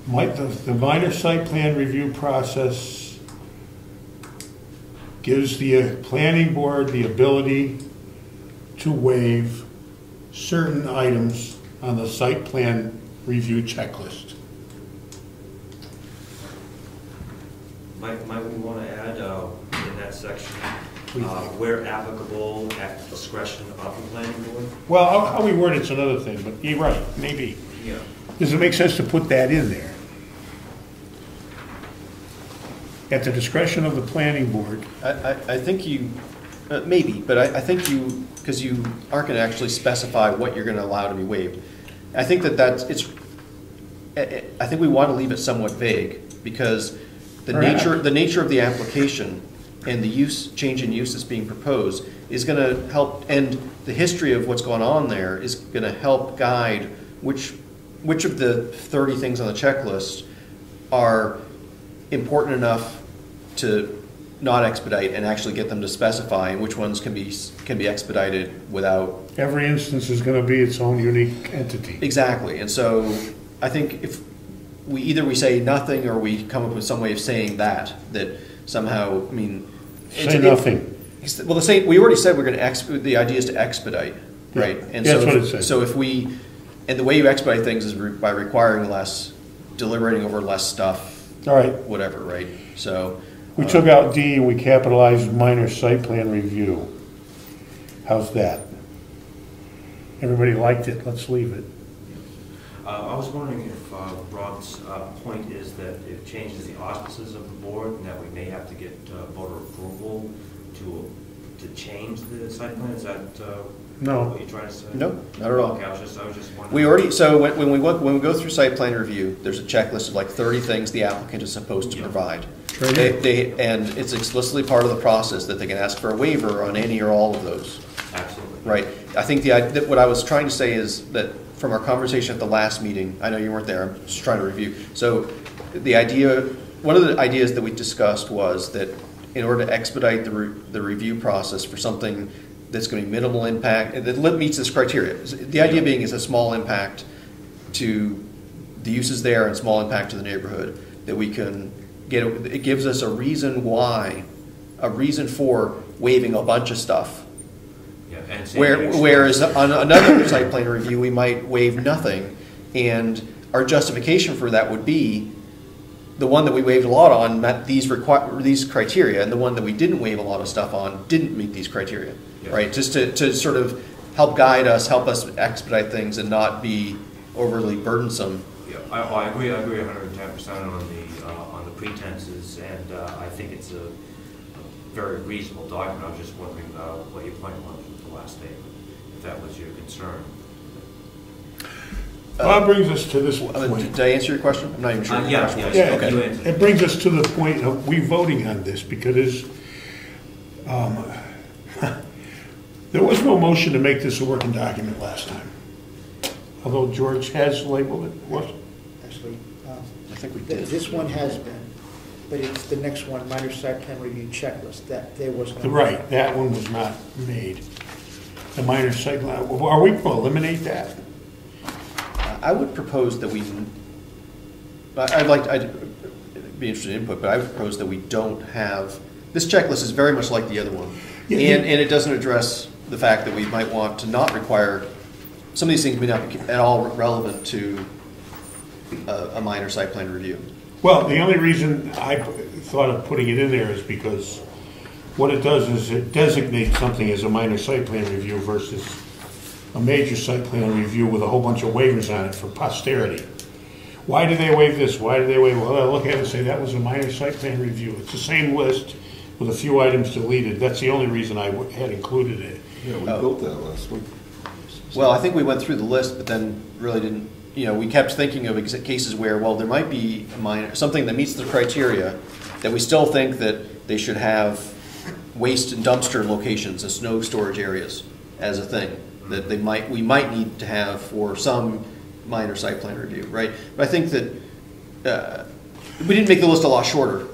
the minor site plan review process gives the planning board the ability to waive certain items on the site plan review checklist. Might we want to add in that section, where applicable, at the discretion of the planning board? Well, how we word it's another thing, but you're right, maybe. Yeah. Does it make sense to put that in there? At the discretion of the planning board. I think you, maybe, but I think you, because you aren't going to actually specify what you're going to allow to be waived. I think I think we want to leave it somewhat vague, because the nature of the application and the change in use that's being proposed is going to help, and the history of what's going on there is going to help guide which of the 30 things on the checklist are important enough to not expedite and actually get them to specify, and which ones can be expedited without. Every instance is going to be its own unique entity. Exactly, and so I think if we say nothing, or we come up with some way of saying that somehow, I mean, say nothing. Well, we already said we're going to the idea is to expedite, right? Yeah. And that's what it says. So and the way you expedite things is by requiring less, deliberating over less stuff. All right. Whatever, right? So we took out D and we capitalized minor site plan review. How's that? Everybody liked it. Let's leave it. I was wondering if Rob's point is that it changes the auspices of the board, and that we may have to get voter approval to change the site plan. Is that no. What you're trying to say? No, not at all. Okay, I was just wondering. So when we go through site plan review, there's a checklist of like 30 things the applicant is supposed to provide. And it's explicitly part of the process that they can ask for a waiver on any or all of those. Absolutely. Right. I think what I was trying to say is that from our conversation at the last meeting, I know you weren't there, I'm just trying to review. So one of the ideas that we discussed was that in order to expedite the review process for something that's going to be minimal impact, that meets this criteria. The idea being is a small impact to the uses there and small impact to the neighborhood, that we can get, it gives us a reason for waiving a bunch of stuff. Yeah, and whereas on another site plan review, we might waive nothing, and our justification for that would be the one that we waived a lot on met these criteria, and the one that we didn't waive a lot of stuff on didn't meet these criteria, right? Just to sort of help guide us, help us expedite things, and not be overly burdensome. Yeah, I agree 110% on the pretenses, and I think it's a very reasonable document. I was just wondering what your point was with the last statement, if that was your concern. Well, that brings us to this point. Did I answer your question? I'm not even sure. Yeah, okay. It brings us to the point of we voting on this, because there was no motion to make this a working document last time. Although George has labeled it. What? Actually, I think we did. This one has been, but it's the next one, minor site plan review checklist, that there was no. Right, that one was not made. The minor site plan, are we going to eliminate that? I would propose that I'd be interested in input, but I would propose that we don't have, this checklist is very much like the other one. And it doesn't address the fact that we might want to not require, some of these things may not be at all relevant to a minor site plan review. Well, the only reason thought of putting it in there is because what it does is it designates something as a minor site plan review versus a major site plan review with a whole bunch of waivers on it for posterity. Why did they waive this? Why did they waive? Well, I look at it and say that was a minor site plan review. It's the same list with a few items deleted. That's the only reason I had included it. Yeah, we built that last week. Well, I think we went through the list, but then really didn't, we kept thinking of cases where, well, there might be a minor, something that meets the criteria, that we still think that they should have waste and dumpster locations and snow storage areas as a thing, that we might need to have for some minor site plan review, right? But I think that we didn't make the list a lot shorter,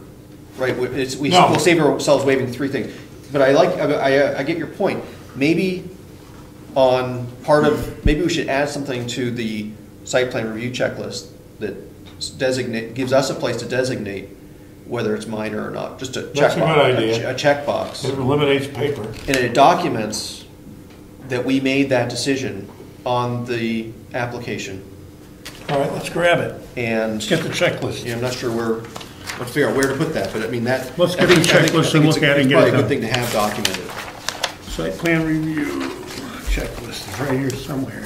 right? We'll save ourselves waiving 3 things. But I get your point. Maybe maybe we should add something to the site plan review checklist that gives us a place to designate whether it's minor or not. Just a checkbox. That's a good idea. A checkbox. It eliminates paper. And it documents that we made that decision on the application. All right, let's grab it. And let's get the checklist. I'm not sure let's figure out where to put that, but I mean that. Let's get the checklist and look at it and get it done. It's probably a good thing to have documented. Site plan review checklist is right here somewhere.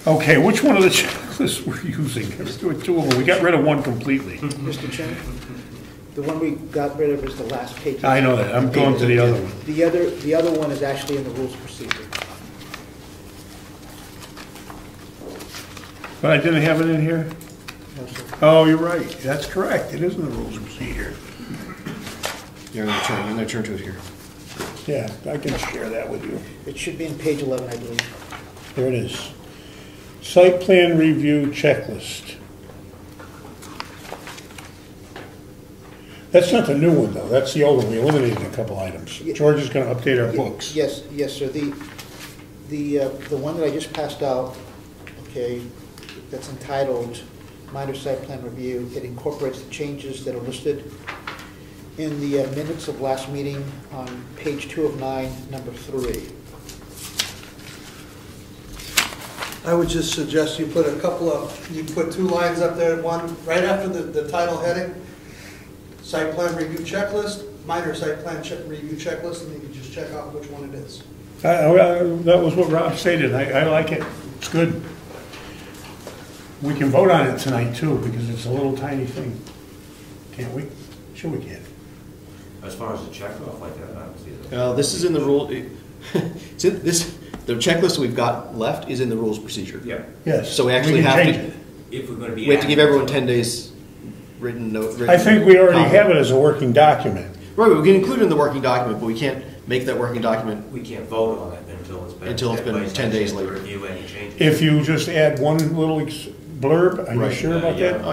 Okay, which one of the checklists we're using? Let's do 2 of them. We got rid of one completely. Mr. Chairman, the one we got rid of is the last page. I know that. I'm going to the other one. The other one is actually in the rules of procedure. But I didn't have it in here? No, sir. Oh, you're right. That's correct. It is in the rules of procedure. I'm going to turn to it here. Yeah, I can share that with you. It should be in page 11, I believe. There it is. Site plan review checklist. That's not the new one, though. That's the old one. We eliminated a couple items. George is going to update our books. Yes, sir. The one that I just passed out, okay, that's entitled Minor Site Plan Review, it incorporates the changes that are listed in the minutes of last meeting on page 2 of 9, number 3. I would just suggest you put you put 2 lines up there, one right after the title heading, site plan review checklist, minor site plan review checklist, and you can just check out which one it is. That was what Rob stated. I like it. It's good. We can vote on it tonight, too, because it's a little tiny thing. Can't we? Sure we can. As far as the checkoff like that, I don't see that. This is in the rule. The checklist we've got left is in the rules of procedure. Yeah. Yes. So we actually have to. If we're going to be. We have to give everyone 10 days written note. I think we already have it as a working document. Right, we can include it in the working document, but we can't make that working document. We can't vote on it until it's been 10 days later. Review any changes. If you just add one little blurb, are you sure about that? Oh,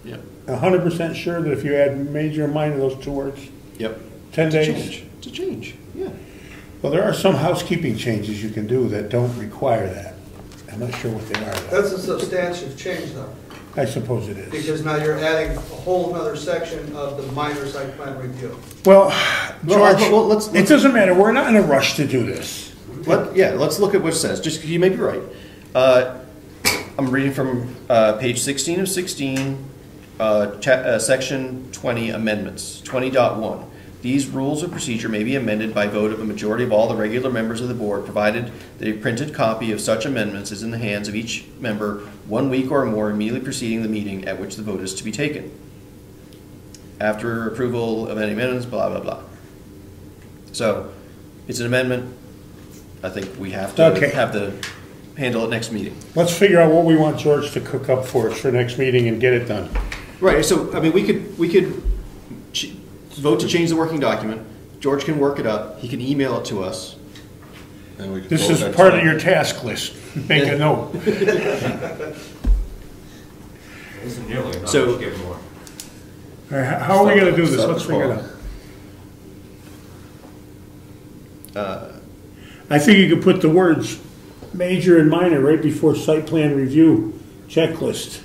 yeah. 100% sure that if you add major and minor, those 2 words? Yep. 10 days? It's a change, yeah. Well, there are some housekeeping changes you can do that don't require that. I'm not sure what they are, though. That's a substantive change, though, I suppose it is. because now you're adding a whole other section of the minor site plan review. Well, George, let's it doesn't matter. We're not in a rush to do this. Let's look at what it says. Just you may be right. I'm reading from page 16 of 16, section 20 amendments, 20.1. These rules of procedure may be amended by vote of a majority of all the regular members of the board, provided that a printed copy of such amendments is in the hands of each member 1 week or more immediately preceding the meeting at which the vote is to be taken. After approval of any amendments, blah, blah, blah. So, it's an amendment. I think we have to handle it next meeting. Let's figure out what we want George to cook up for us for next meeting and get it done. Right, so, I mean, we could vote to change the working document. George can work it up. He can email it to us. And we can This vote is next part time. of your task list. Make a note. Isn't nearly enough. So- Let's give more. All right, how are we going to do this? Let's figure it out. I think you could put the words major and minor right before site plan review checklist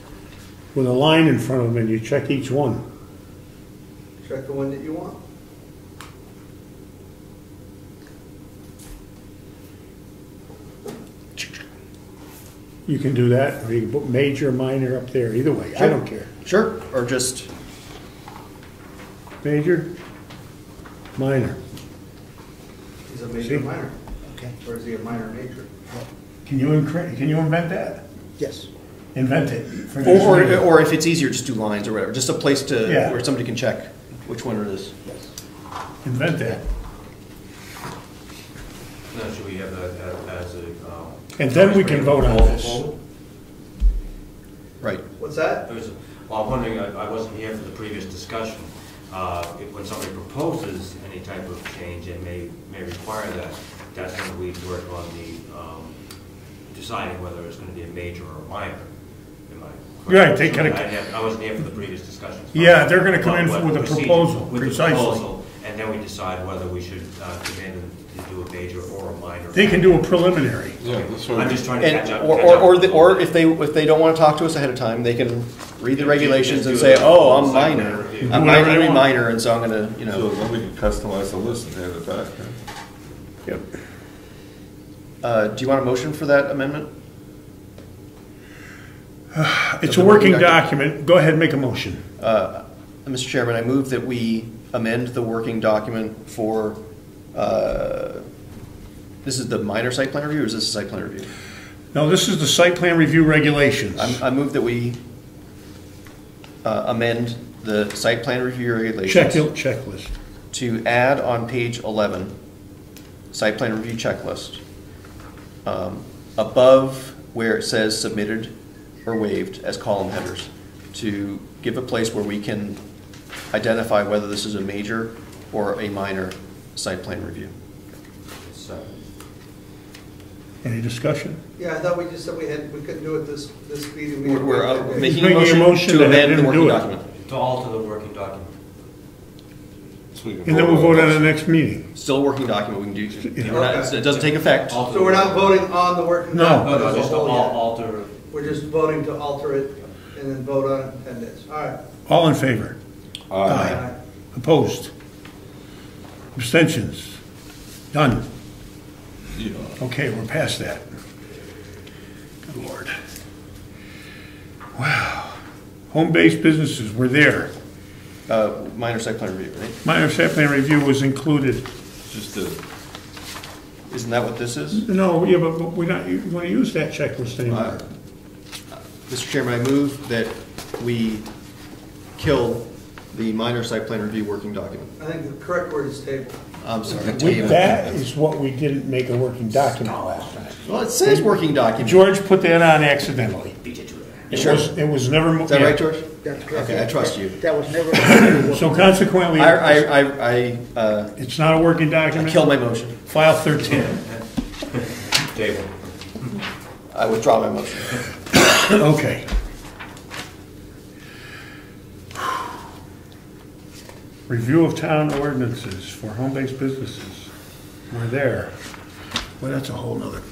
with a line in front of them, and you check each one. Check the one that you want. you can do that, or you can put major, minor up there, either way, I don't care. Sure, or just, Major, minor. He's a major See? minor, Okay, or is he a minor major? Can you invent that? yes. Invent it. For next meeting. or if it's easier, just do lines or whatever, just a place to, Yeah. where somebody can check which one it is. Invent that. Now, should we have that as a? And then we can vote on this. Right. What's that? Well, I'm wondering, I wasn't here for the previous discussion. When somebody proposes any type of change and may require that, that's when we work on the, deciding whether it's gonna be a major or a minor. Am I correct? Right, they kinda- I wasn't here for the previous discussions. Yeah, they're gonna come in What with a procedure- proposal, with the precisely. proposal, and then we decide whether we should demand them to do a major or a minor. They can do a preliminary. Yeah, that's what I'm we- just trying to And, catch up. or if they don't want to talk to us ahead of time, they can read the regulations and say, oh, I'm minor. I'm whatever they minor, want. minor, and so I'm gonna, you So know. then we can customize the list and hand it back. Yep. Do you want a motion for that amendment? It's a working document. Go ahead and make a motion. Mr. Chairman, I move that we amend the working document for, this is the minor site plan review, or is this a site plan review? No, this is the site plan review regulations. I move that we amend the site plan review regulations Checklist. to add on page 11, site plan review checklist, above where it says submitted or waived as column headers, to give a place where we can identify whether this is a major or a minor site plan review. Any discussion? Yeah, I thought we just said we couldn't do it this meeting. We're making Making a motion to to have amend the him working do it. document. To alter the working document. So we can And then we'll vote on the it. next meeting. Still a working document, we can do, Yeah. we're not- it doesn't take effect. Alter So the we're not working- voting on the working No. document? No, as a just to whole yet. alter. We're just voting to alter it and then vote on it in 10 days. All right. All in favor? Aye. Opposed? Abstentions? Done. Yeah. Okay, we're past that. Good Lord. Wow. Home-based businesses, we're there. Minor site plan review, right? Minor site plan review was included. Just a, Isn't that what this is? No, yeah, but we're not going to use that checklist anymore. Mr. Chairman, I move that we kill the minor site plan review working document. I think the correct word is table. I'm sorry. That is what we didn't make a working document last time. Well, it says working document. George put that on accidentally. Sure. It was never. Is that right, George? That's correct. Okay, I trust you. That was never. So consequently, I it's not a working document. kill my motion. File 13. Table. I withdraw my motion. Okay. Review of town ordinances for home-based businesses. We're there. Well, that's a whole nother.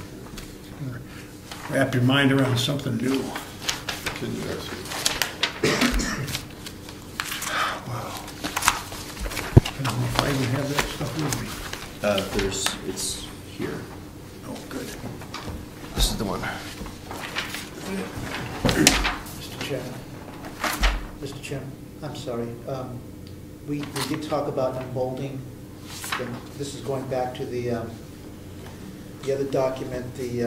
Wrap your mind around something new. can you actually? Wow. I don't know if I even have that stuff with me. It's here. Oh, good. This is the one. Mr. Chairman, I'm sorry. We did talk about unbolding. This is going back to the other document, the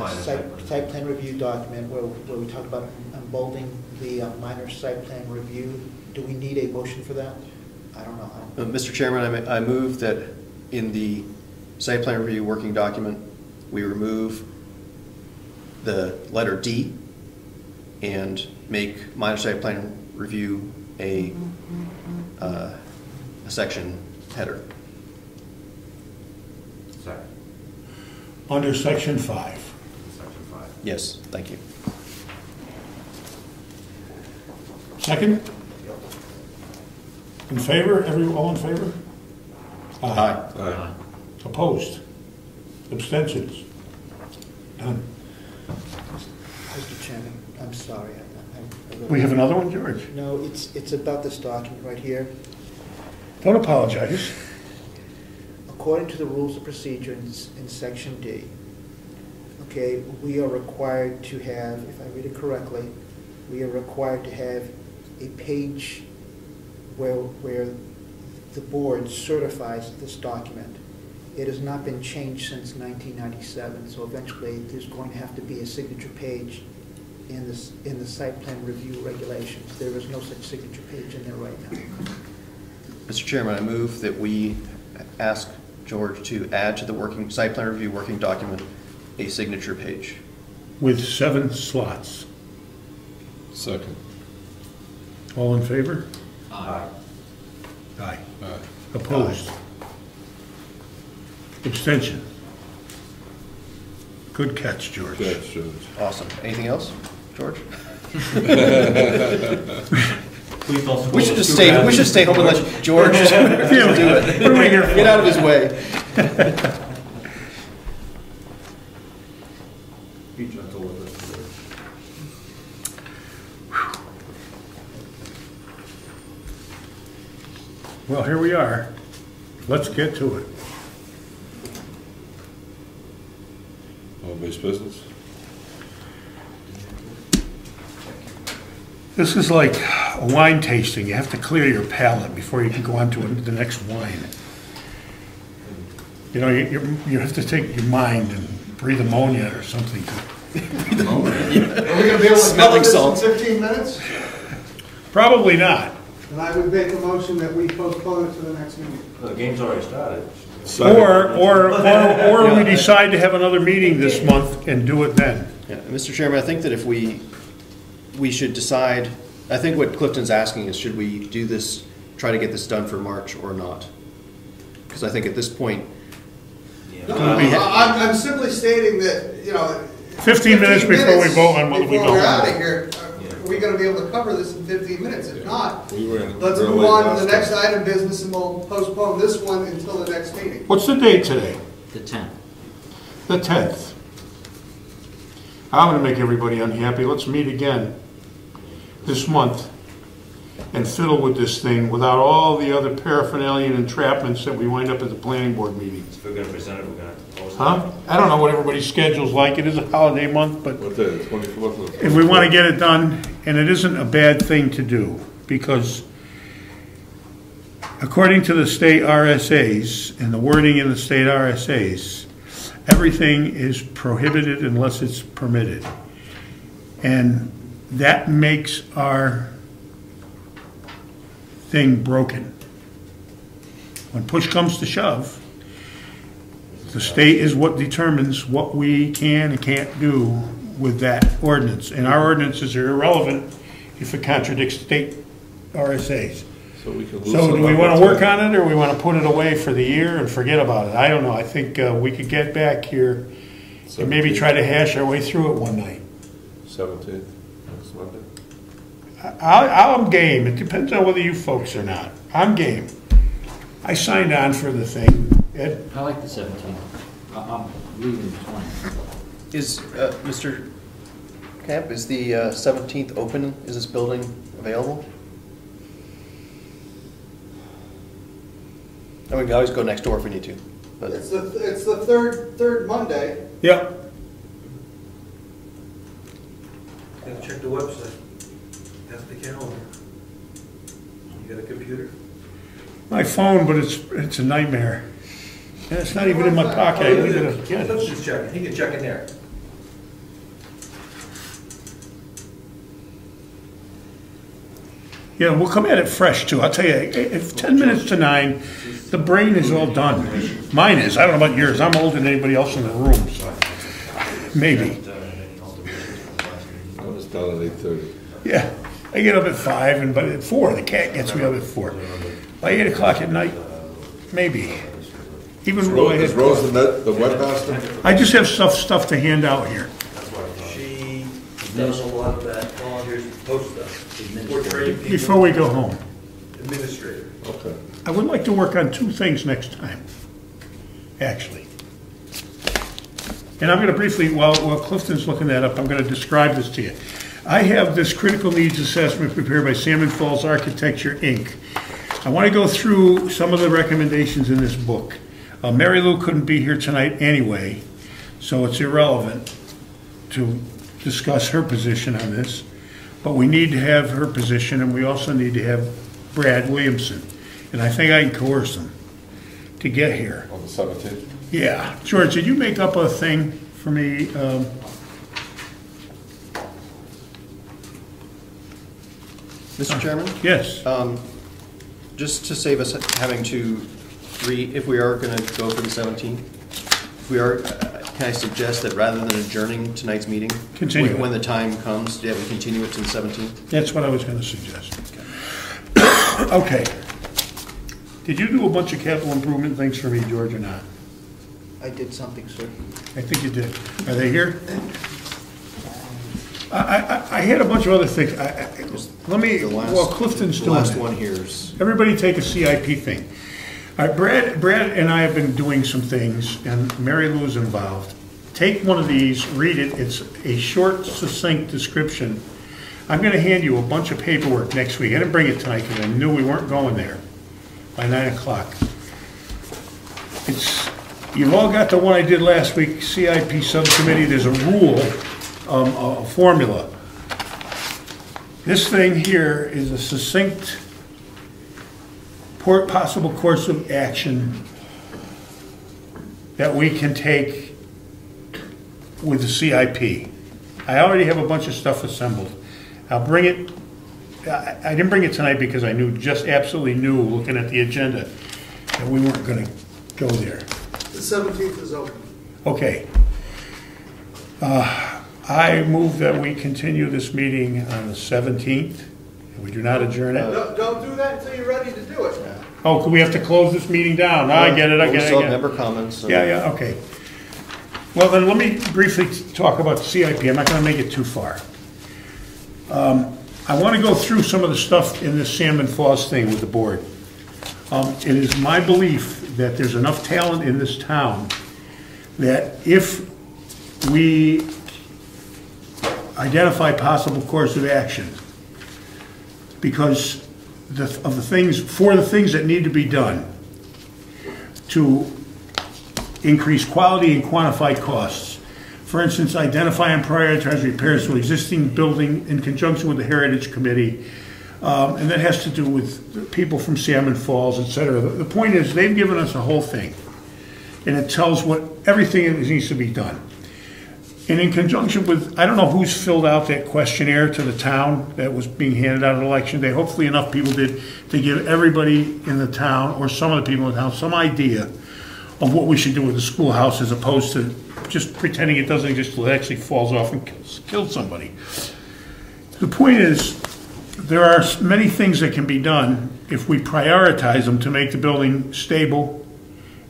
site plan review document, where we talked about unbolding the minor site plan review. Do we need a motion for that? I don't know. Mr. Chairman, I move that in the site plan review working document, we remove the letter D and make minor site plan review a section header. Second. Under section 5. Section 5. Yes, thank you. Second? In favor? All in favor? Aye. Aye. Opposed? Abstentions? Done. Mr. Chairman, I'm sorry. We have another one, George? No, it's about this document right here. Don't apologize. According to the rules of procedure in section D, okay, we are required to have, if I read it correctly, we are required to have a page where the board certifies this document. It has not been changed since 1997, so eventually there's going to have to be a signature page in the site plan review regulations. There is no such signature page in there right now. Mr. Chairman, I move that we ask George to add to the working site plan review working document a signature page. With 7 slots. Second. All in favor? Aye. Aye. Aye. Opposed? Abstention? Good catch, George. Good, George. Awesome. Anything else, George? Please don't support We should us just too stay. bad. We should stay home and let George do it. What are we here for? Get out of his way. Be gentle with us. Well, here we are. Let's get to it. Home-based business? This is like a wine tasting. You have to clear your palate before you can go on to the next wine. You know, you have to take your mind and breathe ammonia or something. Are we gonna be able to cover Smelling this in salts. 15 minutes? Probably not. And I would make a motion that we postpone it to the next meeting. The game's already started. Or we decide to have another meeting this month and do it then. Yeah, Mr. Chairman, I think that if we should decide, I think what Clifton's asking is, should we do this, try to get this done for March or not? Because I think at this point, No, I'm simply stating that, you know. 15 minutes before we vote on whether we Before go. we're out of here, are we gonna be able to cover this in 15 minutes? If not, We were in let's real move late on to last the next time. item of business and we'll postpone this one until the next meeting. What's the date today? The 10th. The 10th. I'm going to make everybody unhappy. Let's meet again this month and fiddle with this thing without all the other paraphernalia and entrapments that we wind up at the planning board meetings. If we're gonna present it, we're gonna have to post it. Huh? I don't know what everybody's schedule's like. It is a holiday month, but What day, the 24th? if we want to get it done, and it isn't a bad thing to do, because according to the state RSAs and the wording in the state RSAs, everything is prohibited unless it's permitted. And that makes our thing broken. When push comes to shove, the state is what determines what we can and can't do with that ordinance. And our ordinances are irrelevant if it contradicts state RSAs. So we can So do we want to work on it, or we want to put it away for the year and forget about it? I don't know. I think we could get back here and maybe try to hash our way through it one night. 17th, next Monday. I'm game. It depends on whether you folks are not. I'm game. I signed on for the thing. Ed? I like the 17th. I'm leaving the 20th. is, Mr. Camp, is the 17th open? Is this building available? I mean, we can always go next door if we need to, but It's the third Monday. Yep. Gotta check the website. That's the calendar. You got a computer? My phone, but it's a nightmare. And it's not even in my pocket. I leave it again. Let's just check it. He can check in there. Yeah, we'll come at it fresh too. I'll tell you, if 10 minutes to 9, the brain is all done. Mine is. I don't know about yours. I'm older than anybody else in the room, so maybe. I was done at 8:30. Yeah, I get up at 5, but at 4, the cat gets me up at 4. By 8 o'clock at night, maybe. Even though I Is had Rose the webmaster? I just have stuff to hand out here. She does a lot of that volunteers post stuff. We're training people. Before we go home, Administrator. Okay. I would like to work on 2 things next time, actually. And I'm going to briefly, while Clifton's looking that up, I'm going to describe this to you. I have this critical needs assessment prepared by Salmon Falls Architecture, Inc. I want to go through some of the recommendations in this book. Mary Lou couldn't be here tonight anyway, so it's irrelevant to discuss her position on this. But we need to have her position, and we also need to have Brad Williamson. And I think I can coerce him to get here. On the 17th? Yeah. George, did you make up a thing for me? Mr. Chairman? Yes. Just to save us having to if we are going to go for the 17th, if we are, can I suggest that rather than adjourning tonight's meeting, continue when the time comes, we continue it to the 17th? That's what I was going to suggest. Okay. Did you do a bunch of capital improvement things for me, George, or not? I did something, sir. I think you did. Are they here? I had a bunch of other things. Clifton's doing it. The last one here is... Everybody take a CIP thing. All right, Brad and I have been doing some things, and Mary Lou's involved. Take one of these, read it. It's a short, succinct description. I'm going to hand you a bunch of paperwork next week. I didn't bring it tonight because I knew we weren't going there by 9 o'clock. You've all got the one I did last week, CIP subcommittee. There's a rule, a formula. This thing here is a succinct possible course of action that we can take with the CIP. I already have a bunch of stuff assembled. I'll bring it. I didn't bring it tonight because I absolutely knew, looking at the agenda, that we weren't going to go there. The 17th is open. Okay. I move that we continue this meeting on the 17th. We do not adjourn it. Don't do that until you're ready to do it. Oh, could we have to close this meeting down? I get it, I We get it. still have member comments. So. Yeah, okay. Well, then let me briefly talk about the CIP. I'm not going to make it too far. I want to go through some of the stuff in this Salmon Falls thing with the board. It is my belief that there's enough talent in this town that if we identify possible course of action, because for the things that need to be done to increase quality and quantify costs. For instance, identify and prioritize repairs to existing building in conjunction with the Heritage Committee. And that has to do with people from Salmon Falls, et cetera. The point is, they've given us a whole thing, and it tells everything that needs to be done. And in conjunction with, I don't know who's filled out that questionnaire to the town that was being handed out at election day. Hopefully enough people did to give everybody in the town, or some of the people in the town, some idea of what we should do with the schoolhouse, as opposed to just pretending it doesn't exist till it actually falls off and kills somebody. The point is, there are many things that can be done if we prioritize them to make the building stable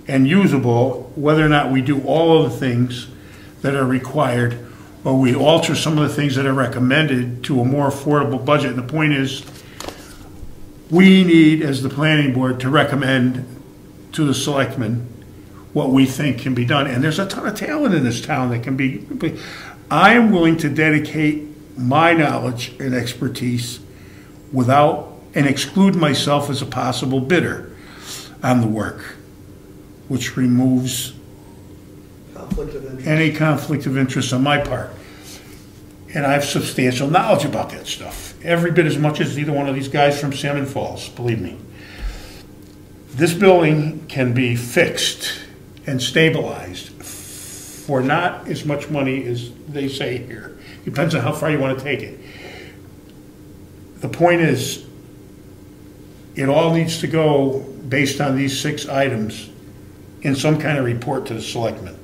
and usable, whether or not we do all of the things that are required, or we alter some of the things that are recommended to a more affordable budget. And the point is, we need, as the planning board, to recommend to the selectmen what we think can be done. And there's a ton of talent in this town that can be. I am willing to dedicate my knowledge and expertise and exclude myself as a possible bidder on the work, which removes any conflict of interest on my part. And I have substantial knowledge about that stuff, every bit as much as either one of these guys from Salmon Falls, believe me. This building can be fixed and stabilized for not as much money as they say here. Depends on how far you want to take it. The point is, it all needs to go based on these 6 items in some kind of report to the selectmen.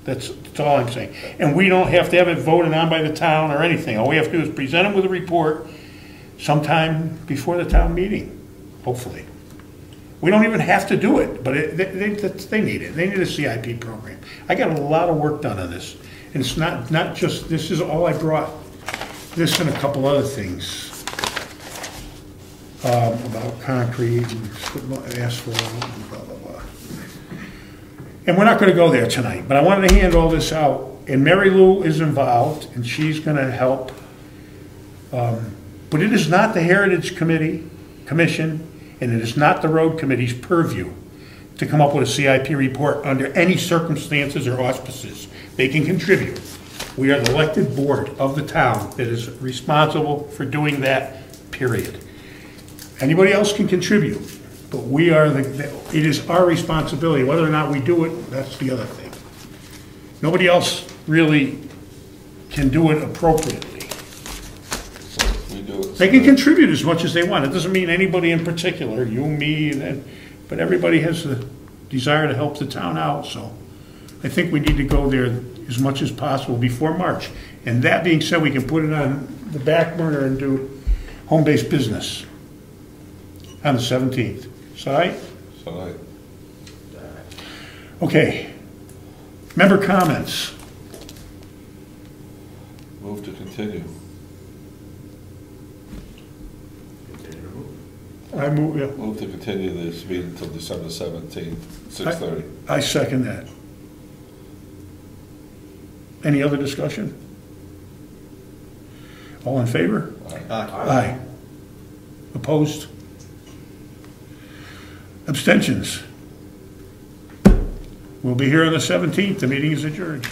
That's all I'm saying. And we don't have to have it voted on by the town or anything. All we have to do is present them with a report sometime before the town meeting, hopefully. We don't even have to do it, but they need it. They need a CIP program. I got a lot of work done on this. And it's not just, this is all I brought. This and a couple other things about concrete and asphalt and blah, blah, blah. And we're not going to go there tonight, but I wanted to hand all this out. And Mary Lou is involved, and she's going to help. But it is not the Heritage Commission, and it is not the Road Committee's purview to come up with a CIP report under any circumstances or auspices. They can contribute. We are the elected board of the town that is responsible for doing that, period. Anybody else can contribute, but we are it is our responsibility. Whether or not we do it, that's the other thing. Nobody else really can do it appropriately. We do it. They can contribute as much as they want. It doesn't mean anybody in particular, you, me, but everybody has the desire to help the town out, so I think we need to go there as much as possible before March. And that being said, we can put it on the back burner and do home-based business on the 17th. Is that right? So Okay. Member comments. move to continue. I move, yeah. Move to continue this meeting until December 17th, 6:30. I second that. Any other discussion? All in favor? Aye. Opposed? Abstentions? We'll be here on the 17th. The meeting is adjourned.